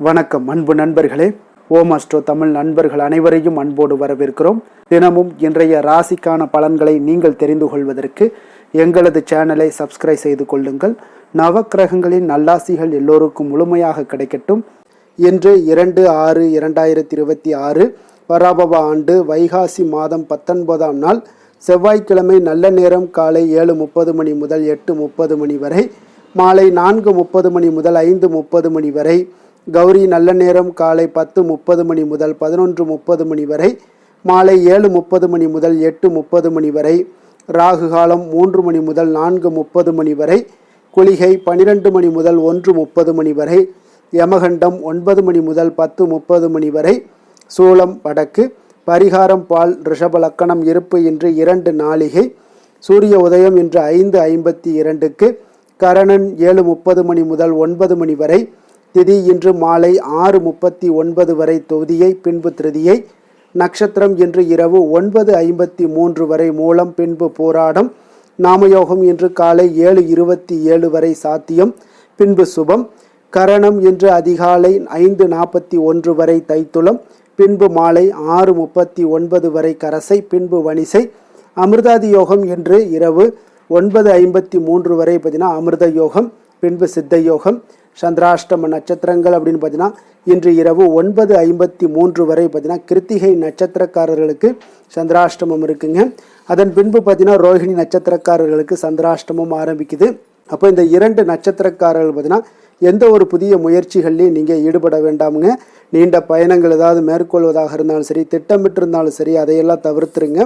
வணக்கம் அன்பு நண்பர்களே. ஓம் அஸ்ட்ரோ தமிழ் நண்பர்கள் அனைவரையும் அன்போடு வரவேற்கிறோம். தினமும் இன்றைய ராசிக்கான பலன்களை நீங்கள் தெரிந்து கொள்வதற்கு எங்களது சேனலை சப்ஸ்கிரைப் செய்து கொள்ளுங்கள். நவக்கிரகங்களின் நல்லாசிகள் எல்லோருக்கும் முழுமையாக கிடைக்கட்டும். இன்று 2/6/2026 பராபவ ஆண்டு வைகாசி மாதம் 19ஆம் நாள் செவ்வாய்க்கிழமை. நல்ல நேரம் காலை 7:30 மணி முதல் 8:30 மணி வரை, மாலை 4:30 மணி முதல் 5:30 மணி வரை. கௌரி நல்ல நேரம் காலை 10:30 மணி முதல் 11:30 மணி வரை, மாலை 7:30 மணி முதல் 8:30 மணி வரை. ராகு காலம் 3 மணி முதல் 4:30 மணி வரை. குளிகை 12 மணி முதல் 1:30 மணி வரை. யமகண்டம் 9 மணி முதல் 10:30 மணி வரை. சூலம் வடக்கு. பரிகாரம் பால். ரிஷப லக்கணம். இருப்பு இன்று 2 நாளிகை. சூரிய உதயம் இன்று 5:52க்கு. கரணன் 7:30 மணி முதல் 9 மணி வரை. திதி இன்று மாலை 6:39 வரை தொகுதியை, பின்பு திருதியை. நட்சத்திரம் இன்று இரவு 9:53 வரை மூலம், பின்பு போராடம். நாமயோகம் இன்று காலை 7:27 வரை சாத்தியம், பின்பு சுபம். கரணம் இன்று அதிகாலை 5:41 வரை தைத்துளம், பின்பு மாலை 6:39 வரை கரசை, பின்பு வணிசை. அமிர்தாதி யோகம் இன்று இரவு 9:53 வரை அமிர்த யோகம், பின்பு சித்த யோகம். சந்திராஷ்டம நட்சத்திரங்கள் அப்படின்னு பார்த்தீங்கன்னா இன்று இரவு 9:53 வரை கிருத்திகை நட்சத்திரக்காரர்களுக்கு சந்திராஷ்டமம் இருக்குங்க. அதன் பின்பு ரோஹிணி நட்சத்திரக்காரர்களுக்கு சந்திராஷ்டமம் ஆரம்பிக்குது. அப்போ இந்த 2 நட்சத்திரக்காரர்கள் எந்த ஒரு புதிய முயற்சிகள்லையும் நீங்கள் ஈடுபட வேண்டாமுங்க. நீண்ட பயணங்கள் ஏதாவது மேற்கொள்வதாக இருந்தாலும் சரி, திட்டமிட்டிருந்தாலும் சரி, அதையெல்லாம் தவிர்த்துருங்க.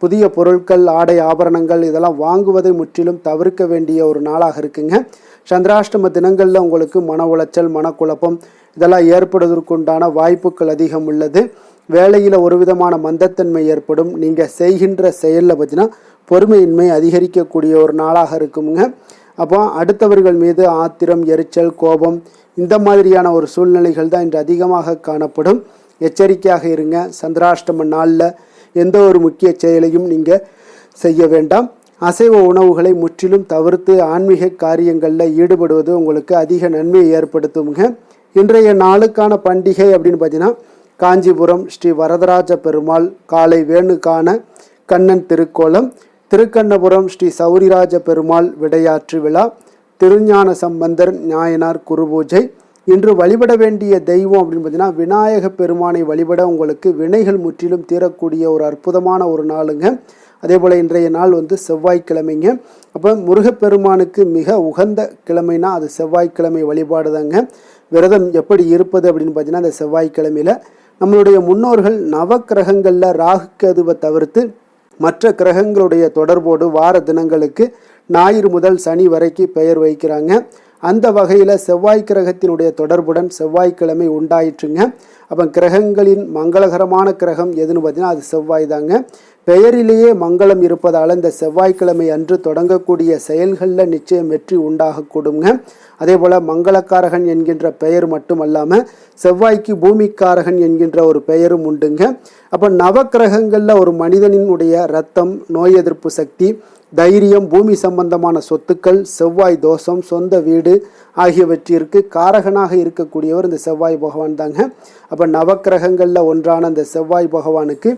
புதிய பொருட்கள், ஆடை, ஆபரணங்கள் இதெல்லாம் வாங்குவதை முற்றிலும் தவிர்க்க வேண்டிய ஒரு நாளாக இருக்குங்க. சந்திராஷ்டம தினங்களில் உங்களுக்கு மன உளைச்சல், மனக்குழப்பம் இதெல்லாம் ஏற்படுவதற்குண்டான வாய்ப்புகள் அதிகம் உள்ளது. வேலையில் ஒரு விதமான மந்தத்தன்மை ஏற்படும். நீங்கள் செய்கின்ற செயலில் பொறுமையின்மை அதிகரிக்கக்கூடிய ஒரு நாளாக இருக்குங்க. அப்போ அடுத்தவர்கள் மீது ஆத்திரம், எரிச்சல், கோபம் இந்த மாதிரியான ஒரு சூழ்நிலைகள் தான் இன்று அதிகமாக காணப்படும். எச்சரிக்கையாக இருங்க. சந்திராஷ்டம நாளில் எந்த ஒரு முக்கிய செயலையும் நீங்கள் செய்ய வேண்டாம். அசைவ உணவுகளை முற்றிலும் தவிர்த்து ஆன்மீக காரியங்களில் ஈடுபடுவது உங்களுக்கு அதிக நன்மையை ஏற்படுத்துங்க. இன்றைய நாளுக்கான பண்டிகை அப்படின்னு காஞ்சிபுரம் ஸ்ரீ வரதராஜ பெருமாள் காலை வேணுகான கண்ணன் திருக்கோலம், திருக்கண்ணபுரம் ஸ்ரீ சௌரிராஜ பெருமாள் விடையாற்று விழா, திருஞான சம்பந்தர் நாயனார் குருபூஜை. இன்று வழிபட வேண்டிய தெய்வம் அப்படின்னு விநாயக பெருமானை வழிபட உங்களுக்கு வினைகள் முற்றிலும் தீரக்கூடிய ஒரு அற்புதமான ஒரு நாளுங்க. அதே போல் இன்றைய நாள் செவ்வாய்க்கிழமைங்க. அப்போ முருகப்பெருமானுக்கு மிக உகந்த கிழமைனா அது செவ்வாய்க்கிழமை வழிபாடு தாங்க. விரதம் எப்படி இருப்பது அப்படின்னு அந்த செவ்வாய்க்கிழமையில் நம்மளுடைய முன்னோர்கள் நவக்கிரகங்களில் ராகு கேதுவை தவிர்த்து மற்ற கிரகங்களுடைய தொடர்போடு வார தினங்களுக்கு ஞாயிறு முதல் சனி வரைக்கும் பெயர் வைக்கிறாங்க. அந்த வகையில் செவ்வாய் கிரகத்தினுடைய தொடர்புடன் செவ்வாய்க்கிழமை உண்டாயிற்றுங்க. அப்போ கிரகங்களின் மங்களகரமான கிரகம் எதுன்னு அது செவ்வாய் தாங்க. பெயரிலேயே மங்களம் இருப்பதால் இந்த செவ்வாய்க்கிழமை அன்று தொடங்கக்கூடிய செயல்களில் நிச்சயம் வெற்றி உண்டாகக்கூடுங்க. அதே போல் மங்களக்காரகன் என்கின்ற பெயர் மட்டுமல்லாமல் செவ்வாய்க்கு பூமிக்காரகன் என்கின்ற ஒரு பெயரும் உண்டுங்க. அப்போ நவக்கிரகங்களில் ஒரு மனிதனினுடைய ரத்தம், நோய் எதிர்ப்பு சக்தி, தைரியம், பூமி சம்பந்தமான சொத்துக்கள், செவ்வாய் தோஷம், சொந்த வீடு ஆகியவற்றிற்கு காரகனாக இருக்கக்கூடியவர் இந்த செவ்வாய் பகவான் தாங்க. அப்போ நவக்கிரகங்களில் ஒன்றான இந்த செவ்வாய் பகவானுக்கு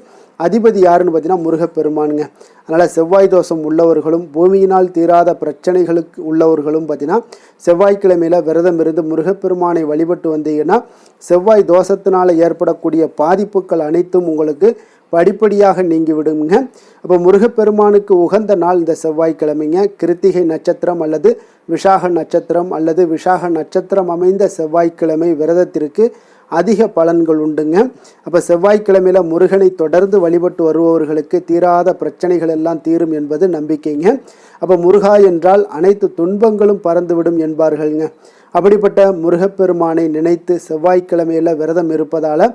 அதிபதி யாருன்னு முருகப்பெருமானுங்க. அதனால் செவ்வாய் தோஷம் உள்ளவர்களும் பூமியினால் தீராத பிரச்சனைகளுக்கு உள்ளவர்களும் செவ்வாய்க்கிழமையில் விரதம் இருந்து முருகப்பெருமானை வழிபட்டு வந்தீங்கன்னா செவ்வாய் தோஷத்தினால் ஏற்படக்கூடிய பாதிப்புகள் அனைத்தும் உங்களுக்கு படிப்படியாக நீங்கி விடுங்க. அப்போ முருகப்பெருமானுக்கு உகந்த நாள் இந்த செவ்வாய்க்கிழமைங்க. கிருத்திகை நட்சத்திரம் அல்லது விஷாக நட்சத்திரம் அல்லது விஷாக நட்சத்திரம் அமைந்த செவ்வாய்க்கிழமை விரதத்திற்கு அதிக பலன்கள் உண்டுங்க. அப்போ செவ்வாய்க்கிழமையில் முருகனை தொடர்ந்து வழிபட்டு வருபவர்களுக்கு தீராத பிரச்சனைகள் எல்லாம் தீரும் என்பது நம்பிக்கைங்க. அப்போ முருகா என்றால் அனைத்து துன்பங்களும் பறந்துவிடும் என்பார்கள்ங்க. அப்படிப்பட்ட முருகப்பெருமானை நினைத்து செவ்வாய்க்கிழமையில் விரதம் இருப்பதால்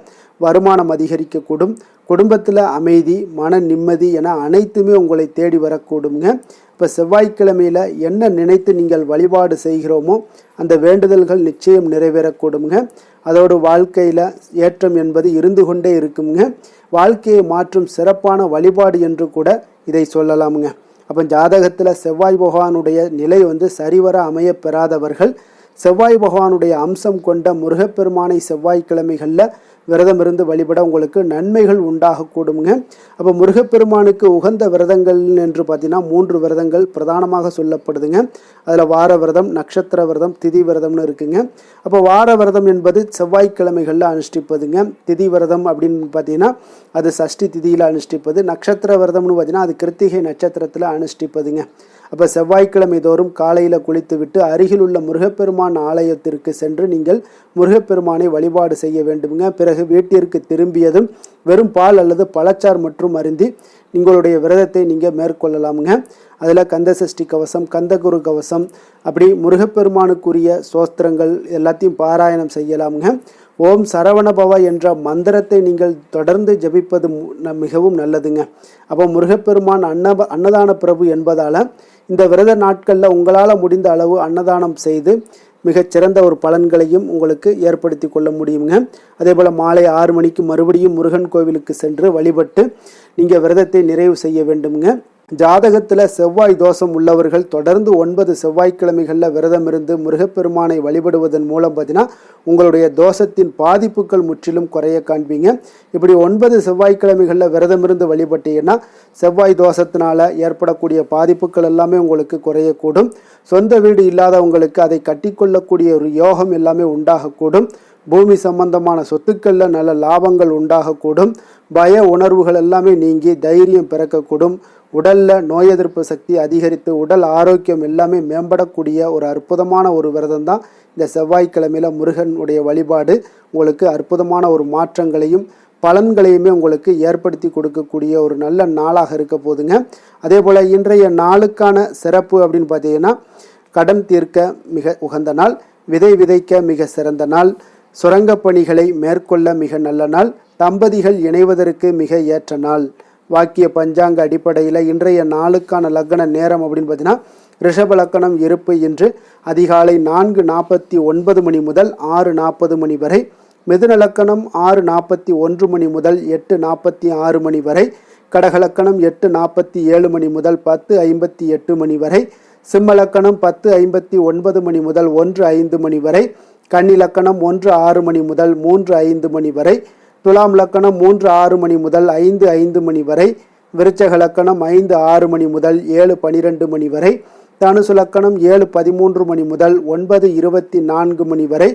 வருமானம் அதிகரிக்கக்கூடும். குடும்பத்தில் அமைதி, மன நிம்மதி என அனைத்துமே உங்களை தேடி வரக்கூடுங்க. இப்போ செவ்வாய்க்கிழமையில் என்ன நினைத்து நீங்கள் வழிபாடு செய்கிறோமோ அந்த வேண்டுதல்கள் நிச்சயம் நிறைவேறக்கூடுங்க. அதோடு வாழ்க்கையில் ஏற்றம் என்பது இருந்து கொண்டே இருக்குங்க. வாழ்க்கையை மாற்றும் சிறப்பான வழிபாடு என்று கூட இதை சொல்லலாமுங்க. அப்போ ஜாதகத்தில் செவ்வாய் பகவானுடைய நிலை வந்து சரிவர அமைய பெறாதவர்கள் செவ்வாய் பகவானுடைய அம்சம் கொண்ட முருகப்பெருமானை செவ்வாய்க்கிழமைகளில் விரதம் இருந்து வழிபட உங்களுக்கு நன்மைகள் உண்டாகக்கூடுங்க. அப்போ முருகப்பெருமானுக்கு உகந்த விரதங்கள் என்று பார்த்தீங்கன்னா 3 விரதங்கள் பிரதானமாக சொல்லப்படுதுங்க. அதில் வார விரதம், நட்சத்திர விரதம், திதி விரதம்னு இருக்குங்க. அப்போ வார விரதம் என்பது செவ்வாய்க்கிழமைகளில் அனுஷ்டிப்பதுங்க. திதி விரதம் அப்படின்னு பார்த்தீங்கன்னா அது சஷ்டி திதியில் அனுஷ்டிப்பது. நட்சத்திர விரதம்னு பார்த்தீங்கன்னா அது கிருத்திகை நட்சத்திரத்தில் அனுஷ்டிப்பதுங்க. அப்போ செவ்வாய்க்கிழமை தோறும் காலையில் குளித்துவிட்டு அருகில் உள்ள முருகப்பெருமான் ஆலயத்திற்கு சென்று நீங்கள் முருகப்பெருமானை வழிபாடு செய்ய வேண்டுங்க. பிறகு வீட்டிற்கு திரும்பியதும் வெறும் பால் அல்லது பழச்சார் மற்றும் அருந்தி உங்களுடைய விரதத்தை நீங்கள் மேற்கொள்ளலாமுங்க. அதில் கந்தசஷ்டி கவசம், கந்தகுரு கவசம், அப்படி முருகப்பெருமானுக்குரிய சோஸ்திரங்கள் எல்லாத்தையும் பாராயணம் செய்யலாமுங்க. ஓம் சரவணபவ என்ற மந்திரத்தை நீங்கள் தொடர்ந்து ஜபிப்பது மிகவும் நல்லதுங்க. அப்போ முருகப்பெருமான் அன்னதான பிரபு என்பதால் இந்த விரத நாட்களில் உங்களால் முடிந்த அளவு அன்னதானம் செய்து மிகச்சிறந்த ஒரு பலன்களையும் உங்களுக்கு ஏற்படுத்தி கொள்ள முடியுங்க. அதே போல் மாலை 6 மணிக்கு மறுபடியும் முருகன் கோவிலுக்கு சென்று வழிபட்டு நீங்கள் விரதத்தை நிறைவு செய்ய வேண்டுங்க. ஜாதகத்தில் செவ்வாய் தோஷம் உள்ளவர்கள் தொடர்ந்து 9 செவ்வாய்க்கிழமைகளில் விரதம் இருந்து முருகப்பெருமானை வழிபடுவதன் மூலம் பார்த்தீங்கன்னா உங்களுடைய தோஷத்தின் பாதிப்புகள் முற்றிலும் குறைய காண்பீங்க. இப்படி 9 செவ்வாய்க்கிழமைகளில் விரதம் இருந்து வழிபட்டீங்கன்னா செவ்வாய் தோஷத்தினால ஏற்படக்கூடிய பாதிப்புகள் எல்லாமே உங்களுக்கு குறையக்கூடும். சொந்த வீடு இல்லாதவங்களுக்கு அதை கட்டிக்கொள்ளக்கூடிய ஒரு யோகம் எல்லாமே உண்டாகக்கூடும். பூமி சம்பந்தமான சொத்துக்களில் நல்ல லாபங்கள் உண்டாகக்கூடும். பய உணர்வுகள் எல்லாமே நீங்கி தைரியம் பிறக்கக்கூடும். உடலில் நோய் எதிர்ப்பு சக்தி அதிகரித்து உடல் ஆரோக்கியம் எல்லாமே மேம்படக்கூடிய ஒரு அற்புதமான ஒரு விரதம் தான் இந்த செவ்வாய்க்கிழமையில் முருகனுடைய வழிபாடு உங்களுக்கு அற்புதமான ஒரு மாற்றங்களையும் பலன்களையுமே உங்களுக்கு ஏற்படுத்தி கொடுக்கக்கூடிய ஒரு நல்ல நாளாக இருக்க போதுங்க. அதே போல் இன்றைய நாளுக்கான சிறப்பு அப்படின்னு பார்த்தீங்கன்னா கடன் தீர்க்க மிக உகந்த நாள், விதை விதைக்க மிக சிறந்த நாள், சுரங்கப் பணிகளை மேற்கொள்ள மிக நல்ல நாள், தம்பதிகள் இணைவதற்கு மிக ஏற்ற நாள். வாக்கிய பஞ்சாங்க அடிப்படையில் இன்றைய நாளுக்கான லக்ன நேரம் அப்படின்னு பார்த்தீங்கன்னா ரிஷப லக்கணம் இருப்பு இன்று அதிகாலை 4:49 மணி முதல் 6:40 மணி வரை, மிதுன லக்கணம் 6:41 மணி முதல் 8:46 மணி வரை, கடக லக்கணம் 8:47 மணி முதல் 10:58 மணி வரை, சிம்ம லக்கணம் 10:59 மணி முதல் 1:05 மணி வரை, கன்னி லக்கணம் 1:06 மணி முதல் 3:05 மணி வரை, துலாம் லக்கணம் 3:06 மணி முதல் 5:05 மணி வரை, விருச்சக லக்கணம் 5:06 மணி முதல் 7:12 மணி வரை, தனுசு லக்கணம் 7:13 மணி முதல் 9:24 மணி வரை,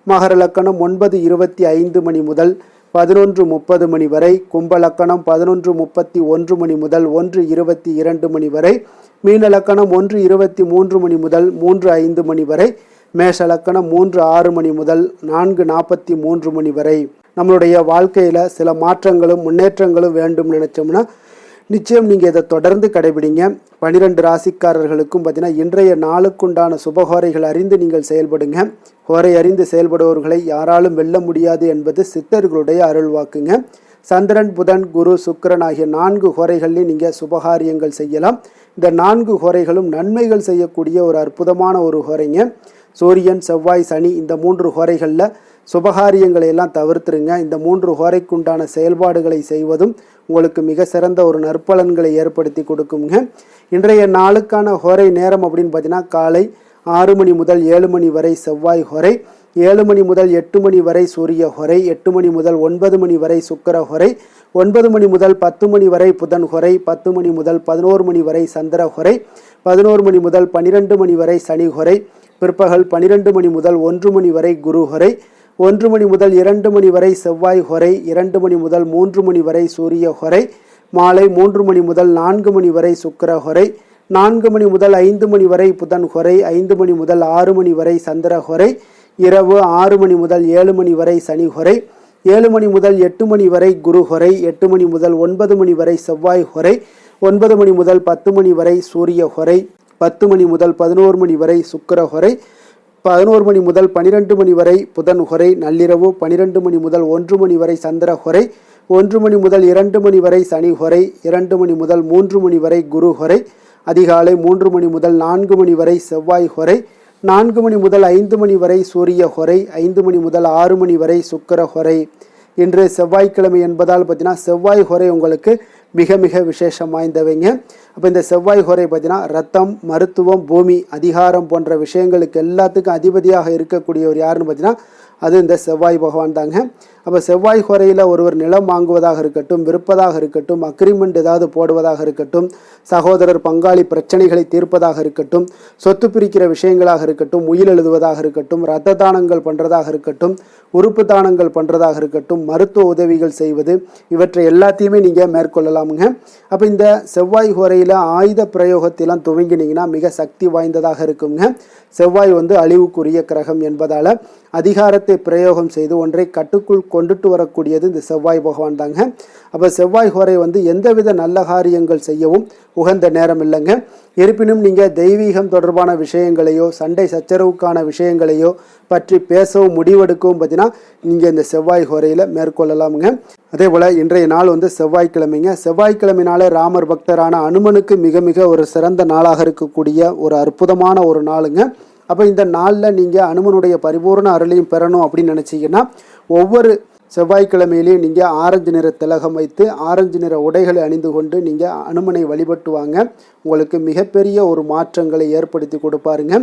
மகர லக்கணம் 9:25 மணி முதல் 11:30 மணி வரை, கும்ப லக்கணம் 11:31 மணி முதல் 1:22 மணி வரை, மீன லக்கணம் 1:23 மணி முதல் 3:05 மணி வரை, மேஷ லக்கணம் 3:06 மணி முதல் 4:43 மணி வரை. நம்மளுடைய வாழ்க்கையில் சில மாற்றங்களும் முன்னேற்றங்களும் வேண்டும் நினச்சோம்னா நிச்சயம் நீங்கள் இதை தொடர்ந்து கடைபிடிங்க. 12 ராசிக்காரர்களுக்கும் பார்த்தீங்கன்னா இன்றைய நாளுக்குண்டான சுபஹோரைகள் அறிந்து நீங்கள் செயல்படுங்க. ஹோரை அறிந்து செயல்படுபவர்களை யாராலும் வெல்ல முடியாது என்பது சித்தர்களுடைய அருள்வாக்குங்க. சந்திரன், புதன், குரு, சுக்கிரன் ஆகிய 4 ஹோரைகள்லையும் நீங்கள் சுபகாரியங்கள் செய்யலாம். இந்த 4 ஹோரைகளும் நன்மைகள் செய்யக்கூடிய ஒரு அற்புதமான ஒரு ஹோரைங்க. சூரியன், செவ்வாய், சனி இந்த 3 ஹோரைகளில் சுபகாரியங்களை எல்லாம் தவிர்த்துருங்க. இந்த 3 ஹோரைக்குண்டான செயல்பாடுகளை செய்வதும் உங்களுக்கு மிக சிறந்த ஒரு நற்பலன்களை ஏற்படுத்தி கொடுக்குங்க. இன்றைய நாளுக்கான ஹோரை நேரம் அப்படின்னு பார்த்தீங்கன்னா காலை 6 மணி முதல் 7 மணி வரை செவ்வாய் ஹோரை, 7 மணி முதல் 8 மணி வரை சூரிய ஹோரை, 8 மணி முதல் 9 மணி வரை சுக்கிர ஹோரை, 9 மணி முதல் 10 மணி வரை புதன் ஹோரை, 10 மணி முதல் 11 மணி வரை சந்திர ஹோரை, 11 மணி முதல் 12 மணி வரை சனி ஹோரை, பிற்பகல் 12 மணி முதல் 1 மணி வரை குரு ஹோரை, 1 மணி முதல் 2 மணி வரை செவ்வாய் ஹோரை, 2 மணி முதல் 3 மணி வரை சூரிய ஹோரை, மாலை 3 மணி முதல் 4 மணி வரை சுக்கிர ஹோரை, 4 மணி முதல் 5 மணி வரை புதன் ஹோரை, 5 மணி முதல் 6 மணி வரை சந்திர ஹோரை, இரவு 6 மணி முதல் 7 மணி வரை சனி ஹோரை, 7 மணி முதல் 8 மணி வரை குரு ஹோரை, 8 மணி முதல் 9 மணி வரை செவ்வாய் ஹோரை, 9 மணி முதல் 10 மணி வரை சூரிய ஹோரை, 10 மணி முதல் 11 மணி வரை சுக்கிர ஹோரை, 11 மணி முதல் 12 மணி வரை புதன் ஹோரை, நள்ளிரவு 12 மணி முதல் 1 மணி வரை சந்திர ஹோரை, 1 மணி முதல் 2 மணி வரை சனி ஹோரை, 2 மணி முதல் 3 மணி வரை குரு ஹோரை, அதிகாலை 3 மணி முதல் 4 மணி வரை செவ்வாய் ஹோரை, 4 மணி முதல் 5 மணி வரை சூரிய ஹோரை, 5 மணி முதல் 6 மணி வரை சுக்கிர ஹோரை. இன்று செவ்வாய்க்கிழமை என்பதால் பார்த்தீங்கன்னா செவ்வாய் ஹோரை உங்களுக்கு மிக மிக விசேஷம் வாய்ந்தவைங்க. அப்போ இந்த செவ்வாய் ஹோரை பார்த்தீங்கன்னா ரத்தம், மருத்துவம், பூமி, அதிகாரம் போன்ற விஷயங்களுக்கு எல்லாத்துக்கும் அதிபதியாக இருக்கக்கூடியவர் யாருன்னு பார்த்தீங்கன்னா அது இந்த செவ்வாய் பகவான் தாங்க. அப்போ செவ்வாய் ஹோரையில் ஒருவர் நிலம் வாங்குவதாக இருக்கட்டும், விற்பதாக இருக்கட்டும், அக்ரிமெண்ட் ஏதாவது போடுவதாக இருக்கட்டும், சகோதரர் பங்காளி பிரச்சனைகளை தீர்ப்பதாக இருக்கட்டும், சொத்து பிரிக்கிற விஷயங்களாக இருக்கட்டும், உயில் எழுதுவதாக இருக்கட்டும், இரத்த தானங்கள் பண்ணுறதாக இருக்கட்டும், உறுப்பு தானங்கள் பண்ணுறதாக இருக்கட்டும், மருத்துவ உதவிகள் செய்வது, இவற்றை எல்லாத்தையுமே நீங்கள் மேற்கொள்ளலாமுங்க. அப்போ இந்த செவ்வாய் ஹோரையில் ஆயுத பிரயோகத்திலாம் துவங்கினீங்கன்னா மிக சக்தி வாய்ந்ததாக இருக்குங்க. செவ்வாய் அழிவுக்குரிய கிரகம் என்பதால் அதிகாரத்தை பிரயோகம் செய்து ஒன்றை கட்டுக்குள் கொண்டுட்டு வரக்கூடியது இந்த செவ்வாய் பகவான் தாங்க. அப்போ செவ்வாய் ஹோரை எந்தவித நல்ல காரியங்கள் செய்யவும் உகந்த நேரம் இல்லைங்க. இருப்பினும் நீங்கள் தெய்வீகம் தொடர்பான விஷயங்களையோ சண்டை சச்சரவுக்கான விஷயங்களையோ பற்றி பேசவும் முடிவெடுக்கவும் பார்த்தீங்கன்னா நீங்கள் இந்த செவ்வாய் ஹோரையில் மேற்கொள்ளலாமுங்க. அதே போல் இன்றைய நாள் செவ்வாய்க்கிழமைங்க. செவ்வாய்க்கிழமைனாலே ராமர் பக்தரான அனுமனுக்கு மிக மிக ஒரு சிறந்த நாளாக இருக்கக்கூடிய ஒரு அற்புதமான ஒரு நாளுங்க. அப்போ இந்த நாளில் நீங்கள் அனுமனுடைய பரிபூர்ண அருளையும் பெறணும் அப்படின்னு நினச்சிங்கன்னா ஒவ்வொரு செவ்வாய்க்கிழமையிலேயும் நீங்கள் ஆரஞ்சு நிற திலகம் வைத்து ஆரஞ்சு நிற உடைகளை அணிந்து கொண்டு நீங்கள் அனுமனை வழிபட்டு வாங்க. உங்களுக்கு மிகப்பெரிய ஒரு மாற்றங்களை ஏற்படுத்தி கொடுப்பாருங்க.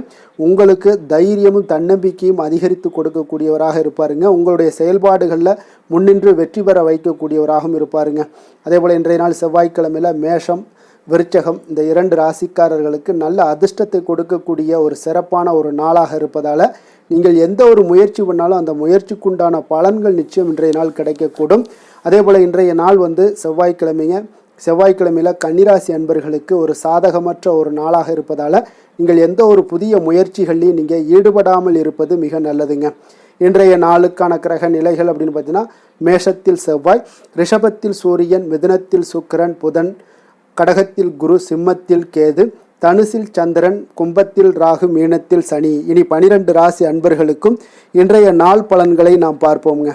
உங்களுக்கு தைரியமும் தன்னம்பிக்கையும் அதிகரித்து கொடுக்கக்கூடியவராக இருப்பாருங்க. உங்களுடைய செயல்பாடுகளில் முன்னின்று வெற்றி பெற வைக்கக்கூடியவராகவும் இருப்பாருங்க. அதே போல் இன்றைய நாள் செவ்வாய்க்கிழமையில் மேஷம், விருச்சகம் இந்த 2 ராசிக்காரர்களுக்கு நல்ல அதிர்ஷ்டத்தை கொடுக்கக்கூடிய ஒரு சிறப்பான ஒரு நாளாக இருப்பதால் நீங்கள் எந்த ஒரு முயற்சி பண்ணாலும் அந்த முயற்சிக்குண்டான பலன்கள் நிச்சயம் இன்றைய நாள் கிடைக்கக்கூடும். அதே போல் இன்றைய நாள் செவ்வாய்க்கிழமைங்க. செவ்வாய்க்கிழமையில் கன்னிராசி அன்பர்களுக்கு ஒரு சாதகமற்ற ஒரு நாளாக இருப்பதால் நீங்கள் எந்த ஒரு புதிய முயற்சிகள்லையும் நீங்கள் ஈடுபடாமல் இருப்பது மிக நல்லதுங்க. இன்றைய நாளுக்கான கிரக நிலைகள் அப்படின்னு பார்த்தீங்கன்னா மேஷத்தில் செவ்வாய், ரிஷபத்தில் சூரியன், மிதுனத்தில் சுக்கிரன், புதன், கடகத்தில் குரு, சிம்மத்தில் கேது, தனுசில் சந்திரன், கும்பத்தில் ராகு, மீனத்தில் சனி. இனி 12 ராசி அன்பர்களுக்கும் இன்றைய நாள் பலன்களை நாம் பார்ப்போம்ங்க.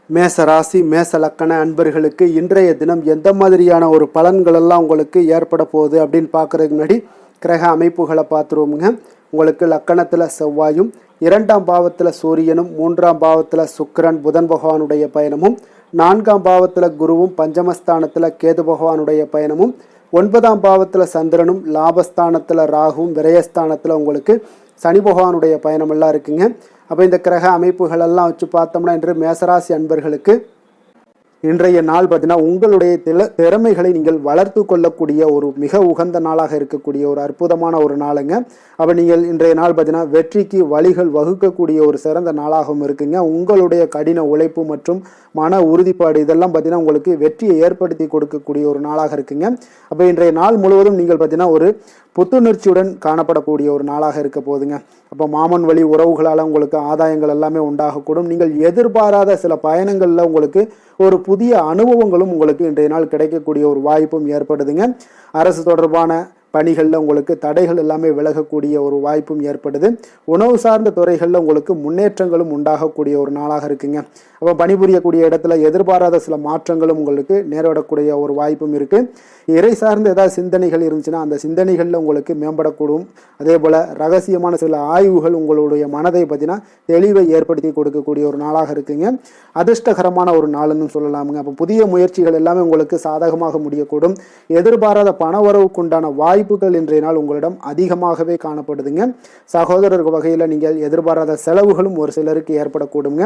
மேச ராசி மேச லக்கண அன்பர்களுக்கு இன்றைய தினம் எந்த மாதிரியான ஒரு பலன்கள் எல்லாம் உங்களுக்கு ஏற்பட போகுது அப்படின்னு பார்க்கறதுக்கு முன்னாடி கிரக அமைப்புகளை பார்த்துருவோமுங்க. உங்களுக்கு லக்கணத்தில் செவ்வாயும், 2ஆம் பாவத்தில் சூரியனும், 3ஆம் பாவத்தில் சுக்கிரன் புதன் பகவானுடைய பயணமும், 4ஆம் பாவத்தில் குருவும், பஞ்சமஸ்தானத்தில் கேது பகவானுடைய பயணமும், 9ஆம் பாவத்தில் சந்திரனும், லாபஸ்தானத்தில் ராகுவும், விரயஸ்தானத்தில் உங்களுக்கு சனி பகவானுடைய பயணமெல்லாம் இருக்குங்க. அப்போ இந்த கிரக அமைப்புகளெல்லாம் வச்சு பார்த்தோம்னா இன்று மேசராசி அன்பர்களுக்கு இன்றைய நாள் பார்த்தீங்கன்னா உங்களுடைய திறமைகளை நீங்கள் வளர்த்து கொள்ளக்கூடிய ஒரு மிக உகந்த நாளாக இருக்கக்கூடிய ஒரு அற்புதமான ஒரு நாளுங்க. அப்போ நீங்கள் இன்றைய நாள் பார்த்தீங்கன்னா வெற்றிக்கு வழிகள் வகுக்கக்கூடிய ஒரு சிறந்த நாளாகவும் இருக்குங்க. உங்களுடைய கடின உழைப்பு மற்றும் மன உறுதிப்பாடு இதெல்லாம் பார்த்தீங்கன்னா உங்களுக்கு வெற்றியை ஏற்படுத்தி கொடுக்கக்கூடிய ஒரு நாளாக இருக்குங்க. அப்போ இன்றைய நாள் முழுவதும் நீங்கள் பார்த்தீங்கன்னா ஒரு புத்துணர்ச்சியுடன் காணப்படக்கூடிய ஒரு நாளாக இருக்க போகுதுங்க. அப்போ மாமன் வழி உறவுகளால் உங்களுக்கு ஆதாயங்கள் எல்லாமே உண்டாகக்கூடும். நீங்கள் எதிர்பாராத சில பயணங்களில் உங்களுக்கு ஒரு புதிய அனுபவங்களும் உங்களுக்கு இன்றைய நாள் கிடைக்கக்கூடிய ஒரு வாய்ப்பும் ஏற்படுதுங்க. அரசு தொடர்பான பணிகளில் உங்களுக்கு தடைகள் எல்லாமே விலகக்கூடிய ஒரு வாய்ப்பும் ஏற்படுது. உணவு சார்ந்த துறைகளில் உங்களுக்கு முன்னேற்றங்களும் உண்டாகக்கூடிய ஒரு நாளாக இருக்குங்க. அப்போ பணிபுரியக்கூடிய இடத்துல எதிர்பாராத சில மாற்றங்களும் உங்களுக்கு நேரிடக்கூடிய ஒரு வாய்ப்பும் இருக்குது. இறை சார்ந்த ஏதாவது சிந்தனைகள் இருந்துச்சுன்னா அந்த சிந்தனைகளில் உங்களுக்கு மேம்படக்கூடும். அதே போல் ரகசியமான சில ஆய்வுகள் உங்களுடைய மனதை பார்த்தீங்கன்னா தெளிவை ஏற்படுத்தி கொடுக்கக்கூடிய ஒரு நாளாக இருக்குங்க. அதிர்ஷ்டகரமான ஒரு நாளுன்னு சொல்லலாமுங்க. அப்போ புதிய முயற்சிகள் எல்லாமே உங்களுக்கு சாதகமாக முடியக்கூடும். எதிர்பாராத பணவரவுக்குண்டான வாய்ப்புகள் இன்றைய நாள் உங்களிடம் அதிகமாகவே காணப்படுதுங்க. சகோதரர் வகையில் நீங்கள் எதிர்பாராத செலவுகளும் ஒரு சிலருக்கு ஏற்படக்கூடுங்க.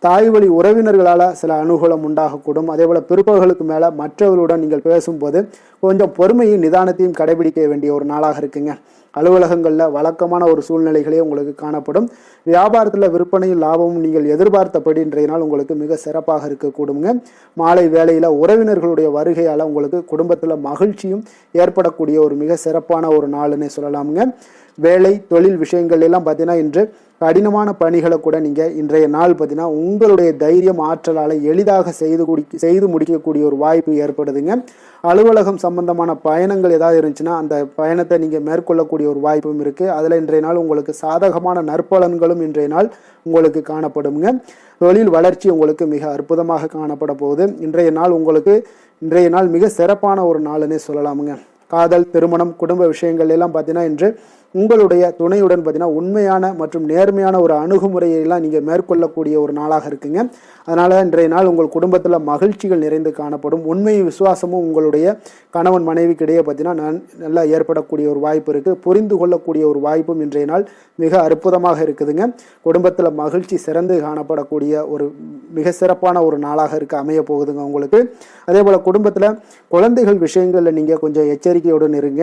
தாய் வழி உறவினர்களால் சில அனுகூலம் உண்டாகக்கூடும். அதே போல் பிற்பகலுக்கு மேலே மற்றவர்களுடன் நீங்கள் பேசும்போது கொஞ்சம் பொறுமையும் நிதானத்தையும் கடைபிடிக்க வேண்டிய ஒரு நாளாக இருக்குங்க. அலுவலகங்களில் வழக்கமான ஒரு சூழ்நிலைகளே உங்களுக்கு காணப்படும். வியாபாரத்தில் விற்பனையும் லாபமும் நீங்கள் எதிர்பார்த்தபடி இன்றைய நாள் உங்களுக்கு மிக சிறப்பாக இருக்கக்கூடுங்க. மாலை வேளையில் உறவினர்களுடைய வருகையால் உங்களுக்கு குடும்பத்தில் மகிழ்ச்சியும் ஏற்படக்கூடிய ஒரு மிக சிறப்பான ஒரு நாளுன்னு சொல்லலாமுங்க. வேலை தொழில் விஷயங்கள் எல்லாம் பார்த்தீங்கன்னா இன்று கடினமான பணிகளை கூட நீங்கள் இன்றைய நாள் பார்த்தீங்கன்னா உங்களுடைய தைரியம் ஆற்றலால் எளிதாக செய்து முடிக்கக்கூடிய ஒரு வாய்ப்பு ஏற்படுதுங்க. அலுவலகம் சம்பந்தமான பயணங்கள் ஏதாவது இருந்துச்சுன்னா அந்த பயணத்தை நீங்கள் மேற்கொள்ளக்கூடிய ஒரு வாய்ப்பும் இருக்குது. அதில் இன்றைய நாள் உங்களுக்கு சாதகமான நற்பலன்களும் இன்றைய நாள் உங்களுக்கு காணப்படுங்க. தொழில் வளர்ச்சி உங்களுக்கு மிக அற்புதமாக காணப்பட போகுது. இன்றைய நாள் மிக சிறப்பான ஒரு நாளுன்னே சொல்லலாமுங்க. காதல், திருமணம், குடும்ப விஷயங்கள் எல்லாம் பார்த்தீங்கன்னா இன்று உங்களுடைய துணையுடன் பார்த்தீங்கன்னா உண்மையான மற்றும் நேர்மையான ஒரு அணுகுமுறையெல்லாம் நீங்கள் மேற்கொள்ளக்கூடிய ஒரு நாளாக இருக்குங்க. அதனால் இன்றைய நாள் உங்கள் குடும்பத்தில் மகிழ்ச்சிகள் நிறைந்து காணப்படும். உண்மை விசுவாசமும் உங்களுடைய கணவன் மனைவிக்கிடையே பார்த்தீங்கன்னா நல்லா ஏற்படக்கூடிய ஒரு வாய்ப்பு இருக்குது. புரிந்து கொள்ளக்கூடிய ஒரு வாய்ப்பும் இன்றைய நாள் மிக அற்புதமாக இருக்குதுங்க. குடும்பத்தில் மகிழ்ச்சி சிறந்து காணப்படக்கூடிய ஒரு மிக சிறப்பான ஒரு நாளாக அமைய போகுதுங்க உங்களுக்கு. அதே போல் குடும்பத்தில் குழந்தைகள் விஷயங்களில் நீங்கள் கொஞ்சம் எச்சரிக்கையுடன் இருங்க.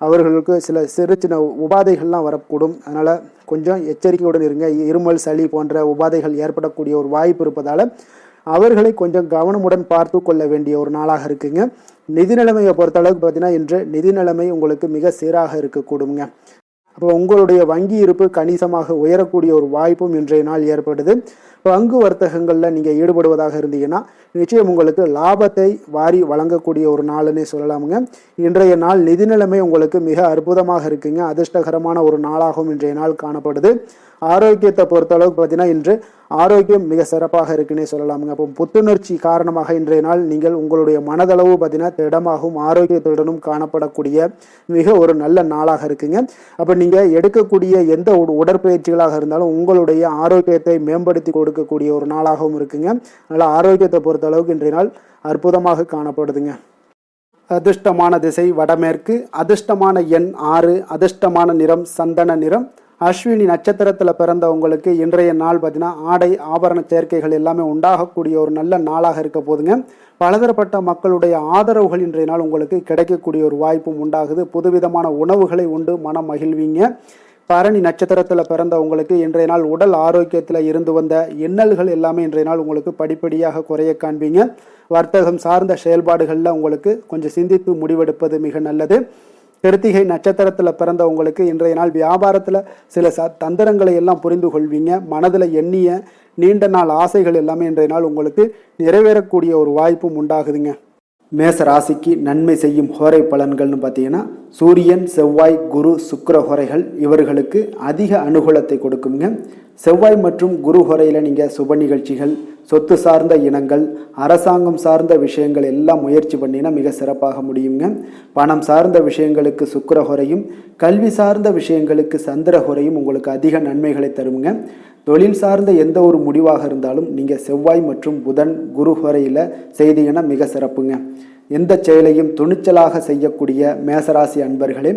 அவர்களுக்கு சில சிறு சின்ன உபாதைகள்லாம் வரக்கூடும். அதனால் கொஞ்சம் எச்சரிக்கையுடன் இருங்க. இருமல், சளி போன்ற உபாதைகள் ஏற்படக்கூடிய ஒரு வாய்ப்பு இருப்பதால் அவர்களை கொஞ்சம் கவனமுடன் பார்த்து கொள்ள வேண்டிய ஒரு நாளாக இருக்குங்க. நிதி நிலைமையை பொறுத்தளவுக்கு பார்த்தீங்கன்னா இன்று நிதி நிலைமை உங்களுக்கு மிக சீராக இருக்கக்கூடுங்க. அப்போ உங்களுடைய வங்கி இருப்பு கணிசமாக உயரக்கூடிய ஒரு வாய்ப்பும் இன்றைய நாள் ஏற்படுது. பங்கு வர்த்தகங்களில் நீங்கள் ஈடுபடுவதாக இருந்தீங்கன்னா நிச்சயம் உங்களுக்கு லாபத்தை வாரி வழங்கக்கூடிய ஒரு நாளுன்னே சொல்லலாமுங்க. இன்றைய நாள் நிதி நிலைமை உங்களுக்கு மிக அற்புதமாக இருக்குங்க. அதிர்ஷ்டகரமான ஒரு நாளாகவும் இன்றைய நாள் காணப்படுது. ஆரோக்கியத்தை பொறுத்தளவுக்கு பார்த்தீங்கன்னா இன்று ஆரோக்கியம் மிக சிறப்பாக இருக்குன்னே சொல்லலாமுங்க. அப்போ புத்துணர்ச்சி காரணமாக இன்றைய நாள் நீங்கள் உங்களுடைய மனதளவு பார்த்தீங்கன்னா திடமாகவும் ஆரோக்கியத்துடனும் காணப்படக்கூடிய மிக ஒரு நல்ல நாளாக இருக்குங்க. அப்போ நீங்கள் எடுக்கக்கூடிய எந்த உடற்பயிற்சிகளாக இருந்தாலும் உங்களுடைய ஆரோக்கியத்தை மேம்படுத்தி கொடுக்கக்கூடிய ஒரு நாளாகவும் இருக்குங்க. அதனால் ஆரோக்கியத்தை பொறுத்தளவுக்கு இன்றைய நாள் அற்புதமாக காணப்படுதுங்க. அதிர்ஷ்டமான திசை வடமேற்கு, அதிர்ஷ்டமான எண் 6, அதிர்ஷ்டமான நிறம் சந்தன நிறம். அஸ்வினி நட்சத்திரத்தில் பிறந்தவங்களுக்கு இன்றைய நாள் பார்த்தீங்கன்னா ஆடை ஆபரண சேர்க்கைகள் எல்லாமே உண்டாகக்கூடிய ஒரு நல்ல நாளாக இருக்க போதுங்க. பலதரப்பட்ட மக்களுடைய ஆதரவுகள் இன்றைய நாள் உங்களுக்கு கிடைக்கக்கூடிய ஒரு வாய்ப்பும் உண்டாகுது. புதுவிதமான உணவுகளை உண்டு மனம் மகிழ்வீங்க. பரணி நட்சத்திரத்தில் பிறந்தவங்களுக்கு இன்றைய நாள் உடல் ஆரோக்கியத்தில் இருந்து வந்த இன்னல்கள் எல்லாமே இன்றைய நாள் உங்களுக்கு படிப்படியாக குறைய காண்பீங்க. வர்த்தகம் சார்ந்த செயல்பாடுகளில் உங்களுக்கு கொஞ்சம் சிந்தித்து முடிவெடுப்பது மிக நல்லது. கிருத்திகை நட்சத்திரத்தில் பிறந்தவங்களுக்கு இன்றைய நாள் வியாபாரத்தில் சில தந்திரங்களை எல்லாம் புரிந்து கொள்வீங்க. மனதில் எண்ணிய நீண்ட நாள் ஆசைகள் எல்லாமே இன்றைய நாள் உங்களுக்கு நிறைவேறக்கூடிய ஒரு வாய்ப்பும் உண்டாகுதுங்க. மேச ராசிக்கு நன்மை செய்யும் ஹோரை பலன்கள்னு பார்த்தீங்கன்னா சூரியன், செவ்வாய், குரு, சுக்கிர ஹோரைகள் இவர்களுக்கு அதிக அனுகூலத்தை கொடுக்குங்க. செவ்வாய் மற்றும் குரு ஹோரையில் நீங்கள் சுப நிகழ்ச்சிகள், சொத்து சார்ந்த இனங்கள், அரசாங்கம் சார்ந்த விஷயங்கள் எல்லாம் முயற்சி பண்ணினா மிக சிறப்பாக முடியுங்க. பணம் சார்ந்த விஷயங்களுக்கு சுக்கிர ஹோரையும், கல்வி சார்ந்த விஷயங்களுக்கு சந்திர ஹோரையும் உங்களுக்கு அதிக நன்மைகளை தருங்க. தொழில் சார்ந்த எந்த ஒரு முடிவாக இருந்தாலும் நீங்கள் செவ்வாய் மற்றும் புதன், குரு ஹோரையில் செய்தீங்கன்னா மிக சிறப்புங்க. எந்த செயலையும் துணிச்சலாக செய்யக்கூடிய மேசராசி அன்பர்களே,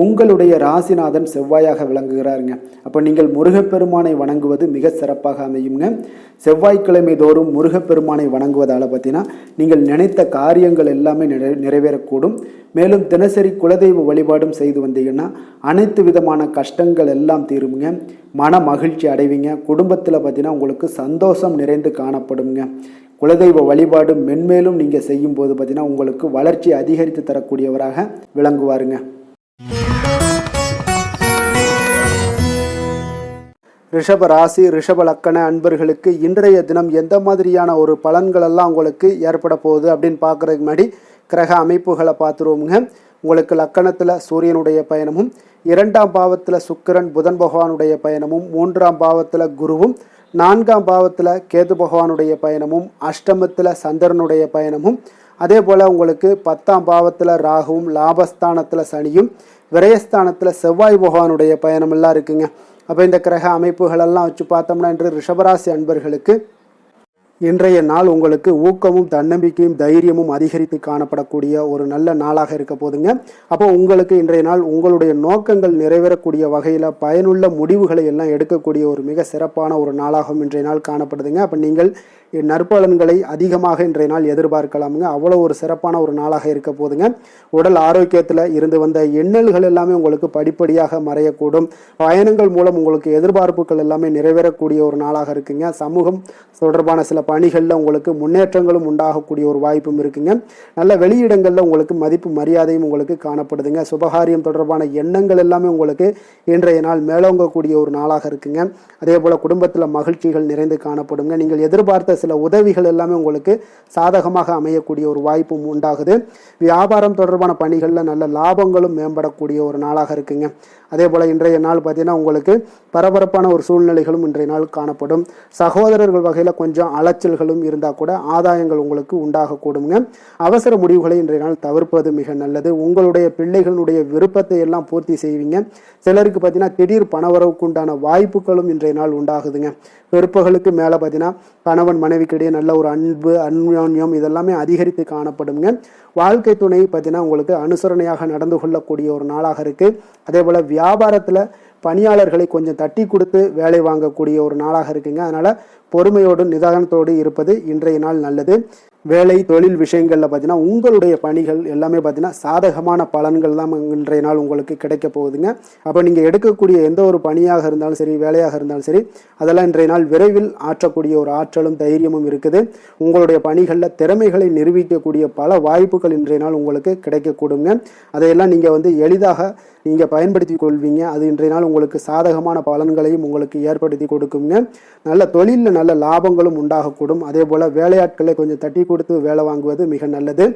உங்களுடைய ராசிநாதன் செவ்வாயாக விளங்குகிறாருங்க. அப்போ நீங்கள் முருகப்பெருமானை வணங்குவது மிக சிறப்பாக அமையுங்க. செவ்வாய்க்கிழமை தோறும் முருகப்பெருமானை வணங்குவதால் பார்த்தீங்கன்னா நீங்கள் நினைத்த காரியங்கள் எல்லாமே நிறைவேறக்கூடும். மேலும் தினசரி குலதெய்வ வழிபாடும் செய்து வந்தீங்கன்னா அனைத்து விதமான கஷ்டங்கள் எல்லாம் தீருங்க. மன மகிழ்ச்சி அடைவீங்க. குடும்பத்தில் பார்த்தீங்கன்னா உங்களுக்கு சந்தோஷம் நிறைந்து காணப்படுங்க. குலதெய்வ வழிபாடு மென்மேலும் நீங்கள் செய்யும்போது பார்த்தீங்கன்னா உங்களுக்கு வளர்ச்சி அதிகரித்து தரக்கூடியவராக விளங்குவாருங்க. ரிஷப ராசி, ரிஷப லக்கண அன்பர்களுக்கு இன்றைய தினம் எந்த மாதிரியான ஒரு பலன்களெல்லாம் உங்களுக்கு ஏற்பட போகுது அப்படின்னு பார்க்குறதுக்கு முன்னாடி கிரக அமைப்புகளை பார்த்துருவோமுங்க. உங்களுக்கு லக்கணத்தில் சூரியனுடைய பயணமும், 2ஆம் பாவத்தில் சுக்கிரன் புதன் பகவானுடைய பயணமும், 3ஆம் பாவத்தில் குருவும், 4ஆம் பாவத்தில் கேது பகவானுடைய பயணமும், அஷ்டமத்தில் சந்திரனுடைய பயணமும், அதே போல் உங்களுக்கு 10ஆம் பாவத்தில் ராகுவும், லாபஸ்தானத்தில் சனியும், விரயஸ்தானத்தில் செவ்வாய் பகவானுடைய பயணமெல்லாம் இருக்குங்க. அப்போ இந்த கிரக அமைப்புகளெல்லாம் வச்சு பார்த்தோம்னா இன்று ரிஷபராசி அன்பர்களுக்கு இன்றைய நாள் உங்களுக்கு ஊக்கமும் தன்னம்பிக்கையும் தைரியமும் அதிகரித்து காணப்படக்கூடிய ஒரு நல்ல நாளாக இருக்க போதுங்க. அப்போ உங்களுக்கு இன்றைய நாள் உங்களுடைய நோக்கங்கள் நிறைவேறக்கூடிய வகையில் பயனுள்ள முடிவுகளை எல்லாம் எடுக்கக்கூடிய ஒரு மிக சிறப்பான ஒரு நாளாகவும் இன்றைய நாள் காணப்படுதுங்க. அப்போ நீங்கள் நற்பலன்களை அதிகமாக இன்றைய நாள் எதிர்பார்க்கலாமுங்க. அவ்வளோ ஒரு சிறப்பான ஒரு நாளாக இருக்க போதுங்க. உடல் ஆரோக்கியத்தில் இருந்து வந்த எண்ணல்கள் எல்லாமே உங்களுக்கு படிப்படியாக மறையக்கூடும். பயணங்கள் மூலம் உங்களுக்கு எதிர்பார்ப்புகள் எல்லாமே நிறைவேறக்கூடிய ஒரு நாளாக இருக்குங்க. சமூகம் தொடர்பான சில பணிகளில் உங்களுக்கு முன்னேற்றங்களும் உண்டாகக்கூடிய ஒரு வாய்ப்பும் இருக்குங்க. நல்ல வெளியிடங்களில் உங்களுக்கு மதிப்பு மரியாதையும் உங்களுக்கு காணப்படுதுங்க. சுபகாரியம் தொடர்பான எண்ணங்கள் எல்லாமே உங்களுக்கு இன்றைய நாள் மேலோங்கக்கூடிய ஒரு நாளாக இருக்குங்க. அதே போல் குடும்பத்தில் மகிழ்ச்சிகள் நிறைந்து காணப்படுங்க. நீங்கள் எதிர்பார்த்த சில உதவிகள் எல்லாமே உங்களுக்கு சாதகமாக அமையக்கூடிய ஒரு வாய்ப்பும் உண்டாகுது. வியாபாரம் தொடர்பான பணிகளில் நல்ல லாபங்களும் மேம்படக்கூடிய ஒரு நாளாக இருக்குங்க. அதே போல் இன்றைய நாள் பார்த்தீங்கன்னா உங்களுக்கு பரபரப்பான ஒரு சூழ்நிலைகளும் இன்றைய நாள் காணப்படும். சகோதரர்கள் வகையில் கொஞ்சம் அலட்சியம் அலைச்சல்களும் இருந்தால் கூட ஆதாயங்கள் உங்களுக்கு உண்டாகக்கூடுங்க. அவசர முடிவுகளை இன்றைய நாள் தவிர்ப்பது மிக நல்லது. உங்களுடைய பிள்ளைகளுடைய விருப்பத்தை எல்லாம் பூர்த்தி செய்வீங்க. சிலருக்கு பார்த்தீங்கன்னா திடீர் பணவரவுக்கு உண்டான வாய்ப்புகளும் இன்றைய நாள் உண்டாகுதுங்க. பிற்பகலுக்கு மேலே பார்த்தீங்கன்னா கணவன் மனைவிக்கிடையே நல்ல ஒரு அன்பு அந்யோன்யம் இதெல்லாமே அதிகரித்து காணப்படுங்க. வாழ்க்கை துணை பார்த்தீங்கன்னா உங்களுக்கு அனுசரணையாக நடந்து கொள்ளக்கூடிய ஒரு நாளாக இருக்குது. அதே போல் வியாபாரத்தில் பணியாளர்களை கொஞ்சம் தட்டி கொடுத்து வேலை வாங்கக்கூடிய ஒரு நாளாக இருக்குங்க. அதனால் பொறுமையோடு நிதானத்தோடு இருப்பது இன்றைய நாள் நல்லது. வேலை தொழில் விஷயங்களில் பார்த்தீங்கன்னா உங்களுடைய பணிகள் எல்லாமே பார்த்தீங்கன்னா சாதகமான பலன்கள் தான் இன்றைய நாள் உங்களுக்கு கிடைக்க போகுதுங்க. அப்போ நீங்கள் எடுக்கக்கூடிய எந்த ஒரு பணியாக இருந்தாலும் சரி, வேலையாக இருந்தாலும் சரி, அதெல்லாம் இன்றைய நாள் விரைவில் ஆற்றக்கூடிய ஒரு ஆற்றலும் தைரியமும் இருக்குது. உங்களுடைய பணிகளில் திறமைகளை நிரூபிக்கக்கூடிய பல வாய்ப்புகள் இன்றைய நாள் உங்களுக்கு கிடைக்கக்கூடுங்க. அதையெல்லாம் நீங்கள் எளிதாக நீங்கள் பயன்படுத்தி கொள்வீங்க. அது இன்றைய நாள் உங்களுக்கு சாதகமான பலன்களையும் உங்களுக்கு ஏற்படுத்தி கொடுக்குங்க. நல்ல தொழிலில் நல்ல லாபங்களும் உண்டாகக்கூடும். அதே போல் வேலையாட்களை கொஞ்சம் தட்டி கொடுத்து வேலை வாங்குவது மிக நல்லது.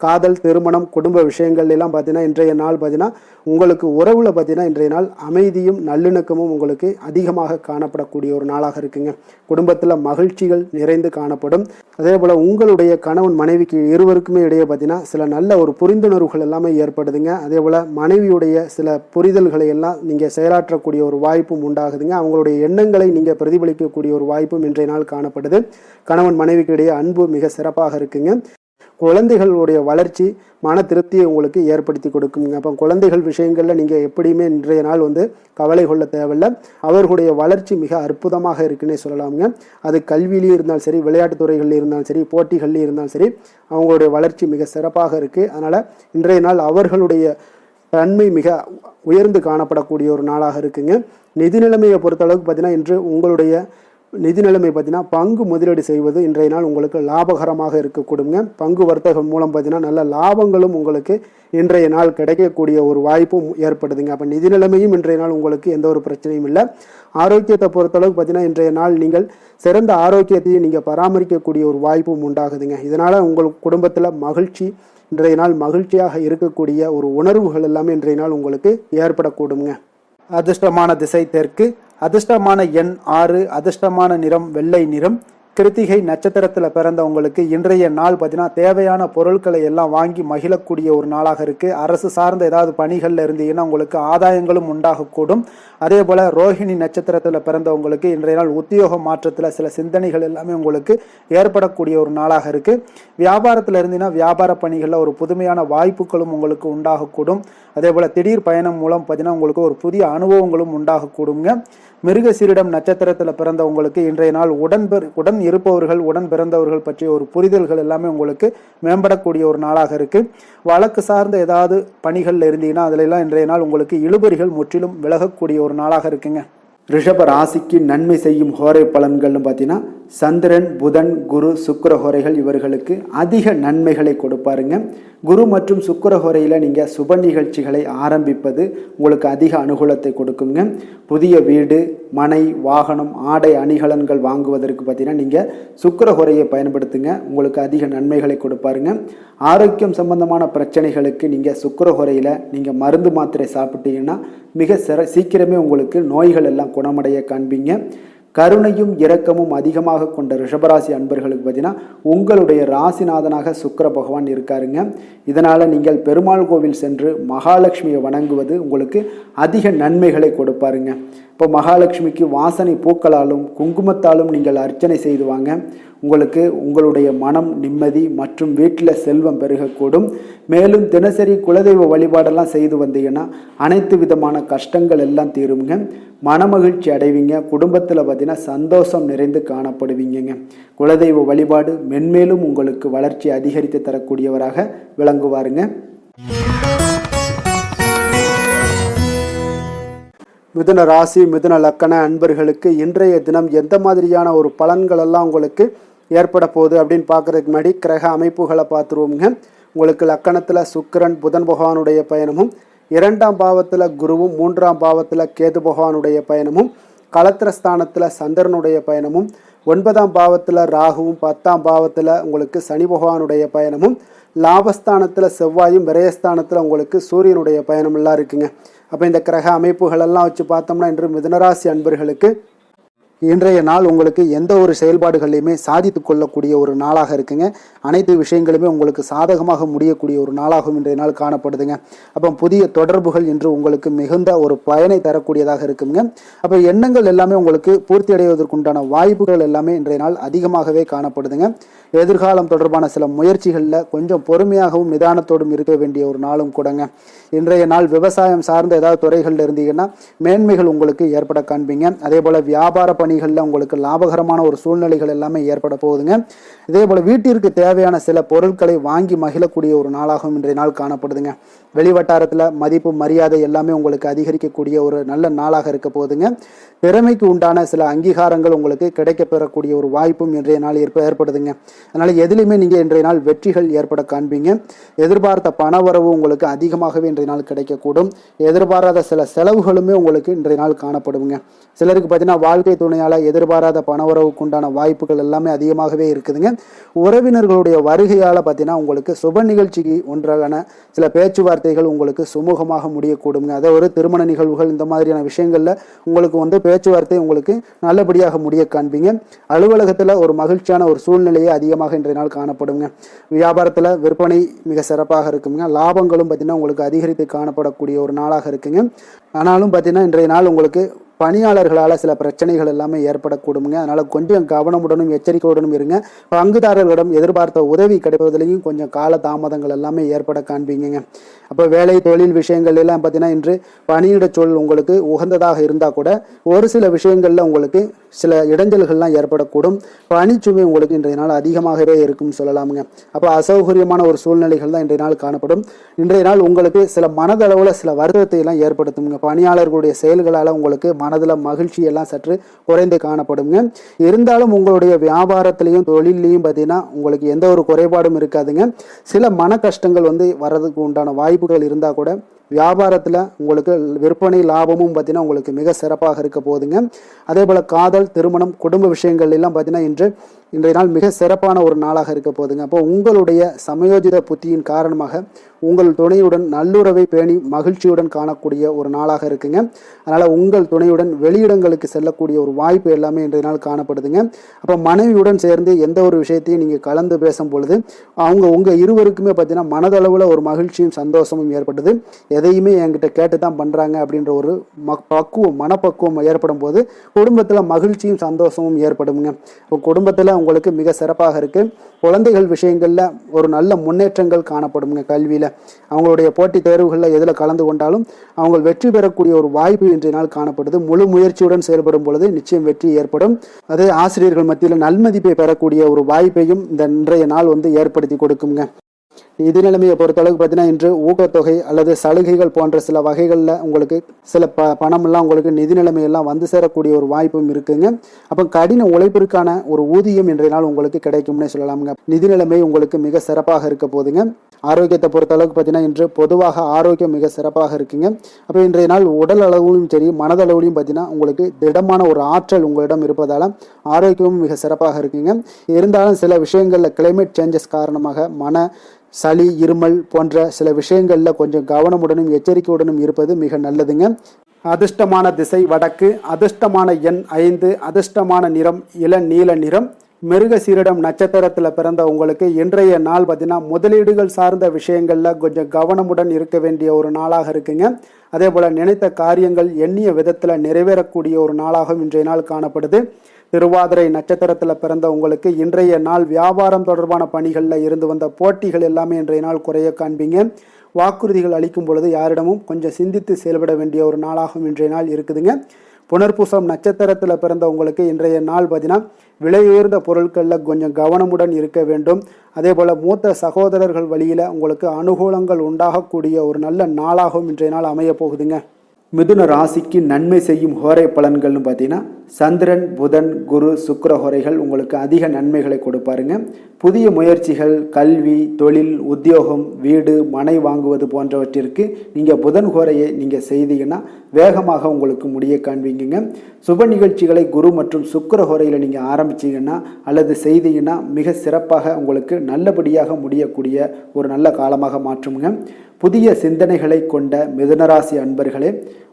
காதல், திருமணம், குடும்ப விஷயங்கள் எல்லாம் பார்த்தீங்கன்னா இன்றைய நாள் பார்த்தீங்கன்னா உங்களுக்கு உறவில் பார்த்தீங்கன்னா இன்றைய நாள் அமைதியும் நல்லிணக்கமும் உங்களுக்கு அதிகமாக காணப்படக்கூடிய ஒரு நாளாக இருக்குங்க. குடும்பத்தில் மகிழ்ச்சிகள் நிறைந்து காணப்படும். அதே போல் உங்களுடைய கணவன் மனைவிக்கு இருவருக்குமே இடையே பார்த்தீங்கன்னா சில நல்ல ஒரு புரிந்துணர்வுகள் எல்லாமே ஏற்படுதுங்க. அதே போல் மனைவியுடைய சில புரிதல்களை எல்லாம் நீங்கள் செயலாற்றக்கூடிய ஒரு வாய்ப்பும் உண்டாகுதுங்க. அவங்களுடைய எண்ணங்களை நீங்கள் பிரதிபலிக்கக்கூடிய ஒரு வாய்ப்பும் இன்றைய நாள் காணப்படுது. கணவன் மனைவிக்கு இடையே அன்பு மிக சிறப்பாக இருக்குங்க. குழந்தைகளுடைய வளர்ச்சி மன திருப்தியை உங்களுக்கு ஏற்படுத்தி கொடுக்குங்க. அப்போ குழந்தைகள் விஷயங்களில் நீங்கள் எப்படியுமே இன்றைய நாள் கவலை கொள்ள தேவையில்லை. அவர்களுடைய வளர்ச்சி மிக அற்புதமாக இருக்குன்னே சொல்லலாமுங்க. அது கல்வியிலையும் இருந்தாலும் சரி, விளையாட்டுத் துறைகளில் இருந்தாலும் சரி, போட்டிகள்லையும் இருந்தாலும் சரி, அவங்களுடைய வளர்ச்சி மிக சிறப்பாக இருக்குது. அதனால் இன்றைய நாள் அவர்களுடைய தன்மை மிக உயர்ந்து காணப்படக்கூடிய ஒரு நாளாக இருக்குங்க. நிதி நிலைமையை பொறுத்தளவுக்கு பார்த்தீங்கன்னா இன்று உங்களுடைய நிதி நிலைமை பார்த்தீங்கன்னா பங்கு முதலீடு செய்வது இன்றைய நாள் உங்களுக்கு லாபகரமாக இருக்கக்கூடுங்க. பங்கு வர்த்தகம் மூலம் பார்த்தீங்கன்னா நல்ல லாபங்களும் உங்களுக்கு இன்றைய நாள் கிடைக்கக்கூடிய ஒரு வாய்ப்பும் ஏற்படுதுங்க. அப்போ நிதி நிலைமையும் இன்றைய நாள் உங்களுக்கு எந்த ஒரு பிரச்சனையும் இல்லை. ஆரோக்கியத்தை பொறுத்தளவுக்கு பார்த்தீங்கன்னா இன்றைய நாள் நீங்கள் சிறந்த ஆரோக்கியத்தையும் நீங்கள் பராமரிக்கக்கூடிய ஒரு வாய்ப்பும் உண்டாகுதுங்க. இதனால் உங்கள் குடும்பத்தில் மகிழ்ச்சி இன்றைய நாள் மகிழ்ச்சியாக இருக்கக்கூடிய ஒரு உணர்வுகள் எல்லாமே இன்றைய நாள் உங்களுக்கு ஏற்படக்கூடுங்க. அதிர்ஷ்டமான திசை தெற்கு, அதிர்ஷ்டமான எண் 6, அதிர்ஷ்டமான நிறம் வெள்ளை நிறம். கிருத்திகை நட்சத்திரத்தில் பிறந்தவங்களுக்கு இன்றைய நாள் பார்த்தீங்கன்னா தேவையான பொருட்களை எல்லாம் வாங்கி மகிழக்கூடிய ஒரு நாளாக இருக்குது. அரசு சார்ந்த ஏதாவது பணிகளில் இருந்தீங்கன்னா உங்களுக்கு ஆதாயங்களும் உண்டாகக்கூடும். அதே போல் ரோஹிணி நட்சத்திரத்தில் பிறந்தவங்களுக்கு இன்றைய நாள் உத்தியோக மாற்றத்தில் சில சிந்தனைகள் எல்லாமே உங்களுக்கு ஏற்படக்கூடிய ஒரு நாளாக இருக்குது. வியாபாரத்தில் இருந்தீங்கன்னா வியாபார பணிகளில் ஒரு புதுமையான வாய்ப்புகளும் உங்களுக்கு உண்டாகக்கூடும். அதே போல் திடீர் பயணம் மூலம் பார்த்தீங்கன்னா உங்களுக்கு ஒரு புதிய அனுபவங்களும் உண்டாகக்கூடுங்க. மிருகசீரிடம் நட்சத்திரத்தில் பிறந்தவங்களுக்கு இன்றைய நாள் உடன் இருப்பவர்கள், உடன் பிறந்தவர்கள் பற்றிய ஒரு புரிதல்கள் எல்லாமே உங்களுக்கு மேம்படக்கூடிய ஒரு நாளாக இருக்குது. வழக்கு சார்ந்த ஏதாவது பணிகளில் இருந்தீங்கன்னா அதிலெல்லாம் இன்றைய நாள் உங்களுக்கு இழுபறிகள் முற்றிலும் விலகக்கூடிய ஒரு நாளாக இருக்குங்க. ரிஷப ராசிக்கு நன்மை செய்யும் ஹோரை பலன்கள்னு பார்த்தீங்கன்னா சந்திரன், புதன், குரு, சுக்கிர ஹோரைகள் இவர்களுக்கு அதிக நன்மைகளை கொடுப்பாருங்க. குரு மற்றும் சுக்கிர ஹோரையில் நீங்கள் சுப நிகழ்ச்சிகளை ஆரம்பிப்பது உங்களுக்கு அதிக அனுகூலத்தை கொடுக்குங்க. புதிய வீடு, மனை, வாகனம், ஆடை அணிகலன்கள் வாங்குவதற்கு பார்த்தீங்கன்னா நீங்கள் சுக்கிர ஹோரையை பயன்படுத்துங்க. உங்களுக்கு அதிக நன்மைகளை கொடுப்பாருங்க. ஆரோக்கியம் சம்பந்தமான பிரச்சனைகளுக்கு நீங்கள் சுக்கிர ஹோரையில் நீங்கள் மருந்து மாத்திரை சாப்பிட்டீங்கன்னா மிக சீக்கிரமே உங்களுக்கு நோய்கள் எல்லாம் குணமடைய காண்பீங்க. கருணையும் இரக்கமும் அதிகமாக கொண்ட ரிஷபராசி அன்பர்களுக்கு பார்த்தீங்கன்னா உங்களுடைய ராசிநாதனாக சுக்கிர பகவான் இருக்காருங்க. இதனால் நீங்கள் பெருமாள் கோவில் சென்று மகாலட்சுமியை வணங்குவது உங்களுக்கு அதிக நன்மைகளை கொடுப்பாருங்க. இப்போ மகாலட்சுமிக்கு வாசனை பூக்களாலும் குங்குமத்தாலும் நீங்கள் அர்ச்சனை செய்துவாங்க. உங்களுக்கு உங்களுடைய மனம் நிம்மதி மற்றும் வீட்டில் செல்வம் பெருகக்கூடும். மேலும் தினசரி குலதெய்வ வழிபாடெல்லாம் செய்து வந்தீங்கன்னா அனைத்து விதமான கஷ்டங்கள் எல்லாம் தீருங்க. மனமகிழ்ச்சி அடைவீங்க. குடும்பத்தில் பார்த்தீங்கன்னா சந்தோஷம் நிறைந்து காணப்படுவீங்க. குலதெய்வ வழிபாடு மென்மேலும் உங்களுக்கு வளர்ச்சி அதிகரித்து தரக்கூடியவராக விளங்குவாருங்க. மிதுன ராசி, மிதுன லக்கண அன்பர்களுக்கு இன்றைய தினம் எந்த மாதிரியான ஒரு பலன்கள் எல்லாம் உங்களுக்கு ஏற்பட போகுது அப்படின்னு பார்க்குறதுக்கு முன்னாடி கிரக அமைப்புகளை பார்த்துருவோங்க. உங்களுக்கு லக்கணத்தில் சுக்கிரன் புதன் பகவானுடைய பயணமும், 2ஆம் பாவத்தில் குருவும், 3ஆம் பாவத்தில் கேது பகவானுடைய பயணமும், களத்திரஸ்தானத்தில் சந்திரனுடைய பயணமும், 9ஆம் பாவத்தில் ராகுவும், 10ஆம் பாவத்தில் உங்களுக்கு சனி பகவானுடைய பயணமும், லாபஸ்தானத்தில் செவ்வாயும், விரயஸ்தானத்தில் உங்களுக்கு சூரியனுடைய பயணமெல்லாம் இருக்குங்க. அப்போ இந்த கிரக அமைப்புகளெல்லாம் வச்சு பார்த்தோம்னா இன்று மிதுனராசி அன்பர்களுக்கு இன்றைய நாள் உங்களுக்கு எந்த ஒரு செயல்பாடுகளையுமே சாதித்து கொள்ளக்கூடிய ஒரு நாளாக இருக்குங்க. அனைத்து விஷயங்களுமே உங்களுக்கு சாதகமாக முடியக்கூடிய ஒரு நாளாகவும் இன்றைய நாள் காணப்படுதுங்க. அப்போ புதிய தொடர்புகள் இன்று உங்களுக்கு மிகுந்த ஒரு பயனை தரக்கூடியதாக இருக்குங்க. அப்போ எண்ணங்கள் எல்லாமே உங்களுக்கு பூர்த்தி அடைவதற்குண்டான வாய்ப்புகள் எல்லாமே இன்றைய நாள் அதிகமாகவே காணப்படுதுங்க. எதிர்காலம் தொடர்பான சில முயற்சிகளில் கொஞ்சம் பொறுமையாகவும் நிதானத்தோடும் இருக்க வேண்டிய ஒரு நாளும் கூடங்க. இன்றைய நாள் விவசாயம் சார்ந்த ஏதாவது துறைகளில் இருந்தீங்கன்னா மேன்மைகள் உங்களுக்கு ஏற்பட காண்பீங்க. அதே போல் வியாபார பணிகளில் உங்களுக்கு லாபகரமான ஒரு சூழ்நிலைகள் எல்லாமே ஏற்பட போகுதுங்க. இதே போல் வீட்டிற்கு தேவையான சில பொருட்களை வாங்கி மகிழக்கூடிய ஒரு நாளாகவும் இன்றைய நாள் காணப்படுதுங்க. வெளிவட்டாரத்தில் மதிப்பு மரியாதை எல்லாமே உங்களுக்கு அதிகரிக்கக்கூடிய ஒரு நல்ல நாளாக இருக்க போகுதுங்க. திறமைக்கு உண்டான சில அங்கீகாரங்கள் உங்களுக்கு கிடைக்க பெறக்கூடிய ஒரு வாய்ப்பும் இன்றைய நாள் ஏற்படுதுங்க. அதனால் எதிலுமே நீங்கள் இன்றைய நாள் வெற்றிகள் ஏற்பட காண்பீங்க. எதிர்பார்த்த பணவரவு உங்களுக்கு அதிகமாகவே இன்றைய நாள் கிடைக்கக்கூடும். எதிர்பாராத சில செலவுகளுமே உங்களுக்கு இன்றைய நாள் காணப்படுங்க. சிலருக்கு பார்த்தீங்கன்னா வாழ்க்கை துணையால் எதிர்பாராத பணவரவுக்கு உண்டான வாய்ப்புகள் எல்லாமே அதிகமாகவே இருக்குதுங்க. உறவினர்களுடைய வருகையால் பார்த்தீங்கன்னா உங்களுக்கு சுப நிகழ்ச்சிக்கு ஒன்றான சில பேச்சுவார்த்தைகள் உங்களுக்கு சுமூகமாக முடியக்கூடுங்க. அதை ஒரு திருமண நிகழ்வுகள் இந்த மாதிரியான விஷயங்களில் உங்களுக்கு பேச்சுவார்த்தை உங்களுக்கு நல்லபடியாக முடிய காண்பீங்க. அலுவலகத்தில் ஒரு மகிழ்ச்சியான ஒரு சூழ்நிலையே அதிகமாக இன்றைய நாள் காணப்படுங்க. வியாபாரத்தில் விற்பனை மிக சிறப்பாக இருக்குங்க. லாபங்களும் பார்த்தீங்கன்னா உங்களுக்கு அதிகரித்து காணப்படக்கூடிய ஒரு நாளாக இருக்குங்க. ஆனாலும் பார்த்தீங்கன்னா இன்றைய நாள் உங்களுக்கு பணியாளர்களால் சில பிரச்சனைகள் எல்லாமே ஏற்படக்கூடுங்க. அதனால் கொஞ்சம் கவனமுடனும் எச்சரிக்கையுடனும் இருங்க. பங்குதாரர்களிடம் எதிர்பார்த்த உதவி கிடைப்பதிலையும் கொஞ்சம் கால தாமதங்கள் எல்லாமே ஏற்பட காண்பீங்க. அப்போ வேலை தொழில் விஷயங்கள் எல்லாம் பார்த்தீங்கன்னா இன்று பணியிட சூழல் உங்களுக்கு உகந்ததாக இருந்தால் கூட ஒரு சில விஷயங்களில் உங்களுக்கு சில இடைஞ்சல்கள்லாம் ஏற்படக்கூடும். பணிச்சுமை உங்களுக்கு இன்றைய நாள் அதிகமாகவே இருக்கும்னு சொல்லலாமுங்க. அப்போ அசௌகரியமான ஒரு சூழ்நிலைகள் தான் இன்றைய நாள் காணப்படும். இன்றைய நாள் உங்களுக்கு சில மனதளவில் சில வருத்தத்தை எல்லாம் ஏற்படுத்துங்க. பணியாளர்களுடைய செயல்களால் உங்களுக்கு மனதில் மகிழ்ச்சி எல்லாம் சற்று குறைந்து காணப்படுங்க. இருந்தாலும் உங்களுடைய வியாபாரத்திலையும் தொழிலையும் பார்த்தீங்கன்னா உங்களுக்கு எந்த ஒரு குறைபாடும் இருக்காதுங்க. சில மன கஷ்டங்கள் வர்றதுக்கு உண்டான வாய்ப்புகள் இருந்தால் கூட வியாபாரத்தில் உங்களுக்கு விற்பனை லாபமும் பார்த்தீங்கன்னா உங்களுக்கு மிக சிறப்பாக இருக்க போகுதுங்க. அதே போல் காதல், திருமணம், குடும்ப விஷயங்கள் எல்லாம் பார்த்தீங்கன்னா இன்றைய நாள் மிக சிறப்பான ஒரு நாளாக இருக்க போகுதுங்க. அப்போ உங்களுடைய சமயோஜித புத்தியின் காரணமாக உங்கள் துணையுடன் நல்லுறவை பேணி மகிழ்ச்சியுடன் காணக்கூடிய ஒரு நாளாக இருக்குங்க. அதனால் உங்கள் துணையுடன் வெளியிடங்களுக்கு செல்லக்கூடிய ஒரு வாய்ப்பு எல்லாமே இன்றைய நாள் காணப்படுதுங்க. அப்போ மனைவியுடன் சேர்ந்து எந்த ஒரு விஷயத்தையும் நீங்கள் கலந்து பேசும் பொழுது உங்கள் இருவருக்குமே பார்த்தீங்கன்னா மனதளவில் ஒரு மகிழ்ச்சியும் சந்தோஷமும் ஏற்படுது. எதையுமே என்கிட்ட கேட்டு தான் பண்ணுறாங்க அப்படின்ற ஒரு மனப்பக்குவம் ஏற்படும் போது குடும்பத்தில் மகிழ்ச்சியும் சந்தோஷமும் ஏற்படுங்க. இப்போ குடும்பத்தில் உங்களுக்கு மிக சிறப்பாக இருக்குது. குழந்தைகள் விஷயங்களில் ஒரு நல்ல முன்னேற்றங்கள் காணப்படுங்க. கல்வியில் அவங்களுடைய போட்டித் தேர்வுகளில் எதில் கலந்து கொண்டாலும் அவங்க வெற்றி பெறக்கூடிய ஒரு வாய்ப்பு இன்றைய நாள் காணப்படுது. முழு முயற்சியுடன் செயல்படும் பொழுது நிச்சயம் வெற்றி ஏற்படும். அதே ஆசிரியர்கள் மத்தியில் நல்மதிப்பை பெறக்கூடிய ஒரு வாய்ப்பையும் இந்த இன்றைய நாள் ஏற்படுத்தி கொடுக்குங்க. நிதி நிலைமையை பொறுத்தளவுக்கு பார்த்தீங்கன்னா இன்று ஊக்கத்தொகை அல்லது சலுகைகள் போன்ற சில வகைகளில் உங்களுக்கு சில பணமெல்லாம் உங்களுக்கு நிதி நிலைமையெல்லாம் சேரக்கூடிய ஒரு வாய்ப்பும் இருக்குங்க. அப்போ கடின உழைப்பிற்கான ஒரு ஊதியம் இன்றைய நாள் உங்களுக்கு கிடைக்கும்னே சொல்லலாமுங்க. நிதி நிலைமை உங்களுக்கு மிக சிறப்பாக இருக்க போதுங்க. ஆரோக்கியத்தை பொறுத்தளவுக்கு பார்த்தீங்கன்னா இன்று பொதுவாக ஆரோக்கியம் மிக சிறப்பாக இருக்குங்க. அப்போ இன்றைய நாள் உடல் அளவிலும் சரி மனதளவுலையும் பார்த்தீங்கன்னா உங்களுக்கு திடமான ஒரு ஆற்றல் உங்களிடம் இருப்பதால் ஆரோக்கியமும் மிக சிறப்பாக இருக்குங்க. இருந்தாலும் சில விஷயங்களில் கிளைமேட் சேஞ்சஸ் காரணமாக சளி, இருமல் போன்ற சில விஷயங்களில் கொஞ்சம் கவனமுடனும் எச்சரிக்கையுடனும் இருப்பது மிக நல்லதுங்க. அதிர்ஷ்டமான திசை வடக்கு, அதிர்ஷ்டமான எண் 5, அதிர்ஷ்டமான நிறம் இளநீல நிறம். மிருகசீரிடம் நட்சத்திரத்தில் பிறந்த உங்களுக்கு இன்றைய நாள் பார்த்தீங்கன்னா முதலீடுகள் சார்ந்த விஷயங்களில் கொஞ்சம் கவனமுடன் இருக்க வேண்டிய ஒரு நாளாக இருக்குங்க. அதே போல் நினைத்த காரியங்கள் எண்ணிய விதத்தில் நிறைவேறக்கூடிய ஒரு நாளாகவும் இன்றைய நாள் காணப்படுது. திருவாதிரை நட்சத்திரத்தில் பிறந்த உங்களுக்கு இன்றைய நாள் வியாபாரம் தொடர்பான பணிகளில் இருந்து வந்த போட்டிகள் எல்லாமே இன்றைய நாள் குறைய காண்பீங்க. வாக்குறுதிகள் அளிக்கும் பொழுது யாரிடமும் கொஞ்சம் சிந்தித்து செயல்பட வேண்டிய ஒரு நாளாகவும் இன்றைய நாள் இருக்குதுங்க. புனர்பூசம் நட்சத்திரத்தில் பிறந்த உங்களுக்கு இன்றைய நாள் பார்த்தீங்கன்னா விலை உயர்ந்த பொருட்களில் கொஞ்சம் கவனமுடன் இருக்க வேண்டும். அதே போல் மூத்த சகோதரர்கள் வழியில் உங்களுக்கு அனுகூலங்கள் உண்டாகக்கூடிய ஒரு நல்ல நாளாகவும் இன்றைய நாள் அமைய போகுதுங்க. மிதுன ராசிக்கு நன்மை செய்யும் ஹோரை பலன்கள்னு பார்த்தீங்கன்னா சந்திரன், புதன், குரு, சுக்கிர ஹோரைகள் உங்களுக்கு அதிக நன்மைகளை கொடுப்பாருங்க. புதிய முயற்சிகள், கல்வி, தொழில், உத்தியோகம், வீடு, மனை வாங்குவது போன்றவற்றிற்கு நீங்கள் புதன் ஹோரையை நீங்கள் செய்தீங்கன்னா வேகமாக உங்களுக்கு முடிய காண்பீங்க. சுப நிகழ்ச்சிகளை குரு மற்றும் சுக்கிர ஹோரையில் நீங்கள் ஆரம்பிச்சிங்கன்னா அல்லது செய்தீங்கன்னா மிக சிறப்பாக உங்களுக்கு நல்லபடியாக முடியக்கூடிய ஒரு நல்ல காலமாக மாற்றுங்க. புதிய சிந்தனைகளை கொண்ட மிதுனராசி அன்பர்களே,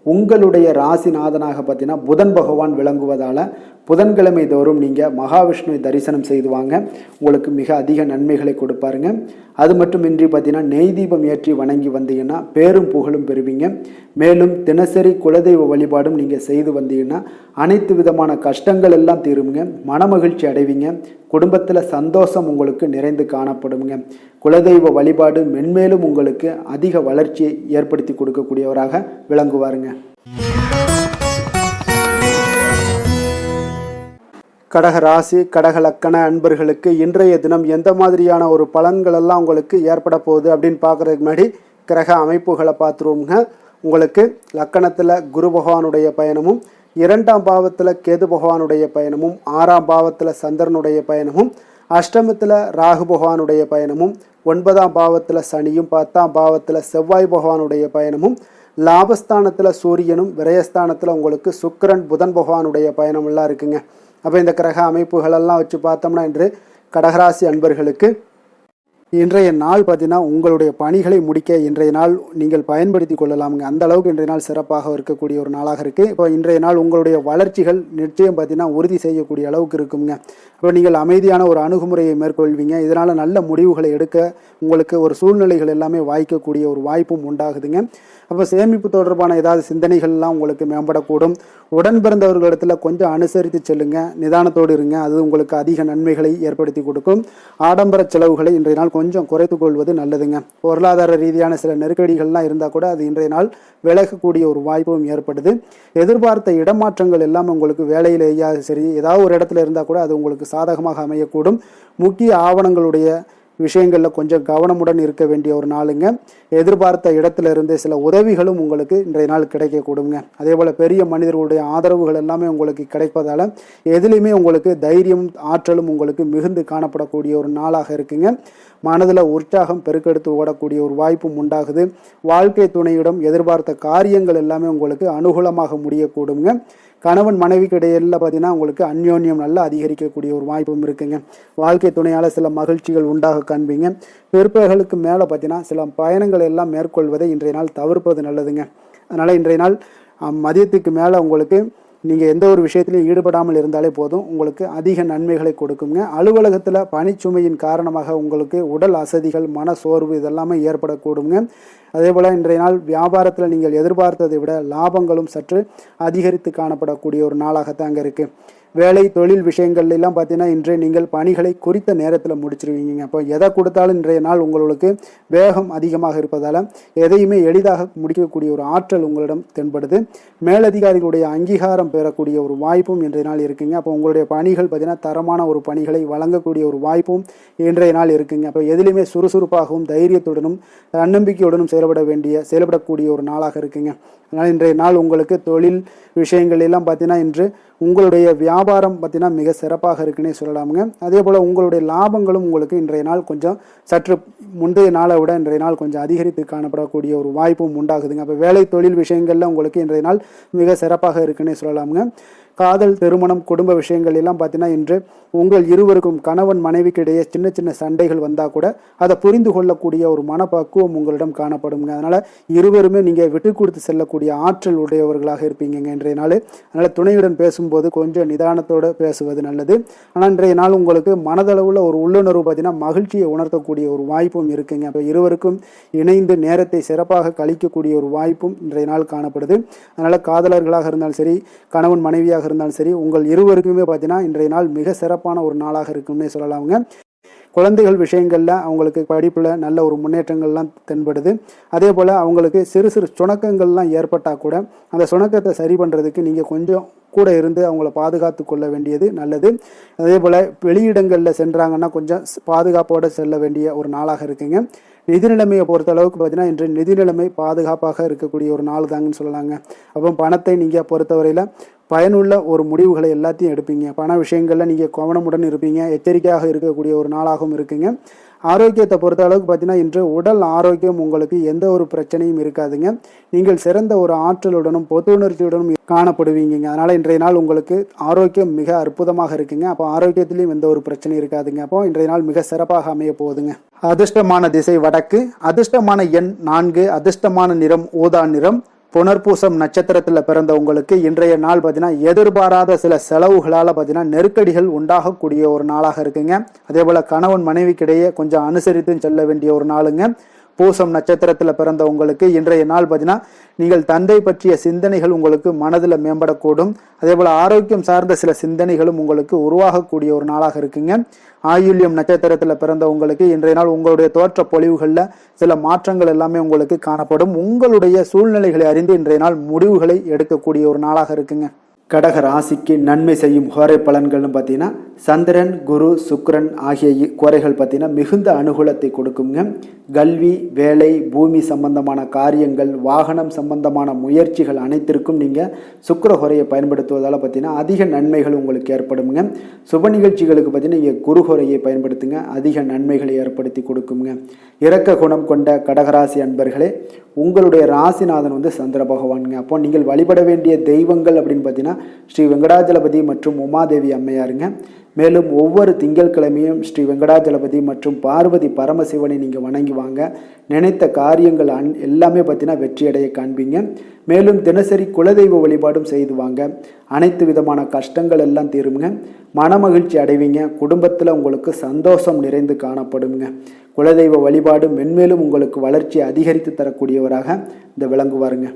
உங்களுடைய ராசிநாதனாக பார்த்தீங்கன்னா புதன் பகவான் விளங்குவதால் புதன்கிழமை தோறும் நீங்கள் மகாவிஷ்ணுவை தரிசனம் செய்து வாங்க, உங்களுக்கு மிக அதிக நன்மைகளை கொடுப்பாருங்க. அது மட்டுமின்றி பார்த்தீங்கன்னா நெய் தீபம் ஏற்றி வணங்கி வந்தீங்கன்னா பேரும் புகழும் பெறுவீங்க. மேலும் தினசரி குலதெய்வ வழிபாடும் நீங்கள் செய்து வந்தீங்கன்னா அனைத்து விதமான கஷ்டங்கள் எல்லாம் தீருங்க, மனமகிழ்ச்சி அடைவீங்க, குடும்பத்தில் சந்தோஷம் உங்களுக்கு நிறைந்து காணப்படுங்க. குலதெய்வ வழிபாடு மென்மேலும் உங்களுக்கு அதிக வளர்ச்சியை ஏற்படுத்தி கொடுக்கக்கூடியவராக விளங்குவாருங்க. கடக ராசி கடக லக்கண அன்பர்களுக்கு இன்றைய தினம் எந்த மாதிரியான ஒரு பலன்கள் எல்லாம் உங்களுக்கு ஏற்பட போகுது அப்படின்னு பார்க்குறதுக்கு முன்னாடி கிரக அமைப்புகளை பார்த்துருவோங்க. உங்களுக்கு லக்கணத்தில் குரு பகவானுடைய பயணமும், 2ஆம் பாவத்தில் கேது பகவானுடைய பயணமும், 6ஆம் பாவத்தில் சந்திரனுடைய பயணமும், அஷ்டமத்தில் ராகு பகவானுடைய பயணமும், 9ஆம் பாவத்தில் சனியும், 10ஆம் பாவத்தில் செவ்வாய் பகவானுடைய பயணமும், லாபஸ்தானத்தில் சூரியனும், விரயஸ்தானத்தில் உங்களுக்கு சுக்கிரன் புதன் பகவானுடைய பயணமெல்லாம் இருக்குங்க. அப்போ இந்த கிரக அமைப்புகளெல்லாம் வச்சு பார்த்தோம்னா இன்று கடகராசி அன்பர்களுக்கு இன்றைய நாள் பார்த்தீங்கன்னா உங்களுடைய பணிகளை முடிக்க இன்றைய நாள் நீங்கள் பயன்படுத்தி கொள்ளலாமுங்க. அந்த அளவுக்கு இன்றைய நாள் சிறப்பாக இருக்கக்கூடிய ஒரு நாளாக இருக்குது. இப்போ இன்றைய நாள் உங்களுடைய வளர்ச்சிகள் நிச்சயம் பார்த்தீங்கன்னா உறுதி செய்யக்கூடிய அளவுக்கு இருக்குங்க. இப்போ நீங்கள் அமைதியான ஒரு அணுகுமுறையை மேற்கொள்வீங்க. இதனால் நல்ல முடிவுகளை எடுக்க உங்களுக்கு ஒரு சூழ்நிலைகள் எல்லாமே வாய்க்கக்கூடிய ஒரு வாய்ப்பும் உண்டாகுதுங்க. அப்போ சேமிப்பு தொடர்பான ஏதாவது சிந்தனைகள்லாம் உங்களுக்கு மேம்படக்கூடும். உடன் பிறந்தவர்களிடத்தில் கொஞ்சம் அனுசரித்து செல்லுங்க, நிதானத்தோடு இருங்க. அது உங்களுக்கு அதிக நன்மைகளை ஏற்படுத்தி கொடுக்கும். ஆடம்பர செலவுகளை இன்றைய நாள் கொஞ்சம் குறைத்து கொள்வது நல்லதுங்க. பொருளாதார ரீதியான சில நெருக்கடிகள்லாம் இருந்தால் கூட அது இன்றைய நாள் விலகக்கூடிய ஒரு வாய்ப்பும் ஏற்படுது. எதிர்பார்த்த இடமாற்றங்கள் எல்லாம் உங்களுக்கு வேலையிலேயே சரி ஏதாவது ஒரு இடத்துல இருந்தால் கூட அது உங்களுக்கு சாதகமாக அமையக்கூடும். முக்கிய ஆவணங்களுடைய விஷயங்களில் கொஞ்சம் கவனமுடன் இருக்க வேண்டிய ஒரு நாளுங்க. எதிர்பார்த்த இடத்துல இருந்து சில உதவிகளும் உங்களுக்கு இன்றைய நாள் கிடைக்கக்கூடுங்க. அதே போல் பெரிய மனிதர்களுடைய ஆதரவுகள் எல்லாமே உங்களுக்கு கிடைப்பதால் எதுலேயுமே உங்களுக்கு தைரியம் ஆற்றலும் உங்களுக்கு மிகுந்து காணப்படக்கூடிய ஒரு நாளாக இருக்குங்க. மனதில் உற்சாகம் பெருக்கெடுத்து ஓடக்கூடிய ஒரு வாய்ப்பும் உண்டாகுது. வாழ்க்கை துணையிடம் எதிர்பார்த்த காரியங்கள் எல்லாமே உங்களுக்கு அனுகூலமாக முடியக்கூடுங்க. கணவன் மனைவிக்கு இடையில பார்த்தீங்கன்னா உங்களுக்கு அந்யோன்யம் நல்லா அதிகரிக்கக்கூடிய ஒரு வாய்ப்பும் இருக்குங்க. வாழ்க்கை துணையால் சில மகிழ்ச்சிகள் உண்டாக காண்பீங்க. பிற்பகலுக்கு மேலே பார்த்தீங்கன்னா சில பயணங்கள் எல்லாம் மேற்கொள்வதை இன்றைய நாள் தவிர்ப்பது நல்லதுங்க. அதனால் இன்றைய நாள் மதியத்துக்கு மேலே உங்களுக்கு நீங்கள் எந்த ஒரு விஷயத்திலையும் ஈடுபடாமல் இருந்தாலே போதும், உங்களுக்கு அதிக நன்மைகளை கொடுக்குங்க. அலுவலகத்தில் பணிச்சுமையின் காரணமாக உங்களுக்கு உடல் அசதிகள், மன சோர்வு இதெல்லாமே ஏற்படக்கூடுங்க. அதே போல் இன்றைய நாள் வியாபாரத்தில் நீங்கள் எதிர்பார்த்ததை விட லாபங்களும் சற்று அதிகரித்து காணப்படக்கூடிய ஒரு நாளாகத்தாங்க இருக்குது. வேலை தொழில் விஷயங்கள்லாம் பார்த்தீங்கன்னா இன்று நீங்கள் பணிகளை குறித்த நேரத்தில் முடிச்சிருவீங்க. அப்போ எதை கொடுத்தாலும் இன்றைய நாள் உங்களுக்கு வேகம் அதிகமாக இருப்பதால் எதையுமே எளிதாக முடிக்கக்கூடிய ஒரு ஆற்றல் உங்களிடம் தென்படுது. மேலதிகாரிகளுடைய அங்கீகாரம் பெறக்கூடிய ஒரு வாய்ப்பும் இன்றைய நாள் இருக்குங்க. அப்போ உங்களுடைய பணிகள் பார்த்தீங்கன்னா தரமான ஒரு பணிகளை வழங்கக்கூடிய ஒரு வாய்ப்பும் இன்றைய நாள் இருக்குங்க. அப்போ எதிலுமே சுறுசுறுப்பாகவும் தைரியத்துடனும் தன்னம்பிக்கையுடனும் செயல்படக்கூடிய ஒரு நாளாக இருக்குங்க. அதனால் இன்றைய நாள் உங்களுக்கு தொழில் விஷயங்கள் எல்லாம் பார்த்தீங்கன்னா இன்று உங்களுடைய வியாபாரம் பார்த்தீங்கன்னா மிக சிறப்பாக இருக்குன்னே சொல்லலாமுங்க. அதே போல் உங்களுடைய லாபங்களும் உங்களுக்கு இன்றைய நாள் கொஞ்சம் சற்று முந்தைய நாளை விட இன்றைய நாள் கொஞ்சம் அதிகரித்து காணப்படக்கூடிய ஒரு வாய்ப்பும் உண்டாகுதுங்க. அப்போ வேலை தொழில் விஷயங்கள்ல உங்களுக்கு இன்றைய நாள் மிக சிறப்பாக இருக்குன்னே சொல்லலாமுங்க. காதல், திருமணம், குடும்ப விஷயங்கள் எல்லாம் பார்த்தீங்கன்னா இன்று உங்கள் இருவருக்கும் கணவன் மனைவிக்கு இடையே சின்ன சின்ன சண்டைகள் வந்தால் கூட அதை புரிந்து கொள்ளக்கூடிய ஒரு மனப்பக்குவம் உங்களிடம் காணப்படுங்க. அதனால் இருவருமே நீங்கள் விட்டு கொடுத்து செல்லக்கூடிய ஆற்றல் உடையவர்களாக இருப்பீங்க இன்றைய நாள். அதனால் துணையுடன் பேசும்போது கொஞ்சம் நிதானத்தோடு பேசுவது நல்லது. ஆனால் இன்றைய நாள் உங்களுக்கு மனதளவில் ஒரு உள்ளுணர்வு பார்த்தீங்கன்னா மகிழ்ச்சியை உணர்த்தக்கூடிய ஒரு வாய்ப்பும் இருக்குங்க. அப்போ இருவருக்கும் இணைந்து நேரத்தை சிறப்பாக கழிக்கக்கூடிய ஒரு வாய்ப்பும் இன்றைய நாள் காணப்படுது. அதனால் காதலர்களாக இருந்தாலும் சரி, கணவன் மனைவியாக இருந்தாலும் சரி, உங்கள் இருவருக்குமே பார்த்தீங்கன்னா இன்றைய நாள் மிக சிறப்பான ஒரு நாளாக இருக்கும்னே சொல்லலாமுங்க. குழந்தைகள் விஷயங்களில் அவங்களுக்கு படிப்பில் நல்ல ஒரு முன்னேற்றங்கள்லாம் தென்படுது. அதே போல் அவங்களுக்கு சிறு சிறு சுணக்கங்கள்லாம் ஏற்பட்டால் கூட அந்த சுணக்கத்தை சரி பண்ணுறதுக்கு நீங்கள் கொஞ்சம் கூட இருந்து அவங்கள பாதுகாத்து கொள்ள வேண்டியது நல்லது. அதே போல் வெளியிடங்களில் சென்றாங்கன்னா கொஞ்சம் பாதுகாப்போடு செல்ல வேண்டிய ஒரு நாளாக இருக்குங்க. நிதி நிலைமையை பொறுத்த அளவுக்கு பார்த்தீங்கன்னா இன்று நிதி நிலைமை பாதுகாப்பாக இருக்கக்கூடிய ஒரு நாள் தாங்கன்னு சொல்லலாங்க. அப்போ பணத்தை நீங்கள் பொறுத்தவரையில் பயனுள்ள ஒரு முடிவுகளை எல்லாத்தையும் எடுப்பீங்க. பண விஷயங்களில் நீங்கள் கவனமுடன் இருப்பீங்க. எச்சரிக்கையாக இருக்கக்கூடிய ஒரு நாளாகவும் இருக்குங்க. ஆரோக்கியத்தை பொறுத்த அளவுக்கு பார்த்தீங்கன்னா இன்று உடல் ஆரோக்கியம் உங்களுக்கு எந்த ஒரு பிரச்சனையும் இருக்காதுங்க. நீங்கள் சிறந்த ஒரு ஆற்றலுடனும் புத்துணர்ச்சியுடனும் காணப்படுவீங்க. அதனால் இன்றைய நாள் உங்களுக்கு ஆரோக்கியம் மிக அற்புதமாக இருக்குங்க. அப்போ ஆரோக்கியத்திலையும் எந்த ஒரு பிரச்சனையும் இருக்காதுங்க. அப்போ இன்றைய நாள் மிக சிறப்பாக அமைய போகுதுங்க. அதிர்ஷ்டமான திசை வடக்கு, அதிர்ஷ்டமான எண் 4, அதிர்ஷ்டமான நிறம் ஊதா நிறம், புனர்பூசம் நட்சத்திரத்தில் பிறந்த உங்களுக்கு இன்றைய நாள் பார்த்தீங்கன்னா எதிர்பாராத சில செலவுகளால் பார்த்தீங்கன்னா நெருக்கடிகள் உண்டாகக்கூடிய ஒரு நாளாக இருக்குங்க. அதே போல் கணவன் மனைவிக்கிடையே கொஞ்சம் அனுசரித்து செல்ல வேண்டிய ஒரு நாளுங்க. பூசம் நட்சத்திரத்தில் பிறந்த உங்களுக்கு இன்றைய நாள் பார்த்தீங்கன்னா நீங்கள் தந்தை பற்றிய சிந்தனைகள் உங்களுக்கு மனதில் மேம்படக்கூடும். அதே போல் ஆரோக்கியம் சார்ந்த சில சிந்தனைகளும் உங்களுக்கு உருவாகக்கூடிய ஒரு நாளாக இருக்குங்க. ஆயுள்யம் நட்சத்திரத்தில் பிறந்த உங்களுக்கு இன்றைய நாள் உங்களுடைய தோற்ற பொலிவுகளில் சில மாற்றங்கள் எல்லாமே உங்களுக்கு காணப்படும். உங்களுடைய சூழ்நிலைகளை அறிந்து இன்றைய நாள் முடிவுகளை எடுக்கக்கூடிய ஒரு நாளாக இருக்குங்க. கடக ராசிக்கு நன்மை செய்யும் கோரை பலன்கள்னு பார்த்தீங்கன்னா சந்திரன், குரு, சுக்கிரன் ஆகிய கோரைகள் பார்த்தீங்கன்னா மிகுந்த அனுகூலத்தை கொடுக்குங்க. கல்வி, வேலை, பூமி சம்பந்தமான காரியங்கள், வாகனம் சம்பந்தமான முயற்சிகள் அனைத்திற்கும் நீங்கள் சுக்கிர கோரையை பயன்படுத்துவதால் பார்த்தீங்கன்னா அதிக நன்மைகள் உங்களுக்கு ஏற்படுங்க. சுப நிகழ்ச்சிகளுக்கு பார்த்தீங்கன்னா நீங்கள் குரு கோரையை பயன்படுத்துங்க, அதிக நன்மைகளை ஏற்படுத்தி கொடுக்குங்க. இரக்க குணம் கொண்ட கடகராசி அன்பர்களே, உங்களுடைய ராசிநாதன் சந்திர பகவானுங்க. அப்போ நீங்கள் வழிபட வேண்டிய தெய்வங்கள் அப்படின்னு பார்த்தீங்கன்னா ஸ்ரீ வெங்கடாஜலபதி மற்றும் உமாதேவி அம்மையாருங்க. மேலும் ஒவ்வொரு திங்கட்கிழமையும் ஸ்ரீ வெங்கடாஜலபதி மற்றும் பார்வதி பரமசிவனை நீங்கள் வணங்கி வாங்க. நினைத்த காரியங்கள் எல்லாமே பார்த்தீங்கன்னா வெற்றியடைய காண்பீங்க. மேலும் தினசரி குலதெய்வ வழிபாடும் செய்து வாங்க. அனைத்து விதமான கஷ்டங்கள் எல்லாம் தீருங்க. மனமகிழ்ச்சி அடைவீங்க. குடும்பத்தில் உங்களுக்கு சந்தோஷம் நிறைந்து காணப்படுங்க. குலதெய்வ வழிபாடு மென்மேலும் உங்களுக்கு வளர்ச்சி அதிகரித்து தரக்கூடியவராக இந்த விளங்குவாருங்க.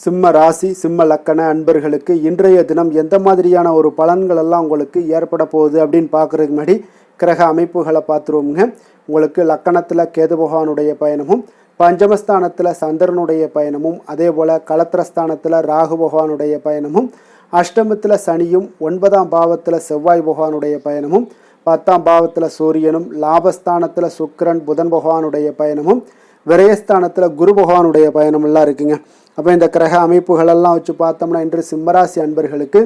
சிம்ம ராசி, சிம்ம லக்கண அன்பர்களுக்கு இன்றைய தினம் எந்த மாதிரியான ஒரு பலன்கள் எல்லாம் உங்களுக்கு ஏற்பட போகுது அப்படின்னு பார்க்குறதுக்கு முன்னாடி கிரக அமைப்புகளை பார்த்துருவோங்க. உங்களுக்கு லக்கணத்தில் கேது பகவானுடைய பயணமும், பஞ்சமஸ்தானத்தில் சந்திரனுடைய பயணமும், அதே போல் கலத்திரஸ்தானத்தில் ராகு பகவானுடைய பயணமும், அஷ்டமத்தில் சனியும், 9ஆம் பாவத்தில் செவ்வாய் பகவானுடைய பயணமும், 10ஆம் பாவத்தில் சூரியனும், லாபஸ்தானத்தில் சுக்கிரன் புதன் பகவானுடைய பயணமும், விரயஸ்தானத்தில் குரு பகவானுடைய பயணம் எல்லாம் இருக்குங்க. அப்போ இந்த கிரக அமைப்புகளெல்லாம் வச்சு பார்த்தோம்னா இன்று சிம்மராசி அன்பர்களுக்கு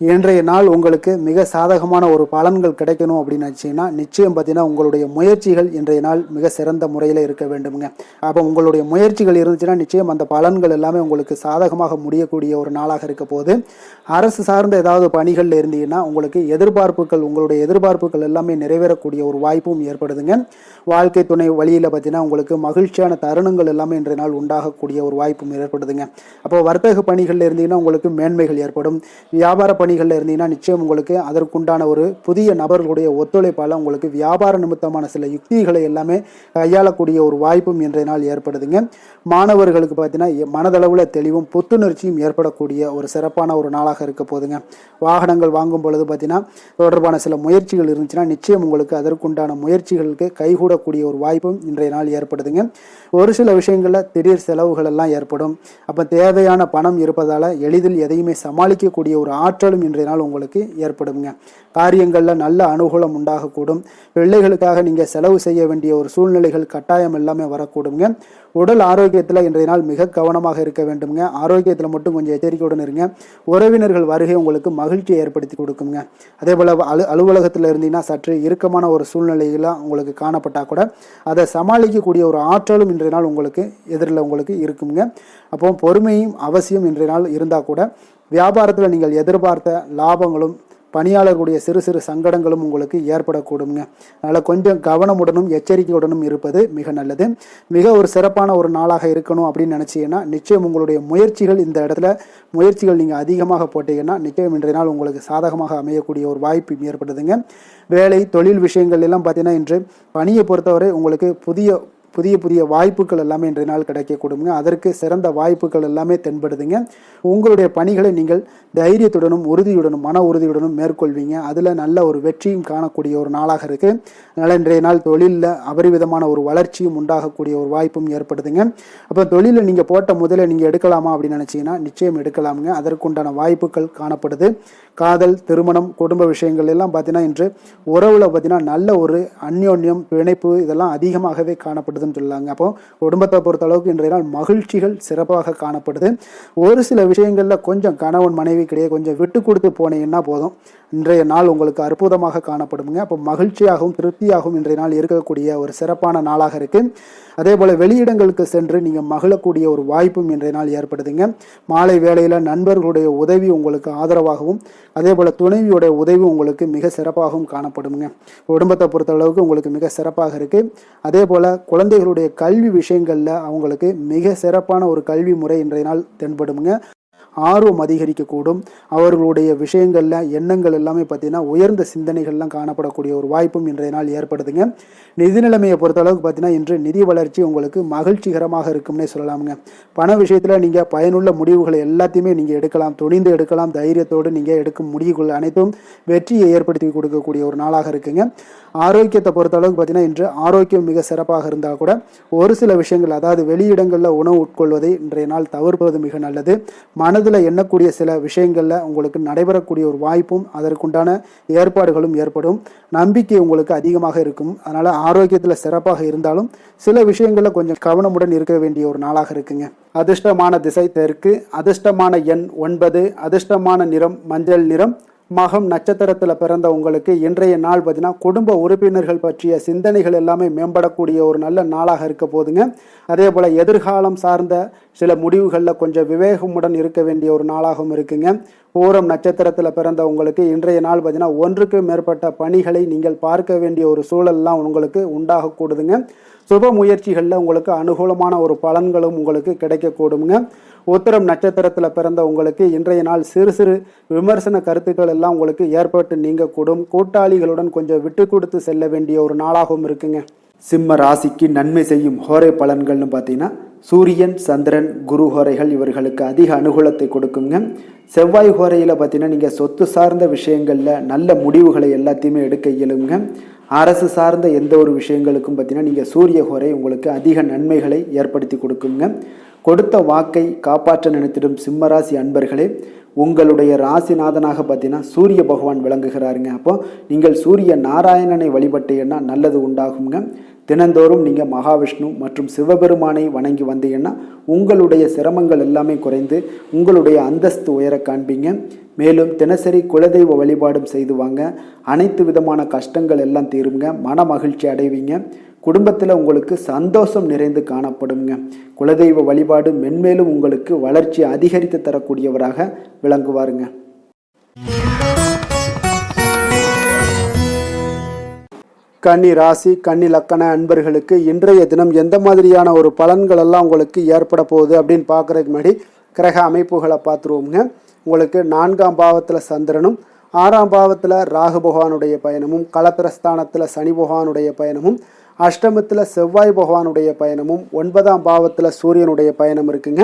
இன்றைய நாள் உங்களுக்கு மிக சாதகமான ஒரு பலன்கள் கிடைக்கணும் அப்படின்னு நினச்சிங்கன்னா நிச்சயம் பார்த்தீங்கன்னா உங்களுடைய முயற்சிகள் இன்றைய நாள் மிக சிறந்த முறையில் இருக்க வேண்டுமுங்க. அப்போ உங்களுடைய முயற்சிகள் இருந்துச்சுன்னா நிச்சயம் அந்த பலன்கள் எல்லாமே உங்களுக்கு சாதகமாக முடியக்கூடிய ஒரு நாளாக இருக்க போது. அரசு சார்ந்த ஏதாவது பணிகளில் இருந்தீங்கன்னா உங்களுக்கு உங்களுடைய எதிர்பார்ப்புகள் எல்லாமே நிறைவேறக்கூடிய ஒரு வாய்ப்பும் ஏற்படுதுங்க. வாழ்க்கை துணை வழியில் பார்த்தீங்கன்னா உங்களுக்கு மகிழ்ச்சியான தருணங்கள் எல்லாமே இன்றைய நாள் உண்டாகக்கூடிய ஒரு வாய்ப்பும் ஏற்படுதுங்க. அப்போ வர்த்தக பணிகளில் இருந்தீங்கன்னா உங்களுக்கு மேன்மைகள் ஏற்படும். வியாபார பணிகளில் இருந்தீங்கன்னா நிச்சயம் உங்களுக்கு அதற்குண்டான ஒரு புதிய நபர்களுடைய ஒத்துழைப்பால் உங்களுக்கு வியாபார நிமித்தமான சில யுக்திகளை எல்லாமே கையாளக்கூடிய ஒரு வாய்ப்பும் இன்றைய நாள் ஏற்படுதுங்க. மாணவர்களுக்கு பார்த்தீங்கன்னா மனதளவில் தெளிவும் புத்துணர்ச்சியும் ஏற்படக்கூடிய ஒரு சிறப்பான ஒரு நாளாக இருக்க போதுங்க. வாகனங்கள் வாங்கும் பொழுது பார்த்தீங்கன்னா தொடர்பான சில முயற்சிகள் இருந்துச்சுன்னா நிச்சயம் உங்களுக்கு அதற்குண்டான முயற்சிகளுக்கு கைகூடக்கூடிய ஒரு வாய்ப்பும் இன்றைய நாள் ஏற்படுதுங்க. ஒரு சில விஷயங்களில் திடீர் செலவுகள் எல்லாம் ஏற்படும். அப்போ தேவையான பணம் இருப்பதால் எளிதில் எதையுமே சமாளிக்கக்கூடிய ஒரு ஆற்றலும் இன்றைய நாள் உங்களுக்கு ஏற்படுங்க. காரியங்களில் நல்ல அனுகூலம் உண்டாகக்கூடும். பிள்ளைகளுக்காக நீங்கள் செலவு செய்ய வேண்டிய ஒரு சூழ்நிலைகள் கட்டாயம் எல்லாமே வரக்கூடுங்க. உடல் ஆரோக்கியத்தில் இன்றைய நாள் மிக கவனமாக இருக்க வேண்டுங்க. ஆரோக்கியத்தில் மட்டும் கொஞ்சம் எச்சரிக்கையுடன் இருங்க. உறவினர்கள் வருகை உங்களுக்கு மகிழ்ச்சியை ஏற்படுத்தி கொடுக்குங்க. அதே போல் அலுவலகத்தில் இருந்தீங்கன்னா சற்று இறுக்கமான ஒரு சூழ்நிலையெல்லாம் உங்களுக்கு காணப்பட்டால் கூட அதை சமாளிக்கக்கூடிய ஒரு ஆற்றலும் இன்றைய நாள் உங்களுக்கு எதிரில் உங்களுக்கு இருக்குங்க. அப்போ பொறுமையும் அவசியம் இன்றைய நாள் இருந்தால் கூட வியாபாரத்தில் நீங்கள் எதிர்பார்த்த லாபங்களும் பணியாளர்களுடைய சிறு சிறு சங்கடங்களும் உங்களுக்கு ஏற்படக்கூடுங்க. அதனால் கொஞ்சம் கவனமுடனும் எச்சரிக்கையுடனும் இருப்பது மிக நல்லது. மிக ஒரு சிறப்பான ஒரு நாளாக இருக்கணும் அப்படின்னு நினச்சிங்கன்னா நிச்சயம் உங்களுடைய இந்த இடத்துல முயற்சிகள் நீங்கள் அதிகமாக போட்டீங்கன்னா நிச்சயம் இன்றைய நாள் உங்களுக்கு சாதகமாக அமையக்கூடிய ஒரு வாய்ப்பு ஏற்படுதுங்க. வேலை தொழில் விஷயங்கள் எல்லாம் பார்த்தீங்கன்னா இன்று பணியை பொறுத்தவரை உங்களுக்கு புதிய வாய்ப்புகள் எல்லாமே இன்றைய நாள் கிடைக்கக்கூடுங்க. அதற்கு சிறந்த வாய்ப்புகள் எல்லாமே தென்படுதுங்க. உங்களுடைய பணிகளை நீங்கள் தைரியத்துடனும் உறுதியுடனும் மன உறுதியுடனும் மேற்கொள்வீங்க. அதில் நல்ல ஒரு வெற்றியும் காணக்கூடிய ஒரு நாளாக இருக்குது. அதனால் இன்றைய நாள் தொழிலில் அபரிவிதமான ஒரு வளர்ச்சியும் உண்டாகக்கூடிய ஒரு வாய்ப்பும் ஏற்படுதுங்க. அப்போ தொழிலில் நீங்கள் போட்ட முதல்ல நீங்கள் எடுக்கலாமா அப்படின்னு நினச்சிங்கன்னா நிச்சயம் எடுக்கலாமுங்க. அதற்குண்டான வாய்ப்புகள் காணப்படுது. காதல், திருமணம், குடும்ப விஷயங்கள் எல்லாம் பார்த்தீங்கன்னா இன்று உறவில் பார்த்தீங்கன்னா நல்ல ஒரு அந்யோன்யம் பிணைப்பு இதெல்லாம் அதிகமாகவே காணப்படுது ஏற்படுதுன்னு சொல்லலாங்க. அப்போ குடும்பத்தை பொறுத்த அளவுக்கு இன்றைய நாள் மகிழ்ச்சிகள் சிறப்பாக காணப்படுது. ஒரு சில விஷயங்கள்ல கொஞ்சம் கணவன் மனைவிக்கிடையே கொஞ்சம் விட்டு கொடுத்து போனீங்கன்னா போதும், இன்றைய நாள் உங்களுக்கு அற்புதமாக காணப்படுங்க. அப்போ மகிழ்ச்சியாகவும் திருப்தியாகவும் இன்றைய நாள் இருக்கக்கூடிய ஒரு சிறப்பான நாளாக இருக்கு. அதே போல வெளியிடங்களுக்கு சென்று நீங்க மகிழக்கூடிய ஒரு வாய்ப்பும் இன்றைய நாள் ஏற்படுதுங்க. மாலை வேளையில நண்பர்களுடைய உதவி உங்களுக்கு ஆதரவாகவும், அதே போல துணைவியுடைய உதவி உங்களுக்கு மிக சிறப்பாகவும் காணப்படுங்க. குடும்பத்தை பொறுத்த அளவுக்கு உங்களுக்கு மிக சிறப்பாக இருக்கு. அதே போல குழந்தைகளுடைய கல்வி விஷயங்கள்ல அவங்களுக்கு மிக சிறப்பான ஒரு கல்வி முறை இன்றைய நாள் தென்படுங்க. ஆர்வம் அதிகரிக்கக்கூடும். அவர்களுடைய விஷயங்கள்ல எண்ணங்கள் எல்லாமே பார்த்தீங்கன்னா உயர்ந்த சிந்தனைகள்லாம் காணப்படக்கூடிய ஒரு வாய்ப்பும் இன்றைய நாள் ஏற்படுதுங்க. நிதி நிலைமையை பொறுத்த அளவுக்கு பார்த்தீங்கன்னா இன்று நிதி வளர்ச்சி உங்களுக்கு மகிழ்ச்சிகரமாக இருக்கும்னே சொல்லலாமுங்க. பண விஷயத்தில் நீங்கள் பயனுள்ள முடிவுகளை எல்லாத்தையுமே நீங்கள் எடுக்கலாம், துணிந்து எடுக்கலாம். தைரியத்தோடு நீங்கள் எடுக்கும் முடிவுகள் அனைத்தும் வெற்றியை ஏற்படுத்தி கொடுக்கக்கூடிய ஒரு நாளாக இருக்குங்க. ஆரோக்கியத்தை பொறுத்த அளவுக்கு பார்த்தீங்கன்னா இன்று ஆரோக்கியம் மிக சிறப்பாக இருந்தால் கூட ஒரு சில விஷயங்கள், அதாவது வெளியிடங்களில் உணவு உட்கொள்வதை இன்றைய நாள் தவிர்ப்பது மிக நல்லது. மனதில் எண்ணக்கூடிய சில விஷயங்களில் உங்களுக்கு நடைபெறக்கூடிய ஒரு வாய்ப்பும் அதற்குண்டான ஏற்பாடுகளும் ஏற்படும். நம்பிக்கை உங்களுக்கு அதிகமாக இருக்கும். அதனால் ஆரோக்கியத்தில் சிறப்பாக இருந்தாலும் சில விஷயங்களில் கொஞ்சம் கவனமுடன் இருக்க வேண்டிய ஒரு நாளாக இருக்குங்க. அதிர்ஷ்டமான திசை தெற்கு, அதிர்ஷ்டமான எண் 9, அதிர்ஷ்டமான நிறம் மஞ்சள் நிறம். மகம் நட்சத்திரத்தில் பிறந்த உங்களுக்கு இன்றைய நாள் பார்த்தீங்கன்னா குடும்ப உறுப்பினர்கள் பற்றிய சிந்தனைகள் எல்லாமே மேம்படக்கூடிய ஒரு நல்ல நாளாக இருக்க போதுங்க. அதே போல் எதிர்காலம் சார்ந்த சில முடிவுகளில் கொஞ்சம் விவேகமுடன் இருக்க வேண்டிய ஒரு நாளாகவும் இருக்குங்க. பூரம் நட்சத்திரத்தில் பிறந்த உங்களுக்கு இன்றைய நாள் பார்த்தீங்கன்னா ஒன்றுக்கு மேற்பட்ட பணிகளை நீங்கள் பார்க்க வேண்டிய ஒரு சூழல்லாம் உங்களுக்கு உண்டாகக்கூடுதுங்க. சுப முயற்சிகளில் உங்களுக்கு அனுகூலமான ஒரு பலன்களும் உங்களுக்கு கிடைக்கக்கூடுங்க. உத்திரம் நட்சத்திரத்தில் பிறந்த உங்களுக்கு இன்றைய நாள் சிறு சிறு விமர்சன கருத்துக்கள் எல்லாம் உங்களுக்கு ஏற்பட்டு நீங்கக்கூடும். கூட்டாளிகளுடன் கொஞ்சம் விட்டு கொடுத்து செல்ல வேண்டிய ஒரு நாளாகவும் இருக்குங்க. சிம்ம ராசிக்கு நன்மை செய்யும் ஹோரை பலன்கள்னு பார்த்தீங்கன்னா சூரியன், சந்திரன், குரு ஹோரைகள் இவர்களுக்கு அதிக அனுகூலத்தை கொடுக்குங்க. செவ்வாய் ஹோரையில் பார்த்தீங்கன்னா நீங்கள் சொத்து சார்ந்த விஷயங்களில் நல்ல முடிவுகளை எல்லாத்தையுமே எடுக்க இயலுங்க. அரசு சார்ந்த எந்த ஒரு விஷயங்களுக்கும் பார்த்தீங்கன்னா நீங்கள் சூரிய ஹோரை உங்களுக்கு அதிக நன்மைகளை ஏற்படுத்தி கொடுக்குங்க. கொடுத்த வாக்கை காப்பாற்ற நினைத்திடும் சிம்மராசி அன்பர்களே, உங்களுடைய ராசிநாதனாக பார்த்தீங்கன்னா சூரிய பகவான் விளங்குகிறாருங்க. அப்போ நீங்கள் சூரிய நாராயணனை வழிபட்டீங்கன்னா நல்லது உண்டாகுங்க. தினந்தோறும் நீங்கள் மகாவிஷ்ணு மற்றும் சிவபெருமானை வணங்கி வந்தீங்கன்னா உங்களுடைய சிரமங்கள் எல்லாமே குறைந்து உங்களுடைய அந்தஸ்து உயர காண்பீங்க. மேலும் தினசரி குலதெய்வ வழிபாடும் செய்து வாங்க. அனைத்து விதமான கஷ்டங்கள் எல்லாம் தீருங்க. மன மகிழ்ச்சி அடைவீங்க. குடும்பத்தில் உங்களுக்கு சந்தோஷம் நிறைந்து காணப்படுங்க. குலதெய்வ வழிபாடு மென்மேலும் உங்களுக்கு வளர்ச்சி அதிகரித்து தரக்கூடியவராக விளங்குவாருங்க. கன்னி ராசி, கன்னி லக்கண அன்பர்களுக்கு இன்றைய தினம் எந்த மாதிரியான ஒரு பலன்கள் எல்லாம் உங்களுக்கு ஏற்பட போகுது அப்படின்னு பார்க்குறதுக்கு முன்னாடி கிரக அமைப்புகளை பார்த்துருவோங்க. உங்களுக்கு 4ஆம் பாவத்தில் சந்திரனும், 6ஆம் பாவத்தில் ராகு பகவானுடைய பயணமும், களத்திரஸ்தானத்தில் சனி பகவானுடைய பயணமும், அஷ்டமத்தில் செவ்வாய் பகவானுடைய பயணமும், 9ஆம் பாவத்தில் சூரியனுடைய பயணம் இருக்குங்க.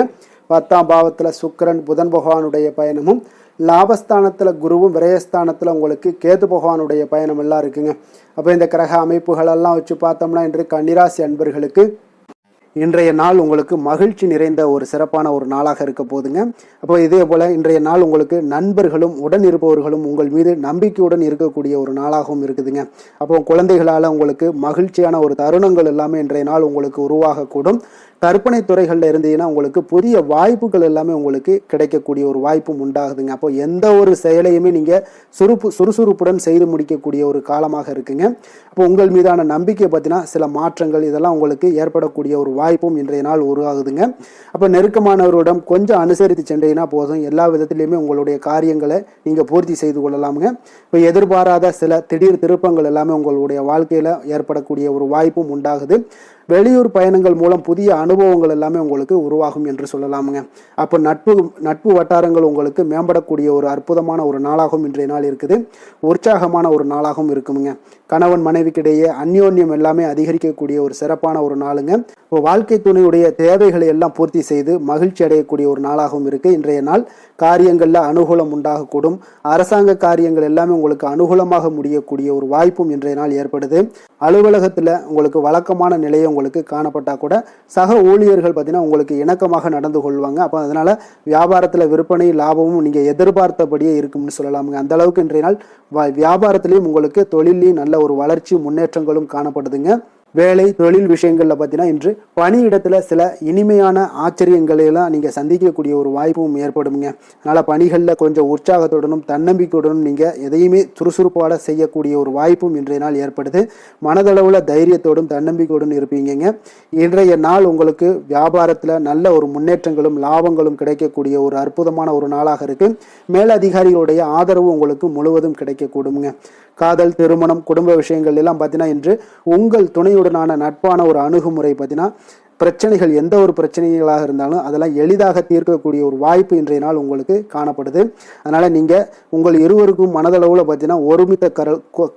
10ஆம் பாவத்தில் சுக்கிரன் புதன் பகவானுடைய பயணமும், லாபஸ்தானத்தில் குருவும், விரயஸ்தானத்தில் உங்களுக்கு கேது பகவானுடைய பயணம் எல்லாம் இருக்குங்க. அப்போ இந்த கிரக அமைப்புகளெல்லாம் வச்சு பார்த்தோம்னா இன்று கன்னிராசி அன்பர்களுக்கு இன்றைய நாள் உங்களுக்கு மகிழ்ச்சி நிறைந்த ஒரு சிறப்பான ஒரு நாளாக இருக்க போதுங்க. அப்போ இதே போல் இன்றைய நாள் உங்களுக்கு நண்பர்களும் உடன் இருப்பவர்களும் உங்கள் மீது நம்பிக்கையுடன் இருக்கக்கூடிய ஒரு நாளாகவும் இருக்குதுங்க. அப்போ குழந்தைகளால் உங்களுக்கு மகிழ்ச்சியான ஒரு தருணங்கள் எல்லாமே இன்றைய நாள் உங்களுக்கு உருவாகக்கூடும். கற்பனை துறைகளில் இருந்தீங்கன்னா உங்களுக்கு புதிய வாய்ப்புகள் எல்லாமே உங்களுக்கு கிடைக்கக்கூடிய ஒரு வாய்ப்பும் உண்டாகுதுங்க. அப்போ எந்த ஒரு செயலையுமே நீங்கள் சுறுசுறுப்புடன் செய்து முடிக்கக்கூடிய ஒரு காலமாக இருக்குங்க. அப்போ உங்கள் மீதான நம்பிக்கை பார்த்தீங்கன்னா சில மாற்றங்கள் இதெல்லாம் உங்களுக்கு ஏற்படக்கூடிய ஒரு வாய்ப்பும் இன்றைய நாள் உருவாகுதுங்க. அப்போ நெருக்கமானவரிடம் கொஞ்சம் அனுசரித்து சென்றீங்கன்னா போதும், எல்லா விதத்திலையுமே உங்களுடைய காரியங்களை நீங்கள் பூர்த்தி செய்து கொள்ளலாமுங்க. இப்போ எதிர்பாராத சில திடீர் திருப்பங்கள் எல்லாமே உங்களுடைய வாழ்க்கையில் ஏற்படக்கூடிய ஒரு வாய்ப்பும் உண்டாகுது. வெளியூர் பயணங்கள் மூலம் புதிய அனுபவங்கள் எல்லாமே உங்களுக்கு உருவாகும் என்று சொல்லலாமுங்க. அப்போ நட்பு வட்டாரங்கள் உங்களுக்கு மேம்படக்கூடிய ஒரு அற்புதமான ஒரு நாளாகவும் இன்றைய நாள் இருக்குது. உற்சாகமான ஒரு நாளாகவும் இருக்குமுங்க. கணவன் மனைவிக்கிடையே அந்யோன்யம் எல்லாமே அதிகரிக்கக்கூடிய ஒரு சிறப்பான ஒரு நாளுங்க. இப்போ வாழ்க்கை துணையுடைய தேவைகளை எல்லாம் பூர்த்தி செய்து மகிழ்ச்சி அடையக்கூடிய ஒரு நாளாகவும் இருக்கு இன்றைய நாள். காரியங்களில் அனுகூலம் உண்டாகக்கூடும். அரசாங்க காரியங்கள் எல்லாமே உங்களுக்கு அனுகூலமாக முடியக்கூடிய ஒரு வாய்ப்பும் இன்றைய நாள் ஏற்படுது. அலுவலகத்தில் உங்களுக்கு வழக்கமான நிலையை உங்களுக்கு காணப்பட்டால் கூட சக ஊழியர்கள் பார்த்தீங்கன்னா உங்களுக்கு இணக்கமாக நடந்து கொள்வாங்க. அப்போ அதனால் வியாபாரத்தில் விற்பனை லாபமும் நீங்கள் எதிர்பார்த்தபடியே இருக்கும்னு சொல்லலாமுங்க. அந்த அளவுக்கு இன்றைய நாள் வியாபாரத்திலையும் உங்களுக்கு தொழிலையும் நல்ல ஒரு வளர்ச்சி முன்னேற்றங்களும் காணப்படுதுங்க. வேலை தொழில் விஷயங்கள்ல பார்த்தீங்கன்னா இன்று பணியிடத்துல சில இனிமையான ஆச்சரியங்களை எல்லாம் நீங்க சந்திக்கக்கூடிய ஒரு வாய்ப்பும் ஏற்படுங்க. அதனால பணிகள்ல கொஞ்சம் உற்சாகத்துடனும் தன்னம்பிக்கையுடனும் நீங்க எதையுமே சுறுசுறுப்போட செய்யக்கூடிய ஒரு வாய்ப்பும் இன்றைய நாள் ஏற்படுது. மனதளவுல தைரியத்தோடும் தன்னம்பிக்கையோடும் இருப்பீங்க. இன்றைய நாள் உங்களுக்கு வியாபாரத்துல நல்ல ஒரு முன்னேற்றங்களும் லாபங்களும் கிடைக்கக்கூடிய ஒரு அற்புதமான ஒரு நாளாக இருக்கு. மேலதிகாரிகளுடைய ஆதரவு உங்களுக்கு முழுவதும் கிடைக்கக்கூடுங்க. காதல், திருமணம், குடும்ப விஷயங்கள் எல்லாம் பார்த்தீங்கன்னா இன்று உங்கள் துணையுடனான நட்பான ஒரு அணுகுமுறை பார்த்தீங்கன்னா பிரச்சனைகள் எந்த ஒரு பிரச்சனைகளாக இருந்தாலும் அதெல்லாம் எளிதாக தீர்க்கக்கூடிய ஒரு வாய்ப்பு இன்றைய நாள் உங்களுக்கு காணப்படுது. அதனால நீங்க உங்கள் இருவருக்கும் மனதளவுல பார்த்தீங்கன்னா ஒருமித்த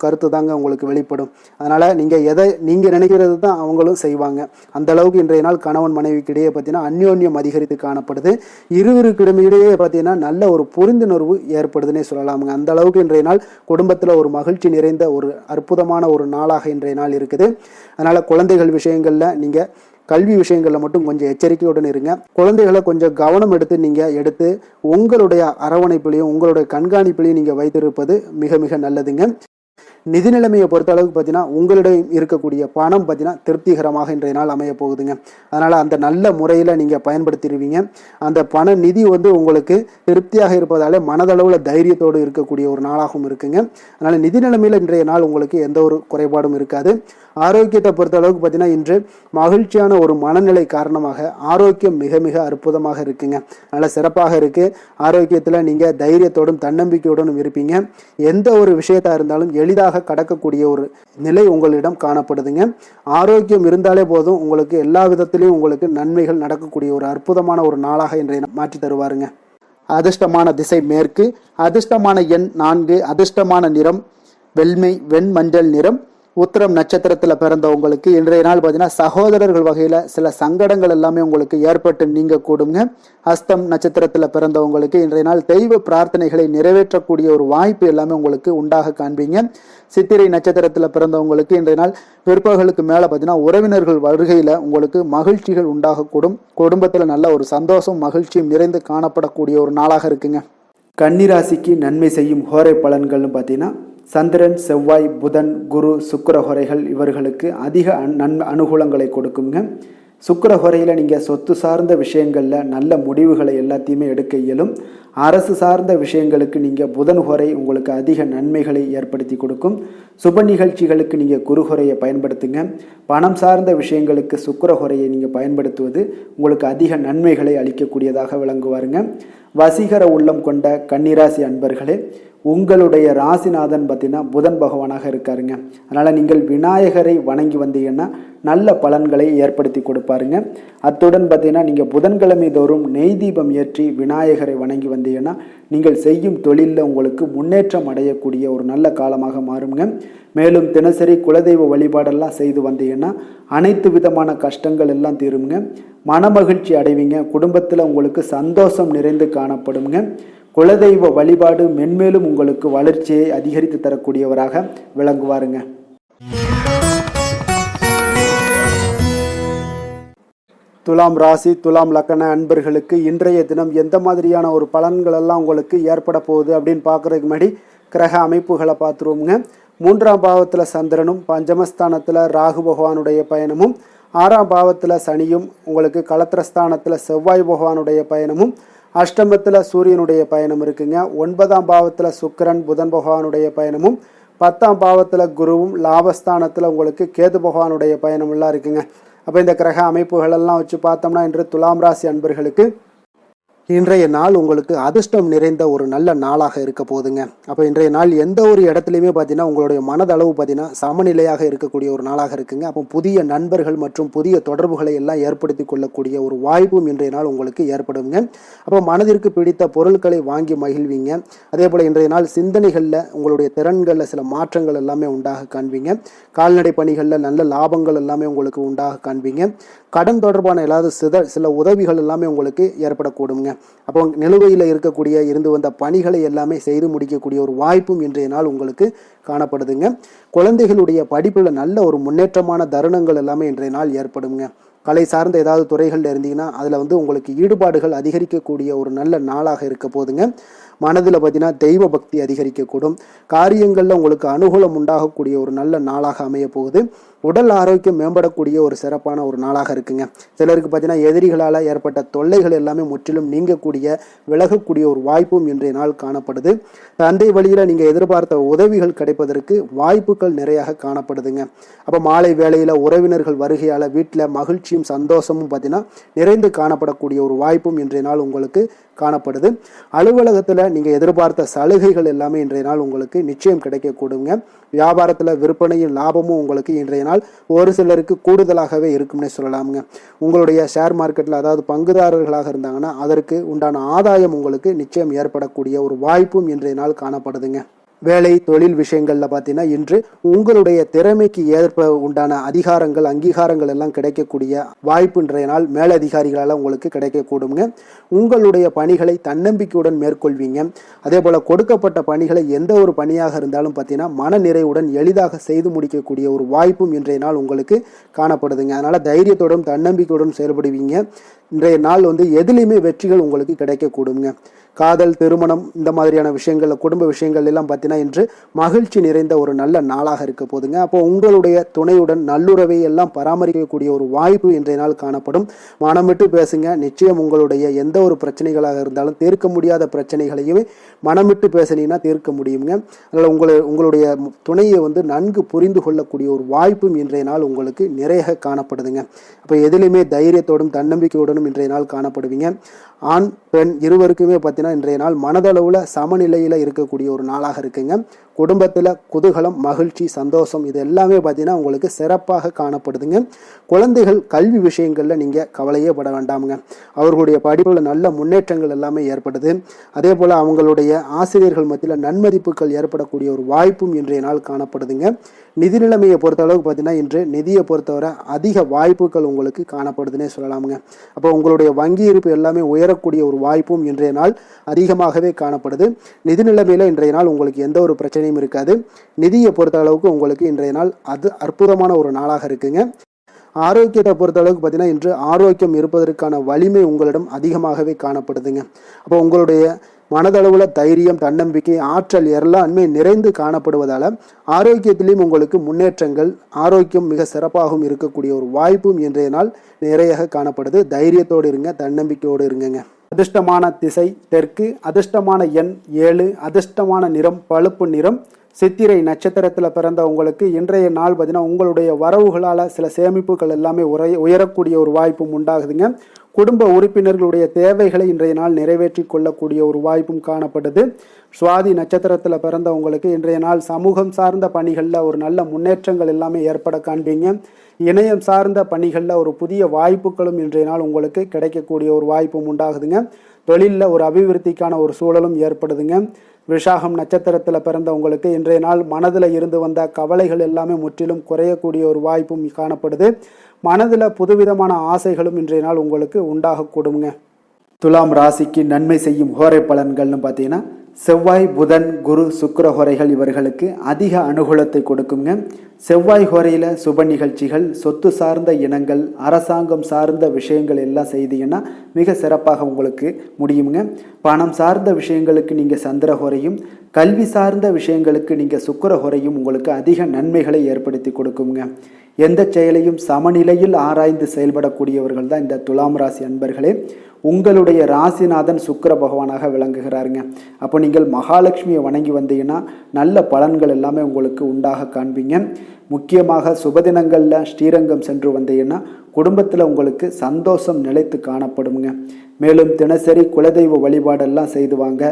கருத்து தாங்க உங்களுக்கு வெளிப்படும். அதனால நீங்க நினைக்கிறது தான் அவங்களும் செய்வாங்க. அந்த அளவுக்கு இன்றைய நாள் கணவன் மனைவிக்கிடையே பார்த்தீங்கன்னா அந்யோன்யம் அதிகரித்து காணப்படுது. இருவருக்கிடமிடையே பார்த்தீங்கன்னா நல்ல ஒரு புரிந்துணர்வு ஏற்படுதுன்னே சொல்லலாமுங்க. அந்த அளவுக்கு இன்றைய நாள் குடும்பத்தில் ஒரு மகிழ்ச்சி நிறைந்த ஒரு அற்புதமான ஒரு நாளாக இன்றைய நாள் இருக்குது. அதனால குழந்தைகள் விஷயங்கள்ல நீங்க கல்வி விஷயங்கள்ல மட்டும் கொஞ்சம் எச்சரிக்கையுடன் இருங்க. குழந்தைகளை கொஞ்சம் கவனம் எடுத்து உங்களுடைய அரவணைப்பிலையும் உங்களுடைய கண்காணிப்பிலையும் நீங்க வைத்திருப்பது மிக மிக நல்லதுங்க. நிதி நிலைமையை பொறுத்த அளவுக்கு பார்த்தீங்கன்னா உங்களிடம் இருக்கக்கூடிய பணம் பார்த்தீங்கன்னா திருப்திகரமாக இன்றைய நாள் அமைய போகுதுங்க. அதனால் அந்த நல்ல முறையில் நீங்கள் பயன்படுத்திடுவீங்க. அந்த பண நிதி உங்களுக்கு திருப்தியாக இருப்பதாலே மனதளவில் தைரியத்தோடு இருக்கக்கூடிய ஒரு நாளாகவும் இருக்குங்க. அதனால் நிதி நிலைமையில் இன்றைய நாள் உங்களுக்கு எந்த ஒரு குறைபாடும் இருக்காது. ஆரோக்கியத்தை பொறுத்த அளவுக்கு பார்த்தீங்கன்னா இன்று மகிழ்ச்சியான ஒரு மனநிலை காரணமாக ஆரோக்கியம் மிக மிக அற்புதமாக இருக்குங்க. நல்ல சிறப்பாக இருக்கு. ஆரோக்கியத்தில் நீங்கள் தைரியத்தோடும் தன்னம்பிக்கையோடும் இருப்பீங்க. எந்த ஒரு விஷயத்தா இருந்தாலும் எளிதாக கடக்கக்கூடிய ஒரு நிலை உங்களிடம் காணப்படுதுங்க. ஆரோக்கியம் இருந்தாலே போதும் உங்களுக்கு எல்லா விதத்திலையும் உங்களுக்கு நன்மைகள் நடக்கக்கூடிய ஒரு அற்புதமான ஒரு நாளாக இன்றைய மாற்றி தருவாருங்க. அதிர்ஷ்டமான திசை மேற்கு, அதிர்ஷ்டமான எண் 4, அதிர்ஷ்டமான நிறம் வெண்மஞ்சள் நிறம். உத்திரம் நட்சத்திரத்தில் பிறந்தவங்களுக்கு இன்றைய நாள் பார்த்தீங்கன்னா சகோதரர்கள் வகையில் சில சங்கடங்கள் எல்லாமே உங்களுக்கு ஏற்பட்டு நீங்க கூடுங்க. ஹஸ்தம் நட்சத்திரத்தில் பிறந்தவங்களுக்கு இன்றைய நாள் தெய்வ பிரார்த்தனைகளை நிறைவேற்றக்கூடிய ஒரு வாய்ப்பு எல்லாமே உங்களுக்கு உண்டாக காண்பீங்க. சித்திரை நட்சத்திரத்தில் பிறந்தவங்களுக்கு இன்றைய நாள் பிற்பகலுக்கு மேலே பார்த்தீங்கன்னா உறவினர்கள் வருகையில் உங்களுக்கு மகிழ்ச்சிகள் உண்டாகக்கூடும். குடும்பத்தில் நல்ல ஒரு சந்தோஷம் மகிழ்ச்சியும் நிறைந்து காணப்படக்கூடிய ஒரு நாளாக இருக்குங்க. கன்னிராசிக்கு நன்மை செய்யும் ஹோரை பலன்கள்னு பார்த்தீங்கன்னா சந்திரன், செவ்வாய், புதன், குரு, சுக்கிர ஹோரைகள் இவர்களுக்கு அதிக அனுகூலங்களை கொடுக்குங்க. சுக்கிர ஹோரையில் நீங்கள் சொத்து சார்ந்த விஷயங்களில் நல்ல முடிவுகளை எல்லாத்தையுமே எடுக்க இயலும். அரசு சார்ந்த விஷயங்களுக்கு நீங்கள் புதன் ஹோரை உங்களுக்கு அதிக நன்மைகளை ஏற்படுத்தி கொடுக்கும். சுப நிகழ்ச்சிகளுக்கு நீங்கள் குரு ஹோரையை பயன்படுத்துங்க. பணம் சார்ந்த விஷயங்களுக்கு சுக்கிர ஹோரையை நீங்கள் பயன்படுத்துவது உங்களுக்கு அதிக நன்மைகளை அளிக்கக்கூடியதாக விளங்குவாருங்க. வசீகர உள்ளம் கொண்ட கன்னிராசி அன்பர்களே, உங்களுடைய ராசிநாதன் பார்த்தீங்கன்னா புதன் பகவானாக இருக்காருங்க. அதனால் நீங்கள் விநாயகரை வணங்கி வந்தீங்கன்னா நல்ல பலன்களை ஏற்படுத்தி கொடுப்பாருங்க. அத்துடன் பார்த்தீங்கன்னா நீங்கள் புதன்கிழமை தோறும் நெய் தீபம் ஏற்றி விநாயகரை வணங்கி வந்தீங்கன்னா நீங்கள் செய்யும் தொழிலில் உங்களுக்கு முன்னேற்றம் அடையக்கூடிய ஒரு நல்ல காலமாக மாறுங்க. மேலும் தினசரி குலதெய்வ வழிபாடெல்லாம் செய்து வந்தீங்கன்னா அனைத்து விதமான கஷ்டங்கள் எல்லாம் தீருங்க. மனமகிழ்ச்சி அடைவீங்க. குடும்பத்தில் உங்களுக்கு சந்தோஷம் நிறைந்து காணப்படுங்க. குலதெய்வ வழிபாடு மென்மேலும் உங்களுக்கு வளர்ச்சியை அதிகரித்து தரக்கூடியவராக விளங்குவாருங்க. துலாம் ராசி, துலாம் லக்கண அன்பர்களுக்கு இன்றைய தினம் எந்த மாதிரியான ஒரு பலன்கள் எல்லாம் உங்களுக்கு ஏற்பட போகுது அப்படின்னு பார்க்குறதுக்கு முன்னாடி கிரக அமைப்புகளை பார்த்துருவோங்க. 3ஆம் பாவத்தில் சந்திரனும், பஞ்சமஸ்தானத்தில் ராகு பகவானுடைய பயணமும், 6ஆம் பாவத்தில் சனியும், உங்களுக்கு களத்திரஸ்தானத்தில் செவ்வாய் பகவானுடைய பயணமும், அஷ்டமத்தில் சூரியனுடைய பயணம் இருக்குங்க. 9ஆம் பாவத்தில் சுக்கிரன் புதன் பகவானுடைய பயணமும், 10ஆம் பாவத்தில் குருவும், லாபஸ்தானத்தில் உங்களுக்கு கேது பகவானுடைய பயணமெல்லாம் இருக்குங்க. அப்போ இந்த கிரக அமைப்புகளெல்லாம் வச்சு பார்த்தோம்னா இன்று துலாம் ராசி அன்பர்களுக்கு இன்றைய நாள் உங்களுக்கு அதிர்ஷ்டம் நிறைந்த ஒரு நல்ல நாளாக இருக்க போகுதுங்க. அப்போ இன்றைய நாள் எந்த ஒரு இடத்துலையுமே பார்த்தீங்கன்னா உங்களுடைய மனதளவு பார்த்தீங்கன்னா சமநிலையாக இருக்கக்கூடிய ஒரு நாளாக இருக்குங்க. அப்போ புதிய நண்பர்கள் மற்றும் புதிய தொடர்புகளை எல்லாம் ஏற்படுத்தி கொள்ளக்கூடிய ஒரு வாய்ப்பும் இன்றைய நாள் உங்களுக்கு ஏற்படுங்க. அப்போ மனதிற்கு பிடித்த பொருட்களை வாங்கி மகிழ்வீங்க. அதே போல் இன்றைய நாள் சிந்தனைகளில் உங்களுடைய திறன்களில் சில மாற்றங்கள் எல்லாமே உண்டாக காண்பீங்க. கால்நடை பணிகளில் நல்ல லாபங்கள் எல்லாமே உங்களுக்கு உண்டாக காண்பீங்க. கடன் தொடர்பான ஏதாவது சில உதவிகள் எல்லாமே உங்களுக்கு ஏற்படக்கூடுங்க. அப்போ நிலுவையில் இருந்து வந்த பணிகளை எல்லாமே செய்து முடிக்கக்கூடிய ஒரு வாய்ப்பும் இன்றைய நாள் உங்களுக்கு காணப்படுதுங்க. குழந்தைகளுடைய படிப்பில் நல்ல ஒரு முன்னேற்றமான தருணங்கள் எல்லாமே இன்றைய நாள் ஏற்படுங்க. கலை சார்ந்த ஏதாவது துறைகளில் இருந்தீங்கன்னா அதில் வந்து உங்களுக்கு ஈடுபாடுகள் அதிகரிக்கக்கூடிய ஒரு நல்ல நாளாக இருக்க போதுங்க. மனதில் பார்த்தீங்கன்னா தெய்வ பக்தி அதிகரிக்கக்கூடும். காரியங்களில் உங்களுக்கு அனுகூலம் உண்டாகக்கூடிய ஒரு நல்ல நாளாக அமைய போகுது. உடல் ஆரோக்கியம் மேம்படக்கூடிய ஒரு சிறப்பான ஒரு நாளாக இருக்குங்க. சிலருக்கு பார்த்தீங்கன்னா எதிரிகளால் ஏற்பட்ட தொல்லைகள் எல்லாமே முற்றிலும் நீங்கக்கூடிய விலகக்கூடிய ஒரு வாய்ப்பும் இன்றைய நாள் காணப்படுது. தந்தை வழியில் நீங்கள் எதிர்பார்த்த உதவிகள் கிடைப்பதற்கு வாய்ப்புகள் நிறையாக காணப்படுதுங்க. அப்போ மாலை வேளையில் உறவினர்கள் வருகையால் வீட்டில் மகிழ்ச்சியும் சந்தோஷமும் பார்த்தீங்கன்னா நிறைந்து காணப்படக்கூடிய ஒரு வாய்ப்பும் இன்றைய நாள் உங்களுக்கு காணப்படுது. அலுவலகத்தில் நீங்கள் எதிர்பார்த்த சலுகைகள் எல்லாமே இன்றைய நாள் உங்களுக்கு நிச்சயம் கிடைக்கக்கூடுங்க. வியாபாரத்தில் விற்பனையும் லாபமும் உங்களுக்கு இன்றைய நாள் ஒரு சிலருக்கு கூடுதலாகவே இருக்கும்னே சொல்லலாமுங்க. உங்களுடைய ஷேர் மார்க்கெட்டில் அதாவது பங்குதாரர்களாக இருந்தாங்கன்னா அதற்கு உண்டான ஆதாயம் உங்களுக்கு நிச்சயம் ஏற்படக்கூடிய ஒரு வாய்ப்பும் இன்றைய நாள் காணப்படுதுங்க. வேலை தொழில் விஷயங்களில் பார்த்தீங்கன்னா இன்று உங்களுடைய திறமைக்கு ஏற்ப உண்டான அதிகாரங்கள் அங்கீகாரங்கள் எல்லாம் கிடைக்கக்கூடிய வாய்ப்பு இன்றைய நாள் மேலதிகாரிகளால் உங்களுக்கு கிடைக்கக்கூடுங்க. உங்களுடைய பணிகளை தன்னம்பிக்கையுடன் மேற்கொள்வீங்க. அதே போல் கொடுக்கப்பட்ட பணிகளை எந்த ஒரு பணியாக இருந்தாலும் பார்த்தீங்கன்னா மன நிறைவுடன் எளிதாக செய்து முடிக்கக்கூடிய ஒரு வாய்ப்பும் இன்றைய நாள் உங்களுக்கு காணப்படுதுங்க. அதனால் தைரியத்தோடும் தன்னம்பிக்கையுடன் செயல்படுவீங்க. இன்றைய நாள் வந்து எதிலையுமே வெற்றிகள் உங்களுக்கு கிடைக்கக்கூடுங்க. காதல் திருமணம் இந்த மாதிரியான விஷயங்கள் குடும்ப விஷயங்கள் எல்லாம் பார்த்தீங்கன்னா இன்று மகிழ்ச்சி நிறைந்த ஒரு நல்ல நாளாக இருக்க போதுங்க. அப்போ உங்களுடைய துணையுடன் நல்லுறவை எல்லாம் பராமரிக்கக்கூடிய ஒரு வாய்ப்பு இன்றைய நாள் காணப்படும். மனம் விட்டு பேசுங்க. நிச்சயம் உங்களுடைய எந்த ஒரு பிரச்சனைகளாக இருந்தாலும் தீர்க்க முடியாத பிரச்சனைகளையுமே மனம் விட்டு பேசினீங்கன்னா தீர்க்க முடியுங்க. அதனால் உங்களுடைய துணையை வந்து நன்கு புரிந்து கொள்ளக்கூடிய ஒரு வாய்ப்பும் இன்றைய நாள் உங்களுக்கு நிறைய காணப்படுதுங்க. அப்போ எதிலுமே தைரியத்தோடும் தன்னம்பிக்கையுடனும் இன்றைய நாள் காணப்படுவீங்க. ஆண் பெண் இருவருக்குமே பார்த்தீங்கன்னா இன்றைய நாள் மனதளவில் சமநிலையில் இருக்கக்கூடிய ஒரு நாளாக இருக்குங்க. குடும்பத்தில் குதூகலம் மகிழ்ச்சி சந்தோஷம் இது எல்லாமே பார்த்தீங்கன்னா உங்களுக்கு சிறப்பாக காணப்படுதுங்க. குழந்தைகள் கல்வி விஷயங்களில் நீங்கள் கவலையே பட வேண்டாமுங்க. அவர்களுடைய படிப்பில் நல்ல முன்னேற்றங்கள் எல்லாமே ஏற்படுது. அதே போல் அவங்களுடைய ஆசிரியர்கள் மத்தியில் நன்மதிப்புகள் ஏற்படக்கூடிய ஒரு வாய்ப்பும் இன்றைய நாள் காணப்படுதுங்க. நிதி நிலைமையை பொறுத்தளவுக்கு பார்த்தீங்கன்னா இன்று நிதியை பொறுத்தவரை அதிக வாய்ப்புகள் உங்களுக்கு காணப்படுதுன்னே சொல்லலாமுங்க. அப்போ உங்களுடைய வங்கி இருப்பு எல்லாமே உயரக்கூடிய ஒரு வாய்ப்பும் இன்றைய நாள் அதிகமாகவே காணப்படுது. நிதி நிலைமையில் இன்றைய நாள் உங்களுக்கு எந்த ஒரு பிரச்சனையும் இருக்காது. நிதியை பொறுத்த அளவுக்கு உங்களுக்கு இன்றைய நாள் அது அற்புதமான ஒரு நாளாக இருக்குங்க. ஆரோக்கியத்தை பொறுத்த அளவுக்கு பார்த்தீங்கன்னா இன்று ஆரோக்கியம் இருப்பதற்கான வலிமை உங்களிடம் அதிகமாகவே காணப்படுதுங்க. அப்போ உங்களுடைய மனதளவில் தைரியம் தன்னம்பிக்கை ஆற்றல் எல்லாமே நிறைந்து காணப்படுவதால் ஆரோக்கியத்திலையும் உங்களுக்கு முன்னேற்றங்கள் ஆரோக்கியம் மிக சிறப்பாகவும் இருக்கக்கூடிய ஒரு வாய்ப்பும் இன்றைய நாள் நிறைய காணப்படுது. தைரியத்தோடு இருங்க, தன்னம்பிக்கையோடு இருங்க. அதிர்ஷ்டமான திசை தெற்கு, அதிர்ஷ்டமான எண் 7, அதிர்ஷ்டமான நிறம் பழுப்பு நிறம். சித்திரை நட்சத்திரத்தில் பிறந்த உங்களுக்கு இன்றைய நாள் பார்த்தீங்கன்னா உங்களுடைய வரவுகளால் சில சேமிப்புகள் எல்லாமே உயரக்கூடிய ஒரு வாய்ப்பும் உண்டாகுதுங்க. குடும்ப உறுப்பினர்களுடைய தேவைகளை இன்றைய நாள் நிறைவேற்றி கொள்ளக்கூடிய ஒரு வாய்ப்பும் காணப்படுது. சுவாதி நட்சத்திரத்தில் பிறந்த உங்களுக்கு இன்றைய நாள் சமூகம் சார்ந்த பணிகளில் ஒரு நல்ல முன்னேற்றங்கள் எல்லாமே ஏற்பட காண்பீங்க. இணையம் சார்ந்த பணிகளில் ஒரு புதிய வாய்ப்புகளும் இன்றைய நாள் உங்களுக்கு கிடைக்கக்கூடிய ஒரு வாய்ப்பும் உண்டாகுதுங்க. தொழிலில் ஒரு அபிவிருத்திக்கான ஒரு சூழலும் ஏற்படுதுங்க. விஷாகம் நட்சத்திரத்தில் பிறந்த உங்களுக்கு இன்றைய நாள் மனதில் இருந்து வந்த கவலைகள் எல்லாமே முற்றிலும் குறையக்கூடிய ஒரு வாய்ப்பும் காணப்படுது. மனதில் புதுவிதமான ஆசைகளும் இன்றைய நாள் உங்களுக்கு உண்டாகக்கூடுங்க. துலாம் ராசிக்கு நன்மை செய்யும் ஹோரை பலன்கள்னு பார்த்தீங்கன்னா செவ்வாய் புதன் குரு சுக்கிர ஹோரைகள் இவர்களுக்கு அதிக அனுகூலத்தை கொடுக்குங்க. செவ்வாய் ஹோரையில் சுப நிகழ்ச்சிகள் சொத்து சார்ந்த இனங்கள் அரசாங்கம் சார்ந்த விஷயங்கள் எல்லாம் செய்தீங்கன்னா மிக சிறப்பாக உங்களுக்கு முடியுங்க. பணம் சார்ந்த விஷயங்களுக்கு நீங்கள் சந்திர ஹோரையும் கல்வி சார்ந்த விஷயங்களுக்கு நீங்கள் சுக்கிர ஹோரையும் உங்களுக்கு அதிக நன்மைகளை ஏற்படுத்தி கொடுக்குங்க. எந்த செயலையும் சமநிலையில் ஆராய்ந்து செயல்படக்கூடியவர்கள் தான் இந்த துலாம் ராசி அன்பர்களே. உங்களுடைய ராசிநாதன் சுக்கிர பகவானாக விளங்குகிறாருங்க. அப்போ நீங்கள் மகாலட்சுமியை வணங்கி வந்தீங்கன்னா நல்ல பலன்கள் எல்லாமே உங்களுக்கு உண்டாக காண்பீங்க. முக்கியமாக சுபதினங்களில் ஸ்ரீரங்கம் சென்று வந்தீங்கன்னா குடும்பத்தில் உங்களுக்கு சந்தோஷம் நிலைத்து காணப்படுங்க. மேலும் தினசரி குலதெய்வ வழிபாடெல்லாம் செய்து வாங்க.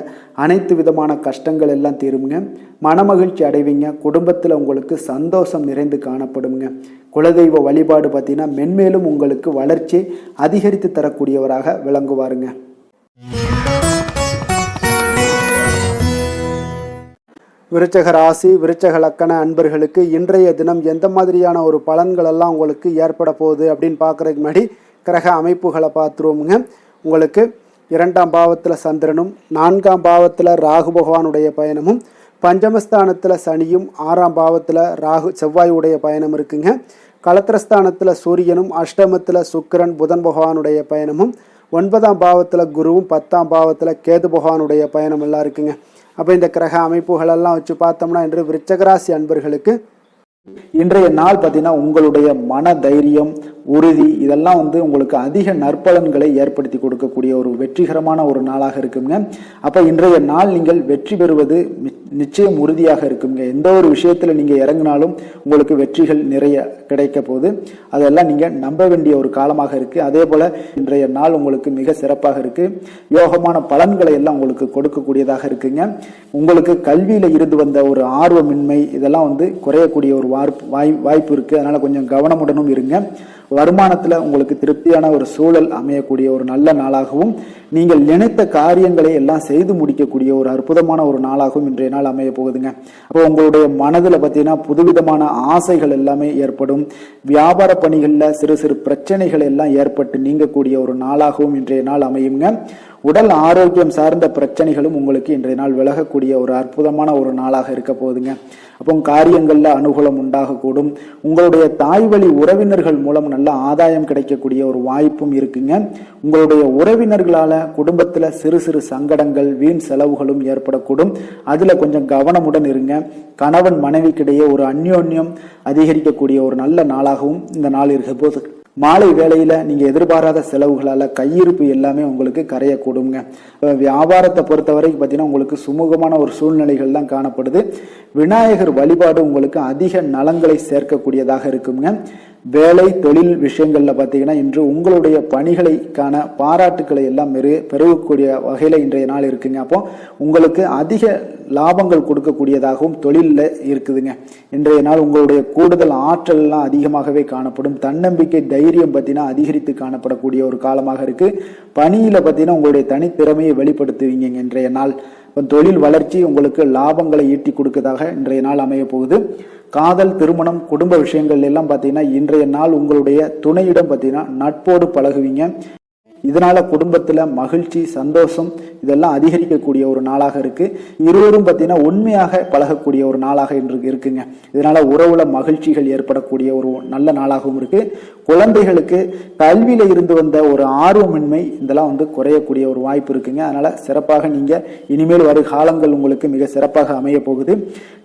அனைத்து விதமான கஷ்டங்கள் எல்லாம் தீருங்க. மனமகிழ்ச்சி அடைவீங்க. குடும்பத்தில் உங்களுக்கு சந்தோஷம் நிறைந்து காணப்படுங்க. குலதெய்வ வழிபாடு பார்த்தீங்கன்னா மென்மேலும் உங்களுக்கு வளர்ச்சி அதிகரித்து தரக்கூடியவராக விளங்குவாருங்க. விருச்சக ராசி விருச்சக லக்கண அன்பர்களுக்கு இன்றைய தினம் எந்த மாதிரியான ஒரு பலன்கள் எல்லாம் உங்களுக்கு ஏற்பட போகுது அப்படின்னு பார்க்குறதுக்கு முன்னாடி கிரக அமைப்புகளை பார்த்துருவோமுங்க. உங்களுக்கு 2ஆம் பாவத்தில் சந்திரனும் 4ஆம் பாவத்தில் ராகு பகவானுடைய பயணமும் பஞ்சமஸ்தானத்தில் சனியும் 6ஆம் பாவத்தில் செவ்வாயுடைய பயணம் இருக்குங்க. களத்திரஸ்தானத்தில் சூரியனும், அஷ்டமத்தில் சுக்கிரன் புதன் பகவானுடைய பயணமும், 9ஆம் பாவத்தில் குருவும், 10ஆம் பாவத்தில் கேது பகவானுடைய பயணம் எல்லாம் இருக்குங்க. அப்போ இந்த கிரக அமைப்புகளெல்லாம் வச்சு பார்த்தோம்னா இன்று விருச்சகராசி அன்பர்களுக்கு இன்றைய நாள் பார்த்தீங்கன்னா உங்களுடைய மன தைரியம், உறுதி இதெல்லாம் உங்களுக்கு அதிக நற்பலன்களை ஏற்படுத்தி கொடுக்கக்கூடிய ஒரு வெற்றிகரமான ஒரு நாளாக இருக்குங்க. அப்போ இன்றைய நாள் நீங்கள் வெற்றி பெறுவது நிச்சயம் உறுதியாக இருக்குங்க. எந்த ஒரு விஷயத்தில் நீங்கள் இறங்கினாலும் உங்களுக்கு வெற்றிகள் நிறைய கிடைக்க போகுது. அதெல்லாம் நீங்கள் நம்ப வேண்டிய ஒரு காலமாக இருக்குது. அதே போல் இன்றைய நாள் உங்களுக்கு மிக சிறப்பாக இருக்குது. யோகமான பலன்களை எல்லாம் உங்களுக்கு கொடுக்கக்கூடியதாக இருக்குங்க. உங்களுக்கு கல்வியில் இருந்து வந்த ஒரு ஆர்வமின்மை இதெல்லாம் குறையக்கூடிய ஒரு வாய்ப்பு இருக்குது. அதனால் கொஞ்சம் கவனமுடனும் இருங்க. வருமானத்தில் உங்களுக்கு திருப்தியான ஒரு சூழல் அமையக்கூடிய ஒரு நல்ல நாளாகவும், நீங்கள் நினைத்த காரியங்களை எல்லாம் செய்து முடிக்கக்கூடிய ஒரு அற்புதமான ஒரு நாளாகவும் இன்றைய நாள் அமைய போகுதுங்க. அப்போ உங்களுடைய மனதில் பார்த்தீங்கன்னா புதுவிதமான ஆசைகள் எல்லாமே ஏற்படும். வியாபார பணிகளில் சிறு சிறு பிரச்சனைகள் எல்லாம் ஏற்பட்டு நீங்கக்கூடிய ஒரு நாளாகவும் இன்றைய நாள் அமையுங்க. உடல் ஆரோக்கியம் சார்ந்த பிரச்சனைகளும் உங்களுக்கு இன்றைய நாள் விலகக்கூடிய ஒரு அற்புதமான ஒரு நாளாக இருக்க போகுதுங்க. அப்போ காரியங்கள்ல அனுகூலம் உண்டாகக்கூடும். உங்களுடைய தாய் வழி உறவினர்கள் மூலம் நல்ல ஆதாயம் கிடைக்கக்கூடிய ஒரு வாய்ப்பும் இருக்குங்க. உங்களுடைய உறவினர்களால குடும்பத்துல சிறு சிறு சங்கடங்கள், வீண் செலவுகளும் ஏற்படக்கூடும். அதுல கொஞ்சம் கவனமுடன் இருங்க. கணவன் மனைவிக்கிடையே ஒரு அந்யோன்யம் அதிகரிக்கக்கூடிய ஒரு நல்ல நாளாகவும் இந்த நாள் இருக்க போது. மாலை வேளையில நீங்க எதிர்பாராத செலவுகளால கையிருப்பு எல்லாமே உங்களுக்கு கரையக்கூடுங்க. வியாபாரத்தை பொறுத்த வரைக்கும் பார்த்தீங்கன்னா உங்களுக்கு சுமூகமான ஒரு சூழ்நிலைகள் தான் காணப்படுது. விநாயகர் வழிபாடு உங்களுக்கு அதிக நலன்களை சேர்க்கக்கூடியதாக இருக்குங்க. வேலை தொழில் விஷயங்கள்ல பார்த்தீங்கன்னா இன்று உங்களுடைய பணிகளுக்கான பாராட்டுக்களை எல்லாம் பெருகக்கூடிய வகையில இன்றைய நாள் இருக்குங்க. அப்போ உங்களுக்கு அதிக லாபங்கள் கொடுக்கக்கூடியதாகவும் தொழிலில் இருக்குதுங்க. இன்றைய நாள் உங்களுடைய கூடுதல் ஆற்றல் எல்லாம் அதிகமாகவே காணப்படும். தன்னம்பிக்கை, தைரியம் பார்த்தீங்கன்னா அதிகரித்து காணப்படக்கூடிய ஒரு காலமாக இருக்கு. பணியில பார்த்தீங்கன்னா உங்களுடைய தனித்திறமையை வெளிப்படுத்துவீங்க. இன்றைய நாள் தொழில் வளர்ச்சி உங்களுக்கு லாபங்களை ஈட்டி கொடுக்கதாக இன்றைய நாள் அமைய போகுது. காதல், திருமணம், குடும்ப விஷயங்கள் எல்லாம் பார்த்தீங்கன்னா இன்றைய நாள் உங்களுடைய துணையிடம் பார்த்தீங்கன்னா நட்போடு பழகுவீங்க. இதனால குடும்பத்துல மகிழ்ச்சி, சந்தோஷம் இதெல்லாம் அதிகரிக்கக்கூடிய ஒரு நாளாக இருக்கு. இருவரும் பார்த்தீங்கன்னா உண்மையாக பழகக்கூடிய ஒரு நாளாக இன்று இருக்குங்க. இதனால உறவுல மகிழ்ச்சிகள் ஏற்படக்கூடிய ஒரு நல்ல நாளாகவும் இருக்கு. குழந்தைகளுக்கு கல்வியில இருந்து வந்த ஒரு ஆர்வமின்மை இதெல்லாம் குறையக்கூடிய ஒரு வாய்ப்பு இருக்குங்க. அதனால சிறப்பாக நீங்க இனிமேல் வரும் காலங்கள் உங்களுக்கு மிக சிறப்பாக அமைய போகுது.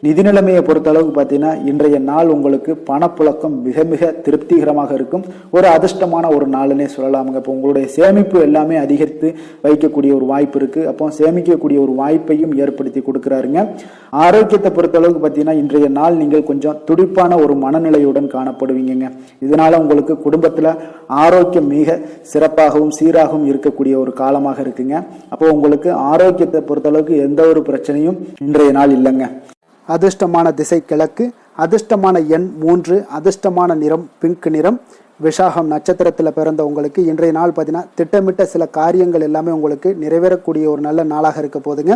நிதி நிலைமையை பொறுத்த அளவுக்கு பார்த்தீங்கன்னா இன்றைய நாள் உங்களுக்கு பணப்புழக்கம் மிக மிக திருப்திகரமாக இருக்கும். ஒரு அதிர்ஷ்டமான ஒரு நாளுன்னே சொல்லலாமுங்க. இப்போ உங்களுடைய சேமிப்பு எல்லாமே அதிகரித்து வைக்கக்கூடிய ஒரு வாய்ப்பு இருக்கு. அப்போ சேமிக்கக்கூடிய ஒரு வாய்ப்பையும் ஏற்படுத்தி கொடுக்கிறாருங்க. ஆரோக்கியத்தை பொறுத்த அளவுக்கு பார்த்தீங்கன்னா இன்றைய நாள் நீங்கள் கொஞ்சம் துடிப்பான ஒரு மனநிலையுடன் காணப்படுவீங்க. இதனால உங்களுக்கு குடும்பத்துல ஆரோக்கியம் மிக சிறப்பாகவும் சீராகவும் இருக்கக்கூடிய ஒரு காலமாக இருக்குங்க. அப்போ உங்களுக்கு ஆரோக்கியத்தை பொறுத்த அளவுக்கு எந்த ஒரு பிரச்சனையும் இன்றைய நாள் இல்லைங்க. அதிர்ஷ்டமான திசை கிழக்கு, அதிர்ஷ்டமான எண் 3, அதிர்ஷ்டமான நிறம் பிங்க் நிறம். விஷாகம் நட்சத்திரத்தில் பிறந்த உங்களுக்கு இன்றைய நாள் பார்த்தீங்கன்னா திட்டமிட்ட சில காரியங்கள் எல்லாமே உங்களுக்கு நிறைவேறக்கூடிய ஒரு நல்ல நாளாக இருக்க போதுங்க.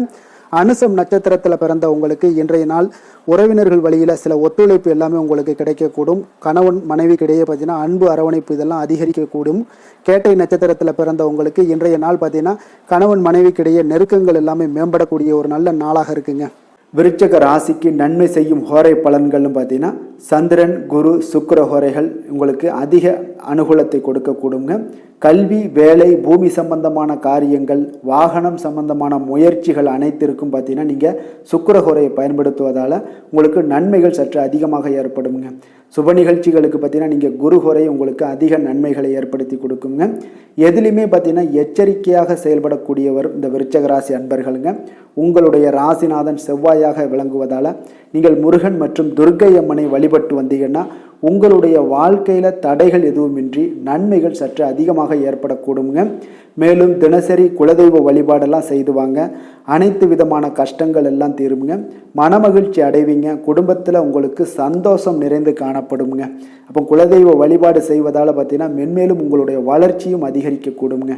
அனுசம் நட்சத்திரத்தில் பிறந்த உங்களுக்கு இன்றைய நாள் உறவினர்கள் வழியில் சில ஒத்துழைப்பு எல்லாமே உங்களுக்கு கிடைக்கக்கூடும். கணவன் மனைவிக்கிடையே பார்த்தீங்கன்னா அன்பு, அரவணைப்பு இதெல்லாம் அதிகரிக்கக்கூடும். கேட்டை நட்சத்திரத்தில் பிறந்த உங்களுக்கு இன்றைய நாள் பார்த்தீங்கன்னா கணவன் மனைவிக்கிடையே நெருக்கங்கள் எல்லாமே மேம்படக்கூடிய ஒரு நல்ல நாளாக இருக்குங்க. விருச்சக ராசிக்கு நன்மை செய்யும் ஹோரை பலன்கள்னு பார்த்தீங்கன்னா சந்திரன், குரு, சுக்கிர ஹோரைகள் உங்களுக்கு அதிக அனுகூலத்தை கொடுக்கக்கூடுங்க. கல்வி, வேலை, பூமி சம்பந்தமான காரியங்கள், வாகனம் சம்பந்தமான முயற்சிகள் அனைத்திற்கும் பார்த்தீங்கன்னா நீங்கள் சுக்கிர ஹோரையை பயன்படுத்துவதால் உங்களுக்கு நன்மைகள் சற்று அதிகமாக ஏற்படுங்க. சுப நிகழ்ச்சிகளுக்கு பார்த்தீங்கன்னா நீங்கள் குரு ஹோரை உங்களுக்கு அதிக நன்மைகளை ஏற்படுத்தி கொடுக்குங்க. எதுலையுமே பார்த்தீங்கன்னா எச்சரிக்கையாக செயல்படக்கூடியவர் இந்த விருச்சக ராசி அன்பர்களுங்க. உங்களுடைய ராசிநாதன் செவ்வாயாக விளங்குவதால் நீங்கள் முருகன் மற்றும் துர்க்கை அம்மனை வழிபட்டு வந்தீங்கன்னா உங்களுடைய வாழ்க்கையில தடைகள் எதுவுமின்றி நன்மைகள் சற்று அதிகமாக ஏற்படக்கூடுங்க. மேலும் தினசரி குலதெய்வ வழிபாடெல்லாம் செய்து வாங்க. அனைத்து விதமான கஷ்டங்கள் எல்லாம் தீருங்க. மனமகிழ்ச்சி அடைவீங்க. குடும்பத்தில் உங்களுக்கு சந்தோஷம் நிறைந்து காணப்படுங்க. அப்போ குலதெய்வ வழிபாடு செய்வதால் பார்த்தீங்கன்னா மென்மேலும் உங்களுடைய வளர்ச்சியும் அதிகரிக்கக்கூடுங்க.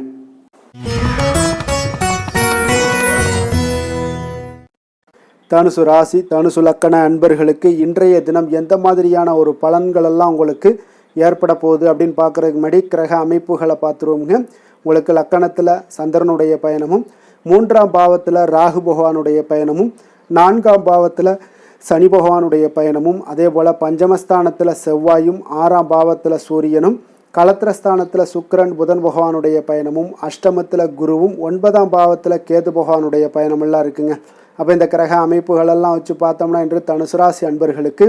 தனுசு ராசி, தனுசு லக்கண அன்பர்களுக்கு இன்றைய தினம் எந்த மாதிரியான ஒரு பலன்களெல்லாம் உங்களுக்கு ஏற்பட போகுது அப்படின்னு பார்க்குறதுக்கு முன்னாடி கிரக அமைப்புகளை பார்த்துருவோங்க. உங்களுக்கு லக்கணத்தில் சந்திரனுடைய பயணமும், 3ஆம் பாவத்தில் ராகு பகவானுடைய பயணமும், 4ஆம் பாவத்தில் சனி பகவானுடைய பயணமும், அதே போல் பஞ்சமஸ்தானத்தில் செவ்வாயும், 6ஆம் பாவத்தில் சூரியனும், களத்திரஸ்தானத்தில் சுக்கிரன் புதன் பகவானுடைய பயணமும், அஷ்டமத்தில் குருவும், 9ஆம் பாவத்தில் கேது பகவானுடைய பயணமெல்லாம் இருக்குங்க. அப்போ இந்த கிரக அமைப்புகளெல்லாம் வச்சு பார்த்தோம்னா இன்று தனுசு ராசி அன்பர்களுக்கு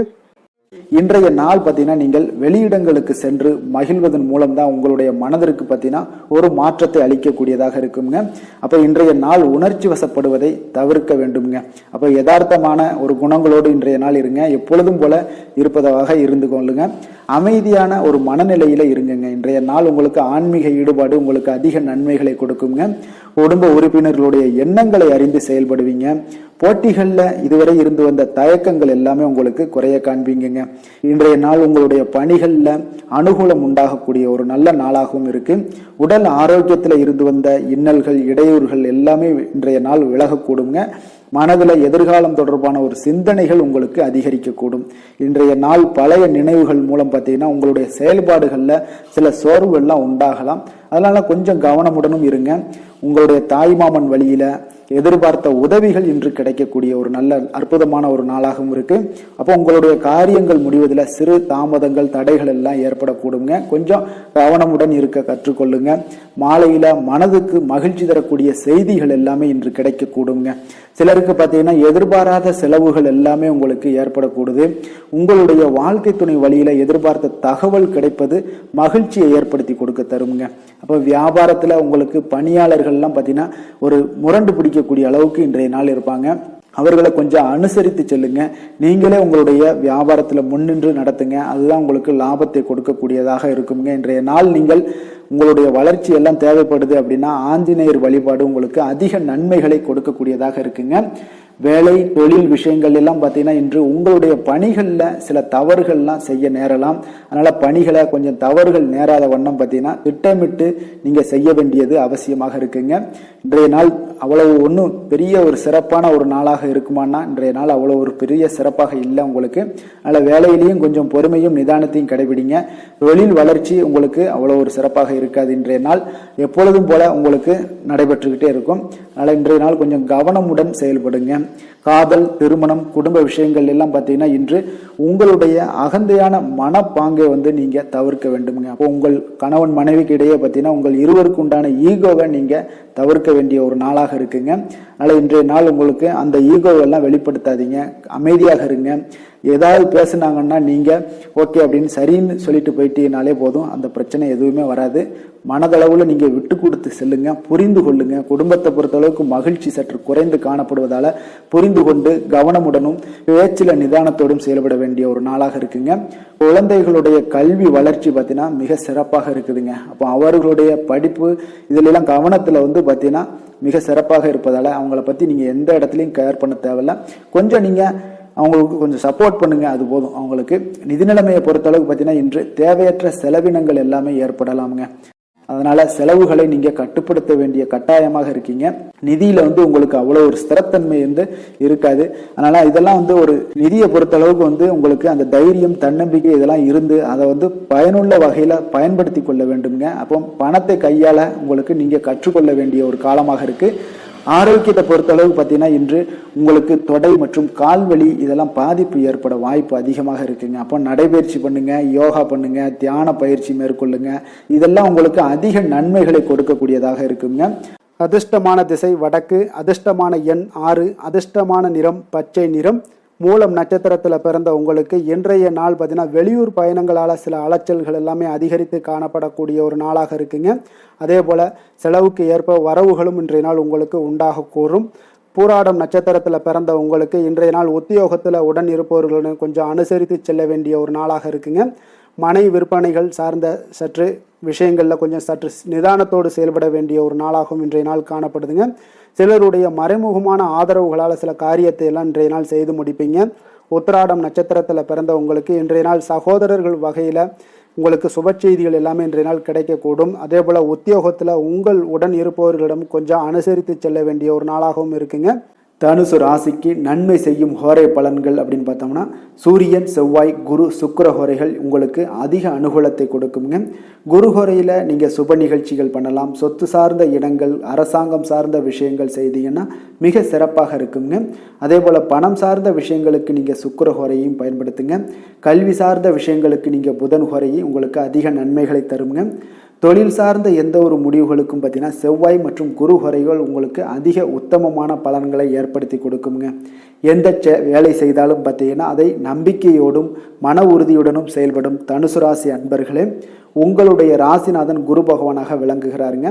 இன்றைய நாள் பார்த்தீங்கன்னா நீங்கள் வெளியிடங்களுக்கு சென்று மகிழ்வதன் மூலம் தான் உங்களுடைய மனதிற்கு பார்த்தீங்கன்னா ஒரு மாற்றத்தை அளிக்கக்கூடியதாக இருக்குங்க. அப்போ இன்றைய நாள் உணர்ச்சி வசப்படுவதை தவிர்க்க வேண்டும்ங்க. அப்போ யதார்த்தமான ஒரு குணங்களோடு இன்றைய நாள் இருங்க. எப்பொழுதும் போல இருப்பதாக இருந்து கொள்ளுங்க. அமைதியான ஒரு மனநிலையில இருங்குங்க. இன்றைய நாள் உங்களுக்கு ஆன்மீக ஈடுபாடு உங்களுக்கு அதிக நன்மைகளை கொடுக்குங்க. குடும்ப உறுப்பினர்களுடைய எண்ணங்களை அறிந்து செயல்படுவீங்க. போட்டிகள்ல இதுவரை இருந்து வந்த தயக்கங்கள் எல்லாமே உங்களுக்கு குறைய காண்பீங்க. இன்றைய நாள் உங்களுடைய பணிகள்ல அனுகூலம் உண்டாகக்கூடிய ஒரு நல்ல நாளாகவும் இருக்கு. உடல் ஆரோக்கியத்துல இருந்து வந்த இன்னல்கள் இடையூறுகள் எல்லாமே இன்றைய நாள் விலகக்கூடுங்க. மனதில் எதிர்காலம் தொடர்பான ஒரு சிந்தனைகள் உங்களுக்கு அதிகரிக்கக்கூடும். இன்றைய நாள் பழைய நினைவுகள் மூலம் பார்த்தீங்கன்னா உங்களுடைய செயல்பாடுகளில் சில சோர்வுகள்லாம் உண்டாகலாம். அதனால கொஞ்சம் கவனமுடனும் இருங்க. உங்களுடைய தாய்மாமன் வழியில எதிர்பார்த்த உதவிகள் இன்று கிடைக்கக்கூடிய ஒரு நல்ல அற்புதமான ஒரு நாளாகவும் இருக்கு. அப்போ உங்களுடைய காரியங்கள் முடிவதில் சிறு தாமதங்கள் தடைகள் எல்லாம் ஏற்படக்கூடுங்க. கொஞ்சம் கவனமுடன் இருக்க கற்றுக்கொள்ளுங்க. மாலையில மனதுக்கு மகிழ்ச்சி தரக்கூடிய செய்திகள் எல்லாமே இன்று கிடைக்கக்கூடுங்க. சிலருக்கு பார்த்தீங்கன்னா எதிர்பாராத செலவுகள் எல்லாமே உங்களுக்கு ஏற்படக்கூடுது. உங்களுடைய வாழ்க்கை துணை வழியில எதிர்பார்த்த தகவல் கிடைப்பது மகிழ்ச்சியை ஏற்படுத்தி கொடுக்க தருங்க. அப்போ வியாபாரத்துல உங்களுக்கு பணியாளர்கள்லாம் பார்த்தீங்கன்னா ஒரு முரண்டு பிடிக்கக்கூடிய அளவுக்கு இன்றைய நாள் இருப்பாங்க. அவர்களை கொஞ்சம் அனுசரித்து செல்லுங்க. நீங்களே உங்களுடைய வியாபாரத்துல முன்னின்று நடத்துங்க. அதுதான் உங்களுக்கு லாபத்தை கொடுக்கக்கூடியதாக இருக்குங்க. இன்றைய நாள் நீங்கள் உங்களுடைய வளர்ச்சி எல்லாம் தேவைப்படுது அப்படின்னா ஆஞ்சநேயர் வழிபாடு உங்களுக்கு அதிக நன்மைகளை கொடுக்கக்கூடியதாக இருக்குங்க. வேலை தொழில் விஷயங்கள் எல்லாம் பார்த்தீங்கன்னா இன்று உங்களுடைய பணிகள்ல சில தவறுகள்லாம் செய்ய நேரலாம். அதனால பணிகளை கொஞ்சம் தவறுகள் நேராத வண்ணம் பார்த்தீங்கன்னா திட்டமிட்டு நீங்க செய்ய வேண்டியது அவசியமாக இருக்குங்க. இன்றைய நாள் அவ்வளவு ஒன்றும் பெரிய ஒரு சிறப்பான ஒரு நாளாக இருக்குமானா இன்றைய நாள் அவ்வளவு ஒரு பெரிய சிறப்பாக இல்லை உங்களுக்கு. அதனால வேலையிலையும் கொஞ்சம் பொறுமையும் நிதானத்தையும் கடைபிடிங்க. தொழில் வளர்ச்சி உங்களுக்கு அவ்வளவு ஒரு சிறப்பாக இருக்காது. இன்றைய நாள் எப்பொழுதும் போல உங்களுக்கு நடைபெற்றுக்கிட்டே இருக்கும். அதனால இன்றைய நாள் கொஞ்சம் கவனமுடன் செயல்படுங்க. காதல், திருமணம், குடும்ப விஷயங்கள் எல்லாம் பார்த்தீங்கன்னா இன்று உங்களுடைய அகந்தையான மனப்பாங்கை நீங்க தவிர்க்க வேண்டுமுங்க. அப்போ உங்கள் கணவன் மனைவிக்கு இடையே பார்த்தீங்கன்னா உங்கள் இருவருக்கு உண்டான ஈகோவை நீங்க தவிர்க்க வேண்டிய ஒரு நாளாக இருக்குங்க. அதனால இன்றைய நாள் உங்களுக்கு அந்த ஈகோவெல்லாம் வெளிப்படுத்தாதீங்க. அமைதியாக இருங்க. ஏதாவது பேசுனாங்கன்னா நீங்க ஓகே அப்படின்னு சரின்னு சொல்லிட்டு போயிட்டீங்கனாலே போதும். அந்த பிரச்சனை எதுவுமே வராது. மனதளவுல நீங்க விட்டு கொடுத்து செல்லுங்க. புரிந்து கொள்ளுங்க. குடும்பத்தை பொறுத்தளவுக்கு மகிழ்ச்சி சற்று குறைந்து காணப்படுவதால புரிந்து கொண்டு கவனமுடனும் பேச்சில நிதானத்தோடும் செயல்பட வேண்டிய ஒரு நாளாக இருக்குங்க. குழந்தைகளுடைய கல்வி வளர்ச்சி பார்த்தீங்கன்னா மிக சிறப்பாக இருக்குதுங்க. அப்போ அவர்களுடைய படிப்பு இதுல எல்லாம் கவனத்துல பார்த்தீங்கன்னா மிக சிறப்பாக இருப்பதால அவங்கள பத்தி நீங்க எந்த இடத்துலையும் கேர் பண்ண தேவையில்ல. கொஞ்சம் நீங்க அவங்களுக்கு கொஞ்சம் சப்போர்ட் பண்ணுங்க, அது போதும். அவங்களுக்கு நிதி நிலைமையை பொறுத்தளவுக்கு பார்த்தீங்கன்னா இன்று தேவையற்ற செலவினங்கள் எல்லாமே ஏற்படலாமுங்க. அதனால செலவுகளை நீங்க கட்டுப்படுத்த வேண்டிய கட்டாயமாக இருக்கீங்க. நிதியில உங்களுக்கு அவ்வளவு ஒரு ஸ்திரத்தன்மை இருக்காது. அதனால இதெல்லாம் ஒரு நிதியை பொறுத்த அளவுக்கு உங்களுக்கு அந்த தைரியம் தன்னம்பிக்கை இதெல்லாம் இருந்து அதை பயனுள்ள வகையில பயன்படுத்தி கொள்ள வேண்டுங்க. அப்போ பணத்தை கையாள உங்களுக்கு நீங்க கற்றுக்கொள்ள வேண்டிய ஒரு காலமாக இருக்கு. ஆரோக்கியத்தை பொறுத்த அளவுக்கு பார்த்தீங்கன்னா இன்று உங்களுக்கு தொடை மற்றும் கால்வலி இதெல்லாம் பாதிப்பு ஏற்பட வாய்ப்பு அதிகமாக இருக்குங்க. அப்போ நடைபயிற்சி பண்ணுங்க, யோகா பண்ணுங்க, தியான பயிற்சி மேற்கொள்ளுங்க. இதெல்லாம் உங்களுக்கு அதிக நன்மைகளை கொடுக்கக்கூடியதாக இருக்குங்க. அதிர்ஷ்டமான திசை வடக்கு, அதிர்ஷ்டமான எண் 6, அதிர்ஷ்டமான நிறம் பச்சை நிறம். மூலம் நட்சத்திரத்தில் பிறந்த உங்களுக்கு இன்றைய நாள் பார்த்தீங்கன்னா வெளியூர் பயணங்களால் சில அலைச்சல்கள் எல்லாமே அதிகரித்து காணப்படக்கூடிய ஒரு நாளாக இருக்குங்க. அதே போல் செலவுக்கு ஏற்ப வரவுகளும் இன்றைய நாள் உங்களுக்கு உண்டாக கூறும். பூராடம் நட்சத்திரத்தில் பிறந்த உங்களுக்கு இன்றைய நாள் உத்தியோகத்தில் உடன் இருப்பவர்களுடன் கொஞ்சம் அனுசரித்து செல்ல வேண்டிய ஒரு நாளாக இருக்குங்க. மனை விற்பனைகள் சார்ந்த சற்று விஷயங்களில் கொஞ்சம் சற்று நிதானத்தோடு செயல்பட வேண்டிய ஒரு நாளாகவும் இன்றைய நாள் காணப்படுதுங்க. சிலருடைய மறைமுகமான ஆதரவுகளால் சில காரியத்தை எல்லாம் இன்றைய நாள் செய்து முடிப்பீங்க. உத்திராடம் நட்சத்திரத்தில் பிறந்த உங்களுக்கு இன்றைய நாள் சகோதரர்கள் வகையில் உங்களுக்கு சுப செய்திகள் எல்லாமே இன்றைய நாள் கிடைக்கக்கூடும். அதே போல் உத்தியோகத்தில் உங்கள் உடன் இருப்பவர்களிடம் கொஞ்சம் அனுசரித்து செல்ல வேண்டிய ஒரு நாளாகவும் இருக்குங்க. தனுசு ராசிக்கு நன்மை செய்யும் ஹோரை பலன்கள் அப்படின்னு பார்த்தோம்னா சூரியன், செவ்வாய், குரு, சுக்கிர ஹோரைகள் உங்களுக்கு அதிக அனுகூலத்தை கொடுக்குங்க. குரு ஹோரையில் நீங்கள் சுப நிகழ்ச்சிகள் பண்ணலாம். சொத்து சார்ந்த இடங்கள், அரசாங்கம் சார்ந்த விஷயங்கள் செய்தீங்கன்னா மிக சிறப்பாக இருக்குங்க. அதே போல் பணம் சார்ந்த விஷயங்களுக்கு நீங்கள் சுக்கிர ஹோரையும் பயன்படுத்துங்க. கல்வி சார்ந்த விஷயங்களுக்கு நீங்கள் புதன் ஹோரையும் உங்களுக்கு அதிக நன்மைகளை தருங்க. தொழில் சார்ந்த எந்த ஒரு முடிவுகளுக்கும் பார்த்தீங்கன்னா செவ்வாய் மற்றும் குரு ஹோரைகள் உங்களுக்கு அதிக உத்தமமான பலன்களை ஏற்படுத்தி கொடுக்குங்க. எந்த வேலை செய்தாலும் பார்த்தீங்கன்னா அதை நம்பிக்கையோடும் மன உறுதியுடனும் செயல்படும் தனுசு ராசி அன்பர்களே, உங்களுடைய ராசிநாதன் குரு பகவானாக விளங்குகிறாருங்க.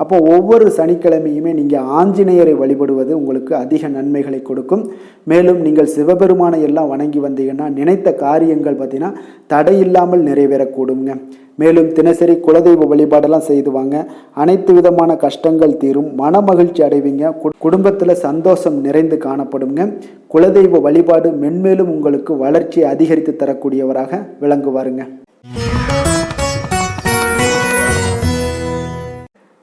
அப்போ ஒவ்வொரு சனிக்கிழமையுமே நீங்கள் ஆஞ்சநேயரை வழிபடுவது உங்களுக்கு அதிக நன்மைகளை கொடுக்கும். மேலும் நீங்கள் சிவபெருமானை எல்லாம் வணங்கி வந்தீங்கன்னா நினைத்த காரியங்கள் பார்த்தீங்கன்னா தடையில்லாமல் நிறைவேறக்கூடுங்க. மேலும் தினசரி குலதெய்வ வழிபாடெல்லாம் செய்து வாங்க. அனைத்து விதமான கஷ்டங்கள் தீரும், மன மகிழ்ச்சி அடைவீங்க, குடும்பத்தில் சந்தோஷம் நிறைந்து காணப்படுங்க. குலதெய்வ வழிபாடு மென்மேலும் உங்களுக்கு வளர்ச்சியை அதிகரித்து தரக்கூடியவராக விளங்குவாருங்க.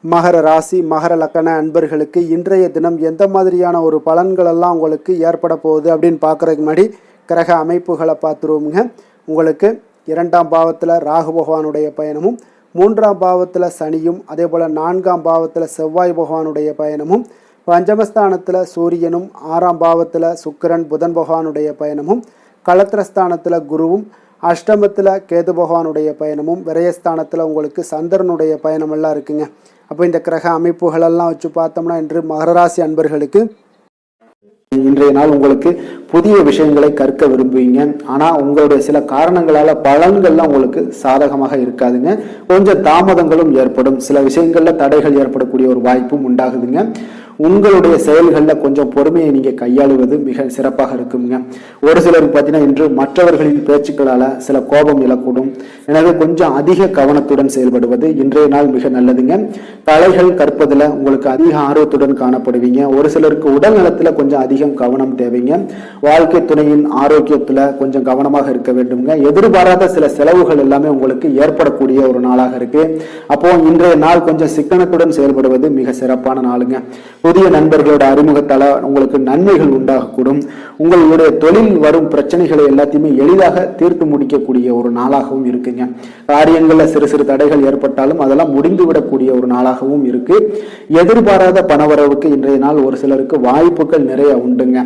மகர ராசி மகர லக்கண அன்பர்களுக்கு இன்றைய தினம் எந்த மாதிரியான ஒரு பலன்கள் எல்லாம் உங்களுக்கு ஏற்பட போகுது அப்படின்னு பார்க்குறதுக்கு முன்னாடி கிரக அமைப்புகளை பார்த்துருவோமுங்க. உங்களுக்கு 2ஆம் பாவத்தில் ராகு பகவானுடைய பயணமும், 3ஆம் பாவத்தில் சனியும், அதே போல் 4ஆம் பாவத்தில் செவ்வாய் பகவானுடைய பயணமும், பஞ்சமஸ்தானத்தில் சூரியனும், 6ஆம் பாவத்தில் சுக்கிரன் புதன் பகவானுடைய பயணமும், களத்திரஸ்தானத்தில் குருவும், அஷ்டமத்தில் கேது பகவானுடைய பயணமும், விரயஸ்தானத்தில் உங்களுக்கு சந்திரனுடைய பயணமெல்லாம் இருக்குங்க. அப்போ இந்த கிரக அமைப்புகளெல்லாம் வச்சு பார்த்தோம்னா இன்று மகர ராசி அன்பர்களுக்கு இன்றைய நாள் உங்களுக்கு புதிய விஷயங்களை கற்க விரும்புவீங்க. ஆனால் உங்களுடைய சில காரணங்களால் பலன்கள்லாம் உங்களுக்கு சாதகமாக இருக்காதுங்க. கொஞ்சம் தாமதங்களும் ஏற்படும். சில விஷயங்களில் தடைகள் ஏற்படக்கூடிய ஒரு வாய்ப்பும் உண்டாகுதுங்க. உங்களுடைய செயல்களில் கொஞ்சம் பொறுமையை நீங்கள் கையாளுவது மிக சிறப்பாக இருக்குங்க. ஒரு சிலருக்கு பார்த்தீங்கன்னா இன்று மற்றவர்களின் பேச்சுக்களால் சில கோபம் இழக்கூடும். எனவே கொஞ்சம் அதிக கவனத்துடன் செயல்படுவது இன்றைய நாள் மிக நல்லதுங்க. கலைகள் கற்பதில் உங்களுக்கு அதிக ஆர்வத்துடன் காணப்படுவீங்க. ஒரு சிலருக்கு உடல் நலத்தில் கொஞ்சம் அதிகம் கவனம் தேவைங்க. வாழ்க்கை துணையின் ஆரோக்கியத்தில் கொஞ்சம் கவனமாக இருக்க வேண்டுங்க. எதிர்பாராத சில செலவுகள் எல்லாமே உங்களுக்கு ஏற்படக்கூடிய ஒரு நாளாக இருக்கு. அப்போ இன்றைய நாள் கொஞ்சம் சிக்கனத்துடன் செயல்படுவது மிக சிறப்பான நாளுங்க. புதிய நண்பர்களோட அறிமுகத்தால உங்களுக்கு நன்மைகள் உண்டாகக்கூடும். உங்களுடைய தொழில் வரும் பிரச்சனைகளை எல்லாத்தையுமே எளிதாக தீர்த்து முடிக்கக்கூடிய ஒரு நாளாகவும் இருக்குங்க. காரியங்கள்ல சிறு சிறு தடைகள் ஏற்பட்டாலும் அதெல்லாம் முடிந்து விடக்கூடிய ஒரு நாளாகவும் இருக்கு. எதிர்பாராத பணவரவுக்கு இன்றைய நாள் ஒரு சிலருக்கு வாய்ப்புகள் நிறைய உண்டுங்க.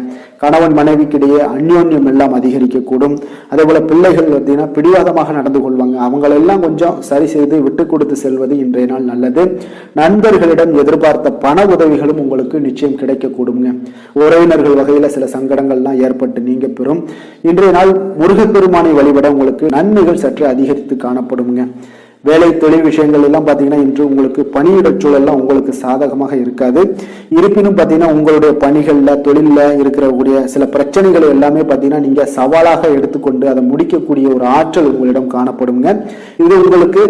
கணவன் மனைவிக்கிடையே அந்யோன்யம் எல்லாம் அதிகரிக்கக்கூடும். அதே போல பிள்ளைகள் பார்த்தீங்கன்னா பிடிவாதமாக நடந்து கொள்வாங்க. அவங்களெல்லாம் கொஞ்சம் சரி செய்து விட்டு கொடுத்து செல்வது இன்றைய நாள் நல்லது. நண்பர்களிடம் எதிர்பார்த்த பண உதவிகளும் உங்களுக்கு நிச்சயம் கிடைக்கக்கூடுங்க. உறவினர்கள் வகையில சில சங்கடங்கள்லாம் ஏற்பட்டு நீங்க பெறும். இன்றைய நாள் முருகப்பெருமானை வழிபட உங்களுக்கு நன்மைகள் சற்று அதிகரித்து காணப்படுங்க. வேலை தொழில் விஷயங்கள் எல்லாம் பார்த்தீங்கன்னா இன்று உங்களுக்கு பணியிட சூழல்லாம் உங்களுக்கு சாதகமாக இருக்காது. இருப்பினும் பார்த்தீங்கன்னா உங்களுடைய பணிகளில் தொழிலில் இருக்கக்கூடிய சில பிரச்சனைகள் எல்லாமே பார்த்தீங்கன்னா நீங்கள் சவாலாக எடுத்துக்கொண்டு அதை முடிக்கக்கூடிய ஒரு ஆற்றல் உங்களிடம் காணப்படுங்க. இது உங்களுக்கு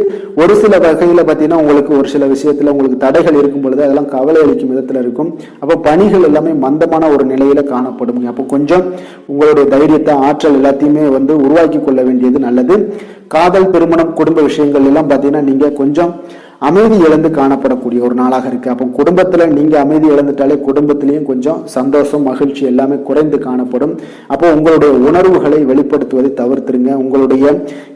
ஒரு சில வகையில் பார்த்தீங்கன்னா உங்களுக்கு ஒரு சில விஷயத்தில் உங்களுக்கு தடைகள் இருக்கும் பொழுது அதெல்லாம் கவலை அளிக்கும் விதத்தில் இருக்கும். அப்போ பணிகள் எல்லாமே மந்தமான ஒரு நிலையில காணப்படுங்க. அப்போ கொஞ்சம் உங்களுடைய தைரியத்தை ஆற்றல் எல்லாத்தையுமே உருவாக்கி கொள்ள வேண்டியது நல்லது. காதல், திருமணம், குடும்ப விஷயங்கள் எல்லாம் பார்த்தீங்கன்னா நீங்க கொஞ்சம் அமைதி இழந்து காணப்படக்கூடிய ஒரு நாளாக இருக்கு. அப்போ குடும்பத்துல நீங்க அமைதி இழந்துட்டாலே குடும்பத்திலையும் கொஞ்சம் சந்தோஷம், மகிழ்ச்சி எல்லாமே குறைந்து காணப்படும். அப்போ உங்களுடைய உணர்வுகளை வெளிப்படுத்துவதை தவிர்த்துருங்க. உங்களுடைய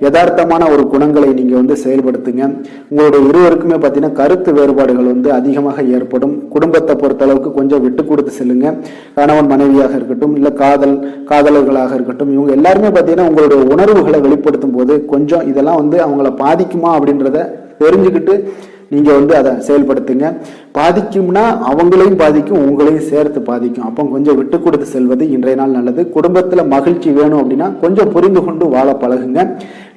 யதார்த்தமான ஒரு குணங்களை நீங்க செயல்படுத்துங்க. உங்களுடைய இருவருக்குமே பார்த்தீங்கன்னா கருத்து வேறுபாடுகள் அதிகமாக ஏற்படும். குடும்பத்தை பொறுத்த அளவுக்கு கொஞ்சம் விட்டு கொடுத்து செல்லுங்க. கணவன் மனைவியாக இருக்கட்டும், இல்ல காதலர்களாக இருக்கட்டும், இவங்க எல்லாருமே பார்த்தீங்கன்னா உங்களுடைய உணர்வுகளை வெளிப்படுத்தும் போது கொஞ்சம் இதெல்லாம் அவங்கள பாதிக்குமா அப்படின்றத தெரிஞ்சுக்கிட்டு நீங்க அதை செயல்படுத்துங்க. பாதிக்கும்னா அவங்களையும் பாதிக்கும், உங்களையும் சேர்த்து பாதிக்கும். அப்போ கொஞ்சம் விட்டு கொடுத்து செல்வது இன்றைய நாள் நல்லது. குடும்பத்துல மகிழ்ச்சி வேணும் அப்படின்னா கொஞ்சம் புரிந்து கொண்டு வாழ பழகுங்க.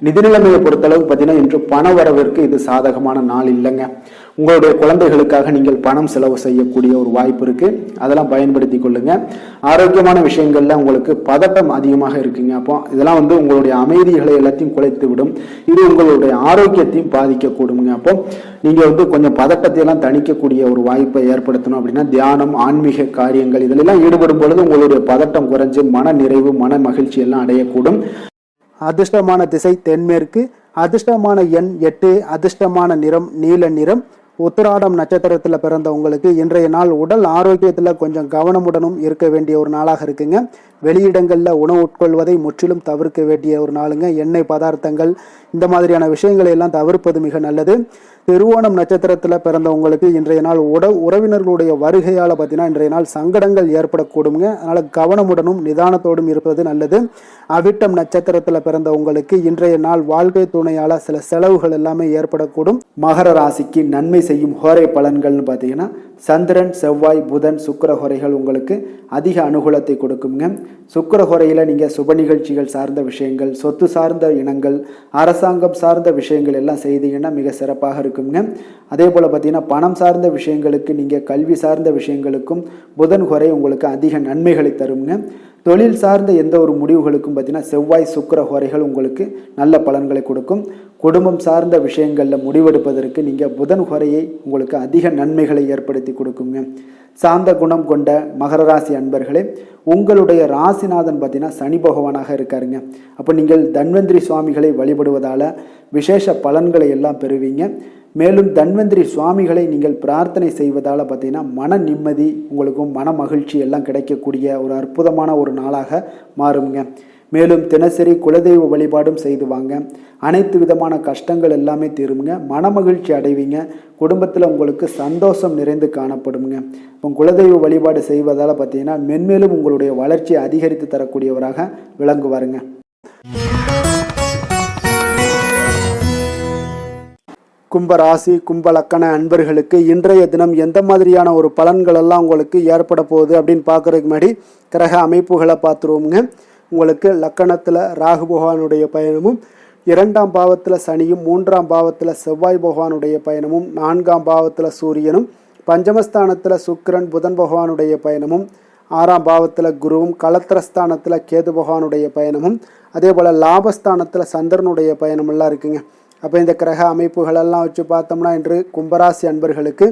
நிதி நிலைமையை பொறுத்தளவுக்கு பார்த்தீங்கன்னா இன்று பண வரவிற்கு இது சாதகமான நாள் இல்லைங்க. உங்களுடைய குழந்தைகளுக்காக நீங்கள் பணம் செலவு செய்யக்கூடிய ஒரு வாய்ப்பு இருக்கு. அதெல்லாம் பயன்படுத்தி கொள்ளுங்க. ஆரோக்கியமான விஷயங்கள்ல உங்களுக்கு பதட்டம் அதிகமாக இருக்குங்க. அப்போ இதெல்லாம் உங்களுடைய அமைதிகளை எல்லாத்தையும் குலைத்து விடும். இது உங்களுடைய ஆரோக்கியத்தையும் பாதிக்கக்கூடுங்க. அப்போ நீங்க கொஞ்சம் பதட்டத்தை எல்லாம் தணிக்கக்கூடிய ஒரு வாய்ப்பை ஏற்படுத்தணும் அப்படின்னா தியானம், ஆன்மீக காரியங்கள் இதிலெல்லாம் ஈடுபடும் பொழுது உங்களுடைய பதட்டம் குறைஞ்சு மன நிறைவு, மன மகிழ்ச்சி எல்லாம் அடையக்கூடும். அதிர்ஷ்டமான திசை தென்மேற்கு, அதிர்ஷ்டமான எண் 8, அதிர்ஷ்டமான நிறம் நீல நிறம், உத்திராடம் நட்சத்திரத்தில் பிறந்தவங்களுக்கு இன்றைய நாள் உடல் ஆரோக்கியத்தில் கொஞ்சம் கவனமுடனும் இருக்க வேண்டிய ஒரு நாளாக இருக்குங்க. வெளியிடங்களில் உணவு உட்கொள்வதை முற்றிலும் தவிர்க்க வேண்டிய ஒரு நாளுங்க. எண்ணெய் பதார்த்தங்கள் இந்த மாதிரியான விஷயங்களை எல்லாம் தவிர்ப்பது மிக நல்லது. திருவோணம் நட்சத்திரத்தில் பிறந்தவங்களுக்கு இன்றைய நாள் உறவினர்களுடைய வருகையால் பார்த்தீங்கன்னா இன்றைய நாள் சங்கடங்கள் ஏற்படக்கூடுங்க. அதனால் கவனமுடனும் நிதானத்தோடும் இருப்பது நல்லது. அவிட்டம் நட்சத்திரத்தில் பிறந்தவங்களுக்கு இன்றைய நாள் வாழ்க்கை துணையால் சில செலவுகள் எல்லாமே ஏற்படக்கூடும். மகர ராசிக்கு நன்மை செய்யும் ஹோரை பலன்கள்னு பார்த்தீங்கன்னா சந்திரன், செவ்வாய், புதன், சுக்கிர ஹோரைகள் உங்களுக்கு அதிக அனுகூலத்தை கொடுக்குங்க. சுக்கிர ஹோரையில் நீங்கள் சுப நிகழ்ச்சிகள் சார்ந்த விஷயங்கள், சொத்து சார்ந்த இனங்கள், அரசாங்கம் சார்ந்த விஷயங்கள் எல்லாம் செய்தீங்கன்னா மிக சிறப்பாக இருக்குங்க. அதே போல் பார்த்தீங்கன்னா பணம் சார்ந்த விஷயங்களுக்கு, நீங்கள் கல்வி சார்ந்த விஷயங்களுக்கும் புதன் ஹோரை உங்களுக்கு அதிக நன்மைகளை தருங்க. தொழில் சார்ந்த எந்த ஒரு முடிவுகளுக்கும் பார்த்தீங்கன்னா செவ்வாய், சுக்கிர ஹோரைகள் உங்களுக்கு நல்ல பலன்களை கொடுக்கும். குடும்பம் சார்ந்த விஷயங்களில் முடிவெடுப்பதற்கு நீங்கள் புதன் ஹோரையை உங்களுக்கு அதிக நன்மைகளை ஏற்படுத்தி கொடுக்குங்க. சாந்த குணம் கொண்ட மகர ராசி அன்பர்களே, உங்களுடைய ராசிநாதன் பார்த்தீங்கன்னா சனி பகவானாக இருக்காருங்க. அப்போ நீங்கள் தன்வந்திரி சுவாமிகளை வழிபடுவதால் விசேஷ பலன்களை எல்லாம் பெறுவீங்க. மேலும் தன்வந்திரி சுவாமிகளை நீங்கள் பிரார்த்தனை செய்வதால் பார்த்தீங்கன்னா மன நிம்மதி, உங்களுக்கும் மன மகிழ்ச்சி எல்லாம் கிடைக்கக்கூடிய ஒரு அற்புதமான ஒரு நாளாக மாறுங்க. மேலும் தினசரி குலதெய்வ வழிபாடும் செய்து வாங்க. அனைத்து விதமான கஷ்டங்கள் எல்லாமே தீருங்க. மனமகிழ்ச்சி அடைவீங்க. குடும்பத்தில் உங்களுக்கு சந்தோஷம் நிறைந்து காணப்படுங்க. இப்போ குலதெய்வ வழிபாடு செய்வதால் பார்த்தீங்கன்னா மென்மேலும் உங்களுடைய வளர்ச்சியை அதிகரித்து தரக்கூடியவராக விளங்குவாருங்க. கும்பராசி கும்பலக்கண அன்பர்களுக்கு இன்றைய தினம் எந்த மாதிரியான ஒரு பலன்கள் எல்லாம் உங்களுக்கு ஏற்பட போகுது அப்படின்னு பார்க்குறதுக்கு முன்னாடி கிரக அமைப்புகளை பார்த்துருவோங்க. உங்களுக்கு லக்கணத்தில் ராகு பகவானுடைய பயணமும், 2ஆம் பாவத்தில் சனியும், 3ஆம் பாவத்தில் செவ்வாய் பகவானுடைய பயணமும், 4ஆம் பாவத்தில் சூரியனும், பஞ்சமஸ்தானத்தில் சுக்கிரன் புதன் பகவானுடைய பயணமும், 6ஆம் பாவத்தில் குருவும், களத்திரஸ்தானத்தில் கேது பகவானுடைய பயணமும், அதே போல் லாபஸ்தானத்தில் சந்திரனுடைய பயணமெல்லாம் இருக்குங்க. அப்போ இந்த கிரக அமைப்புகளெல்லாம் வச்சு பார்த்தோம்னா இன்று கும்பராசி அன்பர்களுக்கு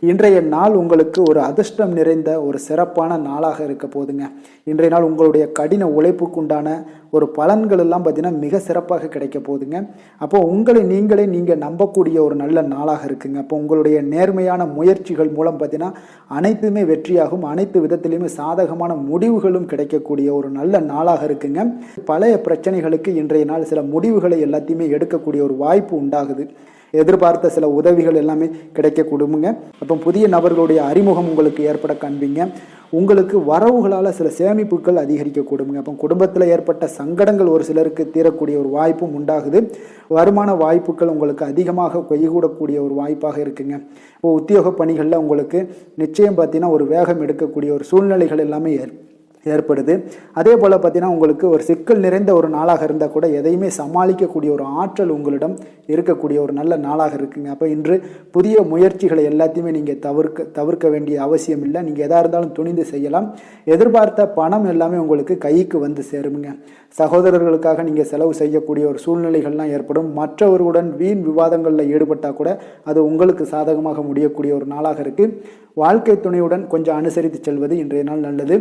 இன்றைய நாள் உங்களுக்கு ஒரு அதிர்ஷ்டம் நிறைந்த ஒரு சிறப்பான நாளாக இருக்க போதுங்க. இன்றைய நாள் உங்களுடைய கடின உழைப்புக்குண்டான ஒரு பலன்கள் எல்லாம் பார்த்தீங்கன்னா மிக சிறப்பாக கிடைக்க போகுதுங்க. அப்போ உங்களை நீங்கள் நம்பக்கூடிய ஒரு நல்ல நாளாக இருக்குங்க. அப்போ உங்களுடைய நேர்மையான முயற்சிகள் மூலம் பார்த்தீங்கன்னா அனைத்துமே வெற்றியாகும். அனைத்து விதத்திலையுமே சாதகமான முடிவுகளும் கிடைக்கக்கூடிய ஒரு நல்ல நாளாக இருக்குங்க. பழைய பிரச்சனைகளுக்கு இன்றைய நாள் சில முடிவுகளை எல்லாத்தையுமே எடுக்கக்கூடிய ஒரு வாய்ப்பு உண்டாகுது. எதிர்பார்த்த சில உதவிகள் எல்லாமே கிடைக்க கொடுங்க. அப்போ புதிய நபர்களுடைய அறிமுகம் உங்களுக்கு ஏற்பட காண்பீங்க. உங்களுக்கு வரவுகளால் சில சேமிப்புகள் அதிகரிக்க கொடுங்க. அப்போ குடும்பத்தில் ஏற்பட்ட சங்கடங்கள் ஒரு சிலருக்கு தீரக்கூடிய ஒரு வாய்ப்பும் உண்டாகுது. வருமான வாய்ப்புகள் உங்களுக்கு அதிகமாக கைகூடக்கூடிய ஒரு வாய்ப்பாக இருக்குங்க. இப்போ உத்தியோக பணிகளில் உங்களுக்கு நிச்சயம் பார்த்தீங்கன்னா ஒரு வேகம் எடுக்கக்கூடிய ஒரு சூழ்நிலைகள் எல்லாமே ஏற்படுது. அதே போல் பார்த்தீங்கன்னா உங்களுக்கு ஒரு சிக்கல் நிறைந்த ஒரு நாளாக இருந்தால் கூட எதையுமே சமாளிக்கக்கூடிய ஒரு ஆற்றல் உங்களிடம் இருக்கக்கூடிய ஒரு நல்ல நாளாக இருக்குங்க. அப்போ இன்று புதிய முயற்சிகளை எல்லாத்தையுமே நீங்கள் தவிர்க்க வேண்டிய அவசியம் இல்லை. நீங்கள் எதாக இருந்தாலும் துணிந்து செய்யலாம். எதிர்பார்த்த பணம் எல்லாமே உங்களுக்கு கைக்கு வந்து சேருங்க. சகோதரர்களுக்காக நீங்கள் செலவு செய்யக்கூடிய ஒரு சூழ்நிலைகள்லாம் ஏற்படும். மற்றவர்களுடன் வீண் விவாதங்களில் ஈடுபட்டால் கூட அது உங்களுக்கு சாதகமாக முடியக்கூடிய ஒரு நாளாக இருக்குது. வாழ்க்கை துணையுடன் கொஞ்சம் அனுசரித்து செல்வது இன்றைய நாள் நல்லது.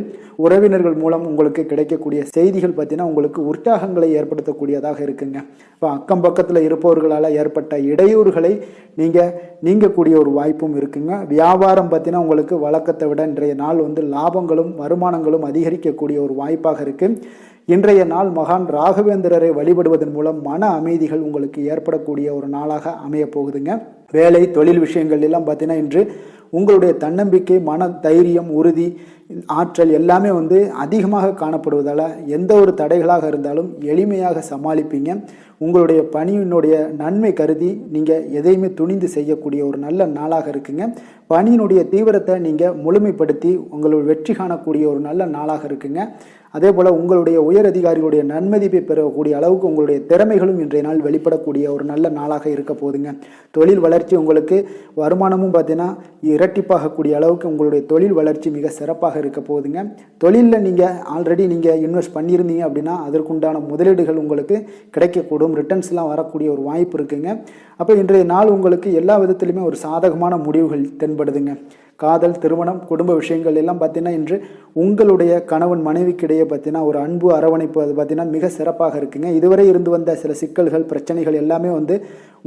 உறவினர்கள் மூலம் உங்களுக்கு கிடைக்கக்கூடிய செய்திகள் பார்த்தீங்கன்னா உங்களுக்கு உற்சாகங்களை ஏற்படுத்தக்கூடியதாக இருக்குங்க. இப்போ அக்கம் பக்கத்தில் இருப்பவர்களால் ஏற்பட்ட இடையூறுகளை நீங்கக்கூடிய ஒரு வாய்ப்பும் இருக்குங்க. வியாபாரம் பார்த்தீங்கன்னா உங்களுக்கு வழக்கத்தை விட இன்றைய நாள் லாபங்களும் வருமானங்களும் அதிகரிக்கக்கூடிய ஒரு வாய்ப்பாக இருக்குது. இன்றைய நாள் மகான் ராகவேந்திரரை வழிபடுவதன் மூலம் மன அமைதிகள் உங்களுக்கு ஏற்படக்கூடிய ஒரு நாளாக அமைய போகுதுங்க. வேலை தொழில் விஷயங்கள் எல்லாம் பார்த்தீங்கன்னா இன்று உங்களுடைய தன்னம்பிக்கை, மன தைரியம், உறுதி, ஆற்றல் எல்லாமே அதிகமாக காணப்படுவதால் எந்த ஒரு தடைகளாக இருந்தாலும் எளிமையாக சமாளிப்பீங்க. உங்களுடைய பணியினுடைய நன்மை கருதி நீங்கள் எதையுமே துணிந்து செய்யக்கூடிய ஒரு நல்ல நாளாக இருக்குங்க. பணியினுடைய தீவிரத்தை நீங்கள் முழுமைப்படுத்தி உங்களுடைய வெற்றி காணக்கூடிய ஒரு நல்ல நாளாக இருக்குங்க. அதே போல் உங்களுடைய உயர் அதிகாரிகளுடைய நன்மதிப்பை பெறக்கூடிய அளவுக்கு உங்களுடைய திறமைகளும் இன்றைய நாள் வெளிப்படக்கூடிய ஒரு நல்ல நாளாக இருக்க போகுதுங்க. தொழில் வளர்ச்சி உங்களுக்கு வருமானமும் பார்த்தீங்கன்னா இரட்டிப்பாகக்கூடிய அளவுக்கு உங்களுடைய தொழில் வளர்ச்சி மிக சிறப்பாக இருக்க போகுதுங்க. தொழிலில் நீங்கள் ஆல்ரெடி இன்வெஸ்ட் பண்ணியிருந்தீங்க அப்படின்னா அதற்குண்டான முதலீடுகள் உங்களுக்கு கிடைக்கக்கூடும். ரிட்டர்ன்ஸ்லாம் வரக்கூடிய ஒரு வாய்ப்பு இருக்குங்க. அப்போ இன்றைய நாள் உங்களுக்கு எல்லா விதத்திலுமே ஒரு சாதகமான முடிவுகள் தென்படுதுங்க. காதல், திருமணம், குடும்ப விஷயங்கள் எல்லாம் பார்த்தீங்கன்னா இன்று உங்களுடைய கணவன் மனைவிக்கிடையே பார்த்தீங்கன்னா ஒரு அன்பு அரவணைப்பு அது பார்த்தீங்கன்னா மிக சிறப்பாக இருக்குங்க. இதுவரை இருந்து வந்த சில சிக்கல்கள், பிரச்சனைகள் எல்லாமே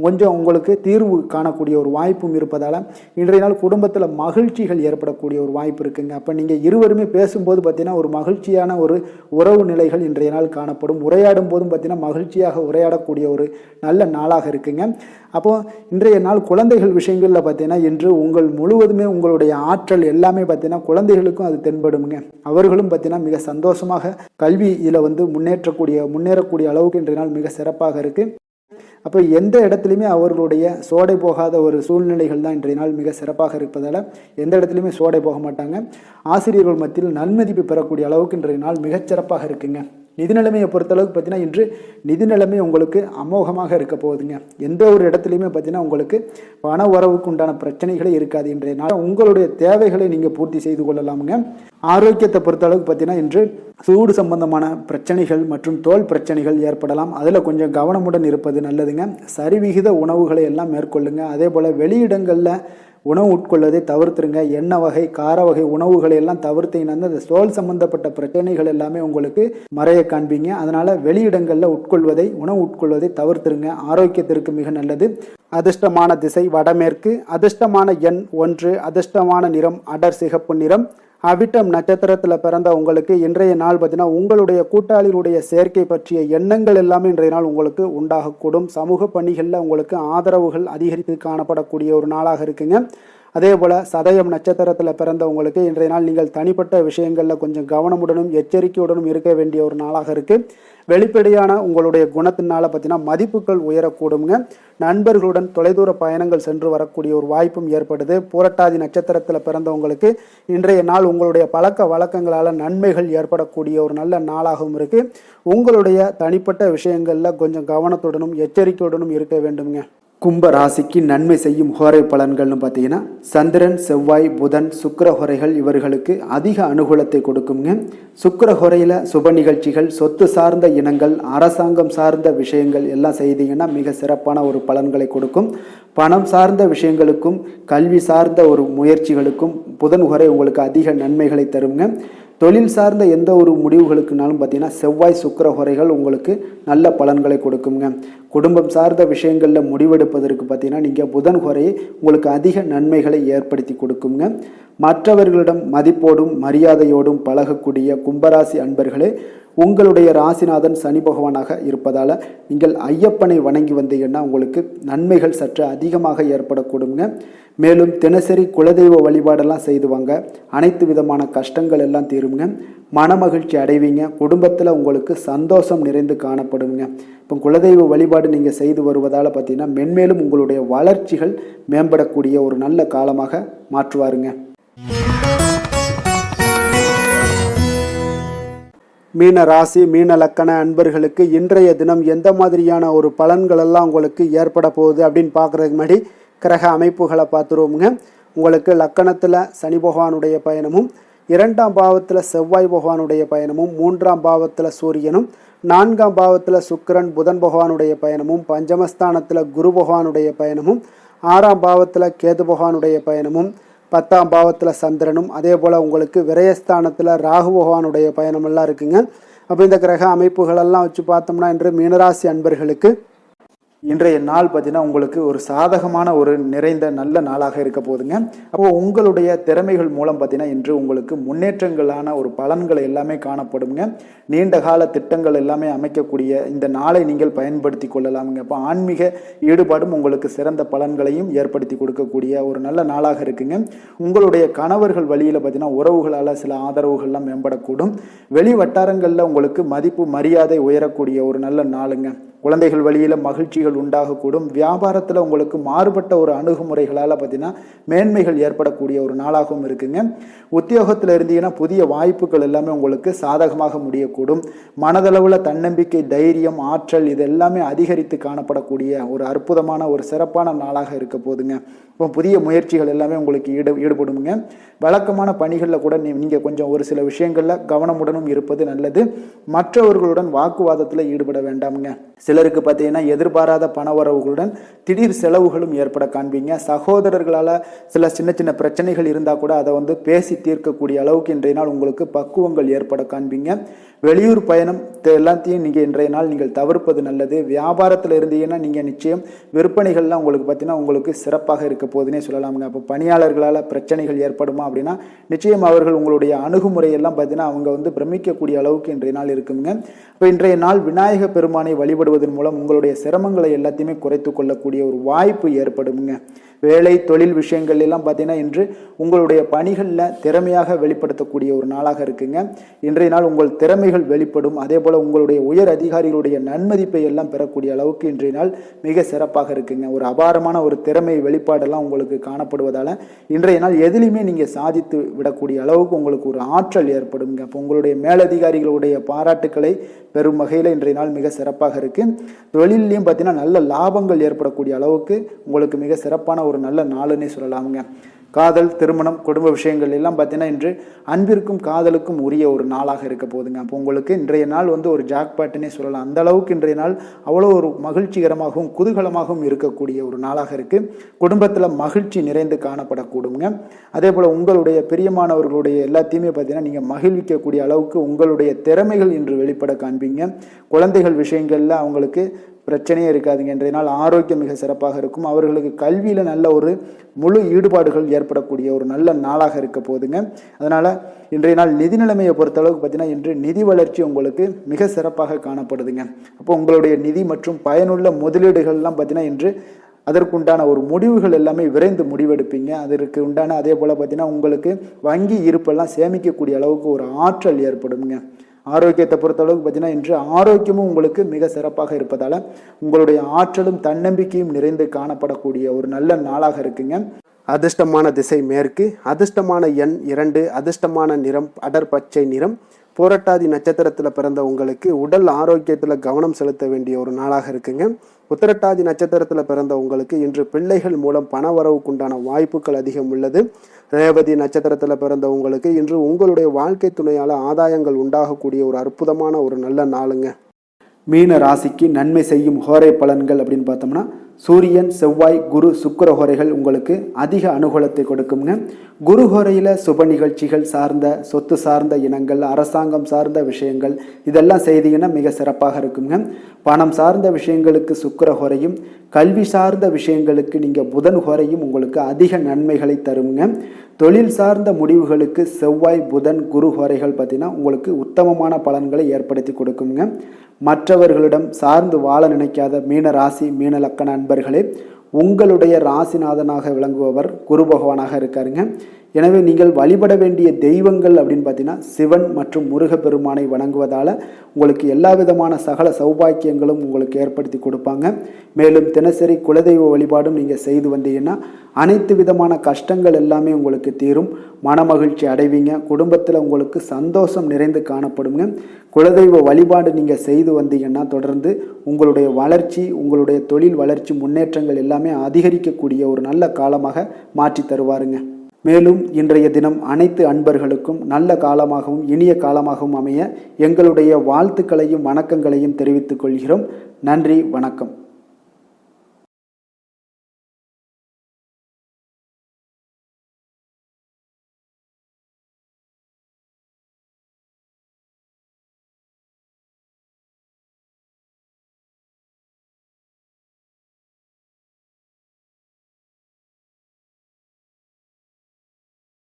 கொஞ்சம் உங்களுக்கு தீர்வு காணக்கூடிய ஒரு வாய்ப்பும் இருப்பதால் இன்றைய நாள் குடும்பத்தில் மகிழ்ச்சிகள் ஏற்படக்கூடிய ஒரு வாய்ப்பு இருக்குங்க. அப்போ நீங்கள் இருவருமே பேசும்போது பார்த்தீங்கன்னா ஒரு மகிழ்ச்சியான ஒரு உறவு நிலைகள் இன்றைய நாள் காணப்படும். உரையாடும் போதும் பார்த்தீங்கன்னா மகிழ்ச்சியாக உரையாடக்கூடிய ஒரு நல்ல நாளாக இருக்குங்க. அப்போது இன்றைய நாள் குழந்தைகள் விஷயங்களில் பார்த்தீங்கன்னா இன்று முழுவதுமே உங்களுடைய ஆற்றல் எல்லாமே பார்த்தீங்கன்னா குழந்தைகளுக்கும் அது தென்படுங்க. அவர்களும் பார்த்தீங்கன்னா மிக சந்தோஷமாக கல்வியில் முன்னேறக்கூடிய அளவுக்கு இன்றைய நாள் மிக சிறப்பாக இருக்குது. அப்போ எந்த இடத்துலையுமே அவர்களுடைய சோடை போகாத ஒரு சூழ்நிலைகள் தான் இன்றைய நாள் மிக சிறப்பாக இருப்பதால் எந்த இடத்துலையுமே சோடை போக மாட்டாங்க. ஆசிரியர்கள் மத்தியில் நன்மதிப்பு பெறக்கூடிய அளவுக்கு இன்றைய நாள் மிகச்சிறப்பாக இருக்குங்க. நிதி நிலைமையை பொறுத்தளவுக்கு பார்த்தீங்கன்னா இன்று நிதி நிலைமை உங்களுக்கு அமோகமாக இருக்க போகுதுங்க. எந்த ஒரு இடத்துலையுமே பார்த்தீங்கன்னா உங்களுக்கு பண வரவுக்கு உண்டான பிரச்சனைகளே இருக்காது. இன்றைய நாள் உங்களுடைய தேவைகளை நீங்கள் பூர்த்தி செய்து கொள்ளலாமுங்க. ஆரோக்கியத்தை பொறுத்தளவுக்கு பார்த்தீங்கன்னா இன்று சூடு சம்பந்தமான பிரச்சனைகள் மற்றும் தோல் பிரச்சனைகள் ஏற்படலாம். அதில் கொஞ்சம் கவனமுடன் இருப்பது நல்லதுங்க. சரிவிகித உணவுகளை எல்லாம் மேற்கொள்ளுங்க. அதே போல் வெளியிடங்களில் உணவு உட்கொள்வதை தவிர்த்துருங்க. எண்ணெய் வகை, கார வகை உணவுகளை எல்லாம் தவிர்த்தீங்கன்னா அந்த தோல் சம்பந்தப்பட்ட பிரச்சனைகள் எல்லாமே உங்களுக்கு மறைய காண்பீங்க. அதனால வெளியிடங்களில் உணவு உட்கொள்வதை தவிர்த்துருங்க. ஆரோக்கியத்திற்கு மிக நல்லது. அதிர்ஷ்டமான திசை வடமேற்கு. அதிர்ஷ்டமான எண் 1. அதிர்ஷ்டமான நிறம் அடர் சிகப்பு நிறம். அவிட்டம் நட்சத்திரத்தில் பிறந்த உங்களுக்கு இன்றைய நாள் பார்த்தீங்கன்னா உங்களுடைய கூட்டாளிகளுடைய சேர்க்கை பற்றிய எண்ணங்கள் எல்லாமே இன்றைய நாள் உங்களுக்கு உண்டாகக்கூடும். சமூக பணிகளில் உங்களுக்கு ஆதரவுகள் அதிகரித்து காணப்படக்கூடிய ஒரு நாளாக இருக்குங்க. அதே போல் சதயம் நட்சத்திரத்தில் பிறந்த உங்களுக்கு இன்றைய நாள் நீங்கள் தனிப்பட்ட விஷயங்களில் கொஞ்சம் கவனமுடனும் எச்சரிக்கையுடனும் இருக்க வேண்டிய ஒரு நாளாக இருக்குது. வெளிப்படையான உங்களுடைய குணத்தினால பார்த்தீங்கன்னா மதிப்புகள் உயரக்கூடுங்க. நண்பர்களுடன் தொலைதூர பயணங்கள் சென்று வரக்கூடிய ஒரு வாய்ப்பும் ஏற்படுது. பூரட்டாதி நட்சத்திரத்தில் பிறந்தவங்களுக்கு இன்றைய நாள் உங்களுடைய பழக்க வழக்கங்களால் நன்மைகள் ஏற்படக்கூடிய ஒரு நல்ல நாளாகவும் இருக்குது. உங்களுடைய தனிப்பட்ட விஷயங்களில் கொஞ்சம் கவனத்துடனும் எச்சரிக்கையுடனும் இருக்க வேண்டுங்க. கும்ப ராசிக்கு நன்மை செய்யும் ஹோரை பலன்கள்னு பார்த்தீங்கன்னா சந்திரன், செவ்வாய், புதன், சுக்கிர ஹோரைகள் இவர்களுக்கு அதிக அனுகூலத்தை கொடுக்குங்க. சுக்கிர ஹோரையில் சுப நிகழ்ச்சிகள், சொத்து சார்ந்த இனங்கள், அரசாங்கம் சார்ந்த விஷயங்கள் எல்லாம் செய்தீங்கன்னா மிக சிறப்பான ஒரு பலன்களை கொடுக்கும். பணம் சார்ந்த விஷயங்களுக்கும் கல்வி சார்ந்த ஒரு முயற்சிகளுக்கும் புதன் ஹோரை உங்களுக்கு அதிக நன்மைகளை தருங்க. தொழில் சார்ந்த எந்த ஒரு முடிவுகளுக்குனாலும் பார்த்தீங்கன்னா செவ்வாய், சுக்கிர ஹோரைகள் உங்களுக்கு நல்ல பலன்களை கொடுக்குங்க. குடும்பம் சார்ந்த விஷயங்களில் முடிவெடுப்பதற்கு பார்த்தீங்கன்னா நீங்கள் புதன் ஹோரையை உங்களுக்கு அதிக நன்மைகளை ஏற்படுத்தி கொடுக்குங்க. மற்றவர்களிடம் மதிப்போடும் மரியாதையோடும் பழகக்கூடிய கும்பராசி அன்பர்களே, உங்களுடைய ராசிநாதன் சனி பகவானாக இருப்பதால் நீங்கள் ஐயப்பனை வணங்கி வந்தீங்கன்னா உங்களுக்கு நன்மைகள் சற்று அதிகமாக ஏற்படக்கூடுங்க. மேலும் தினசரி குலதெய்வ வழிபாடெல்லாம் செய்துவாங்க. அனைத்து விதமான கஷ்டங்கள் எல்லாம் தீருங்க. மனமகிழ்ச்சி அடைவீங்க. குடும்பத்தில் உங்களுக்கு சந்தோஷம் நிறைந்து காணப்படுங்க. இப்போ குலதெய்வ வழிபாடு நீங்கள் செய்து வருவதால் பார்த்தீங்கன்னா மென்மேலும் உங்களுடைய வளர்ச்சிகள் மேம்படக்கூடிய ஒரு நல்ல காலமாக மாற்றுவாருங்க. மீன ராசி, மீன லக்கண அன்பர்களுக்கு இன்றைய தினம் எந்த மாதிரியான ஒரு பலன்கள் எல்லாம் உங்களுக்கு ஏற்பட போகுது அப்படின்னு பார்க்குறதுக்கு முன்னாடி கிரக அமைப்புகளை பார்த்துருவோமுங்க. உங்களுக்கு லக்கணத்தில் சனி பகவானுடைய பயணமும், 2ஆம் பாவத்தில் செவ்வாய் பகவானுடைய பயணமும், 3ஆம் பாவத்தில் சூரியனும், 4ஆம் பாவத்தில் சுக்கிரன் புதன் பகவானுடைய பயணமும், பஞ்சமஸ்தானத்தில் குரு பகவானுடைய பயணமும், 6ஆம் பாவத்தில் கேது பகவானுடைய பயணமும், 10ஆம் பாவத்தில் சந்திரனும், அதே போல் உங்களுக்கு விரயஸ்தானத்தில் ராகு பகவானுடைய பயணமெல்லாம் இருக்குங்க. அப்போ இந்த கிரக அமைப்புகளெல்லாம் வச்சு பார்த்தோம்னா இன்று மீனராசி அன்பர்களுக்கு இன்றைய நாள் பார்த்தீங்கன்னா உங்களுக்கு ஒரு சாதகமான ஒரு நிறைந்த நல்ல நாளாக இருக்க போகுதுங்க. அப்போ உங்களுடைய திறமைகள் மூலம் பார்த்தீங்கன்னா இன்று உங்களுக்கு முன்னேற்றங்களான ஒரு பலன்கள் எல்லாமே காணப்படுங்க. நீண்ட கால திட்டங்கள் எல்லாமே அமைக்கக்கூடிய இந்த நாளை நீங்கள் பயன்படுத்தி கொள்ளலாமுங்க. அப்போ ஆன்மீக ஈடுபாடும் உங்களுக்கு சிறந்த பலன்களையும் ஏற்படுத்தி கொடுக்கக்கூடிய ஒரு நல்ல நாளாக இருக்குங்க. உங்களுடைய கணவர்கள் வழியில் பார்த்தீங்கன்னா உறவுகளால் சில ஆதரவுகள்லாம் மேம்படக்கூடும். வெளி வட்டாரங்களில் உங்களுக்கு மதிப்பு மரியாதை உயரக்கூடிய ஒரு நல்ல நாளுங்க. குழந்தைகள் வழியில் மகிழ்ச்சிகள் உண்டாகக்கூடும். வியாபாரத்தில் உங்களுக்கு மாறுபட்ட ஒரு அணுகுமுறைகளால் பார்த்தீங்கன்னா மேன்மைகள் ஏற்படக்கூடிய ஒரு நாளாகவும் இருக்குங்க. உத்தியோகத்தில் இருந்தீங்கன்னா புதிய வாய்ப்புகள் எல்லாமே உங்களுக்கு சாதகமாக முடியக்கூடும். மனதளவில் தன்னம்பிக்கை, தைரியம், ஆற்றல் இது எல்லாமே அதிகரித்து காணப்படக்கூடிய ஒரு அற்புதமான ஒரு சிறப்பான நாளாக இருக்க போதுங்க. இப்போ புதிய முயற்சிகள் எல்லாமே உங்களுக்கு ஈடுபடுங்க. வழக்கமான பணிகளில் கூட நீங்கள் கொஞ்சம் ஒரு சில விஷயங்களில் கவனமுடனும் இருப்பது நல்லது. மற்றவர்களுடன் வாக்குவாதத்தில் ஈடுபட வேண்டாமுங்க. சிலருக்கு பார்த்தீங்கன்னா எதிர்பாராத பணவரவுகளுடன் திடீர் செலவுகளும் ஏற்பட காண்பீங்க. சகோதரர்களால் சில சின்ன சின்ன பிரச்சனைகள் இருந்தால் கூட அதை பேசி தீர்க்கக்கூடிய அளவுக்கு இன்றைய நாள் உங்களுக்கு பக்குவங்கள் ஏற்பட காண்பீங்க. வெளியூர் பயணம் எல்லாத்தையும் நீங்கள் இன்றைய நாள் நீங்கள் தவிர்ப்பது நல்லது. வியாபாரத்தில் இருந்தீங்கன்னா நீங்கள் நிச்சயம் விற்பனைகள்லாம் உங்களுக்கு பார்த்தீங்கன்னா உங்களுக்கு சிறப்பாக இருக்க போதுன்னே சொல்லலாமுங்க. அப்போ பணியாளர்களால் பிரச்சனைகள் ஏற்படுமா அப்படின்னா நிச்சயம் அவர்கள் உங்களுடைய அணுகுமுறையெல்லாம் பார்த்தீங்கன்னா அவங்க பிரமிக்கக்கூடிய அளவுக்கு இன்றைய நாள் இருக்குங்க. இப்போ இன்றைய நாள் விநாயக பெருமானை வழிபடுவதன் மூலம் உங்களுடைய சிரமங்களை எல்லாத்தையுமே குறைத்து கொள்ளக்கூடிய ஒரு வாய்ப்பு ஏற்படுங்க. வேலை தொழில் விஷயங்கள் எல்லாம் பார்த்தீங்கன்னா இன்று உங்களுடைய பணிகளில் திறமையாக வெளிப்படுத்தக்கூடிய ஒரு நாளாக இருக்குங்க. இன்றைய நாள் உங்கள் திறமைகள் வெளிப்படும். அதே போல் உங்களுடைய உயர் அதிகாரிகளுடைய நன்மதிப்பை எல்லாம் பெறக்கூடிய அளவுக்கு இன்றைய நாள் மிக சிறப்பாக இருக்குங்க. ஒரு அபாரமான ஒரு திறமை வெளிப்பாடெல்லாம் உங்களுக்கு காணப்படுவதால் இன்றைய நாள் எதிலுமே நீங்கள் சாதித்து விடக்கூடிய அளவுக்கு உங்களுக்கு ஒரு ஆற்றல் ஏற்படுங்க. அப்போ உங்களுடைய மேலதிகாரிகளுடைய பாராட்டுக்களை பெரும் வகையில் இன்றைய நாள் மிக சிறப்பாக இருக்கு. தொழிலையும் பார்த்தீங்கன்னா நல்ல லாபங்கள் ஏற்படக்கூடிய அளவுக்கு உங்களுக்கு மிக சிறப்பான ஒரு நல்ல நாளுன்னே சொல்லலாமுங்க. காதல், திருமணம், குடும்ப விஷயங்கள் எல்லாம் பார்த்தீங்கன்னா இன்று அன்பிற்கும் காதலுக்கும் உரிய ஒரு நாளாக இருக்க போகுதுங்க. அப்போ உங்களுக்கு இன்றைய நாள் ஒரு ஜாக்பாட்டுன்னே சொல்லலாம். அந்த அளவுக்கு இன்றைய நாள் அவ்வளோ ஒரு மகிழ்ச்சிகரமாகவும் குதூகலமாகவும் இருக்கக்கூடிய ஒரு நாளாக இருக்கு. குடும்பத்தில் மகிழ்ச்சி நிறைந்து காணப்படக்கூடுங்க. அதே போல் உங்களுடைய பிரியமானவர்களுடைய எல்லாத்தையுமே பார்த்தீங்கன்னா நீங்கள் மகிழ்விக்கக்கூடிய அளவுக்கு உங்களுடைய திறமைகள் இன்று வெளிப்பட காண்பீங்க. குழந்தைகள் விஷயங்கள்ல அவங்களுக்கு பிரச்சனையே இருக்காதுங்க. இன்றைய நாள் ஆரோக்கியம் மிக சிறப்பாக இருக்கும். அவர்களுக்கு கல்வியில் நல்ல ஒரு முழு ஈடுபாடுகள் ஏற்படக்கூடிய ஒரு நல்ல நாளாக இருக்க போதுங்க. அதனால் இன்றைய நாள் நிதி நிலைமையை பொறுத்தளவுக்கு பார்த்தீங்கன்னா இன்று நிதி வளர்ச்சி உங்களுக்கு மிக சிறப்பாக காணப்படுதுங்க. அப்போ உங்களுடைய நிதி மற்றும் பயனுள்ள முதலீடுகள்லாம் பார்த்தீங்கன்னா இன்று அதற்குண்டான ஒரு முடிவுகள் எல்லாமே விரைந்து முடிவெடுப்பீங்க. அதற்கு உண்டான அதே போல் பார்த்தீங்கன்னா உங்களுக்கு வங்கி இருப்பெல்லாம் சேமிக்கக்கூடிய அளவுக்கு ஒரு ஆற்றல் ஏற்படுங்க. ஆரோக்கியத்தை பொறுத்தளவுக்கு பார்த்தீங்கன்னா இன்று ஆரோக்கியமும் உங்களுக்கு மிக சிறப்பாக இருப்பதால் உங்களுடைய ஆற்றலும் தன்னம்பிக்கையும் நிறைந்து காணப்படக்கூடிய ஒரு நல்ல நாளாக இருக்குங்க. அதிர்ஷ்டமான திசை மேற்கு, அதிர்ஷ்டமான எண் 2, அதிர்ஷ்டமான நிறம் அடர் பச்சை நிறம். புரட்டாதி நட்சத்திரத்தில் பிறந்த உங்களுக்கு உடல் ஆரோக்கியத்தில் கவனம் செலுத்த வேண்டிய ஒரு நாளாக இருக்குங்க. உத்திரட்டாதி நட்சத்திரத்தில் பிறந்த உங்களுக்கு இன்று பிள்ளைகள் மூலம் பண வரவுக்குண்டான வாய்ப்புகள் அதிகம் உள்ளது. ரேவதி நட்சத்திரத்தில் பிறந்த உங்களுக்கு இன்று உங்களுடைய வாழ்க்கை துணையால் ஆதாயங்கள் உண்டாகக்கூடிய ஒரு அற்புதமான ஒரு நல்ல நாளுங்க. மீன ராசிக்கு நன்மை செய்யும் ஹோரை பலன்கள் அப்படின்னு பார்த்தோம்னா சூரியன், செவ்வாய், குரு, சுக்கிர ஹோரைகள் உங்களுக்கு அதிக அனுகூலத்தை கொடுக்குங்க. குரு ஹோரையில் சுப நிகழ்ச்சிகள் சார்ந்த சொத்து சார்ந்த இனங்கள், அரசாங்கம் சார்ந்த விஷயங்கள் இதெல்லாம் செய்தீங்கன்னா மிக சிறப்பாக இருக்குங்க. பணம் சார்ந்த விஷயங்களுக்கு சுக்கிர ஹோரையும், கல்வி சார்ந்த விஷயங்களுக்கு நீங்கள் புதன் ஹோரையும் உங்களுக்கு அதிக நன்மைகளை தருங்க. தொழில் சார்ந்த முடிவுகளுக்கு செவ்வாய், புதன், குரு ஹோரைகள் பார்த்தீங்கன்னா உங்களுக்கு உத்தமமான பலன்களை ஏற்படுத்தி கொடுக்குங்க. மற்றவர்களிடம் சார்ந்து வாழ நினைக்காத மீன ராசி, மீன லக்கண அன்பர்களே, உங்களுடைய ராசிநாதனாக விளங்குபவர் குரு பகவானாக இருக்காருங்க. எனவே நீங்கள் வழிபட வேண்டிய தெய்வங்கள் அப்படின்னு பார்த்தீங்கன்னா சிவன் மற்றும் முருகப்பெருமானை வணங்குவதால் உங்களுக்கு எல்லா விதமான சகல சௌபாக்கியங்களும் உங்களுக்கு ஏற்படுத்தி கொடுப்பாங்க. மேலும் தினசரி குலதெய்வ வழிபாடும் நீங்கள் செய்து வந்தீங்கன்னா அனைத்து விதமான கஷ்டங்கள் எல்லாமே உங்களுக்கு தீரும். மனமகிழ்ச்சி அடைவீங்க. குடும்பத்தில் உங்களுக்கு சந்தோஷம் நிறைந்து காணப்படுங்க. குலதெய்வ வழிபாடு நீங்கள் செய்து வந்தீங்கன்னா தொடர்ந்து உங்களுடைய வளர்ச்சி, உங்களுடைய தொழில் வளர்ச்சி, முன்னேற்றங்கள் எல்லாமே அதிகரிக்கக்கூடிய ஒரு நல்ல காலமாக மாற்றி தருவாருங்க. மேலும் இன்றைய தினம் அனைத்து அன்பர்களுக்கும் நல்ல காலமாகவும் இனிய காலமாகவும் அமைய எங்களுடைய வாழ்த்துக்களையும் வணக்கங்களையும் தெரிவித்துக் கொள்கிறோம். நன்றி, வணக்கம்.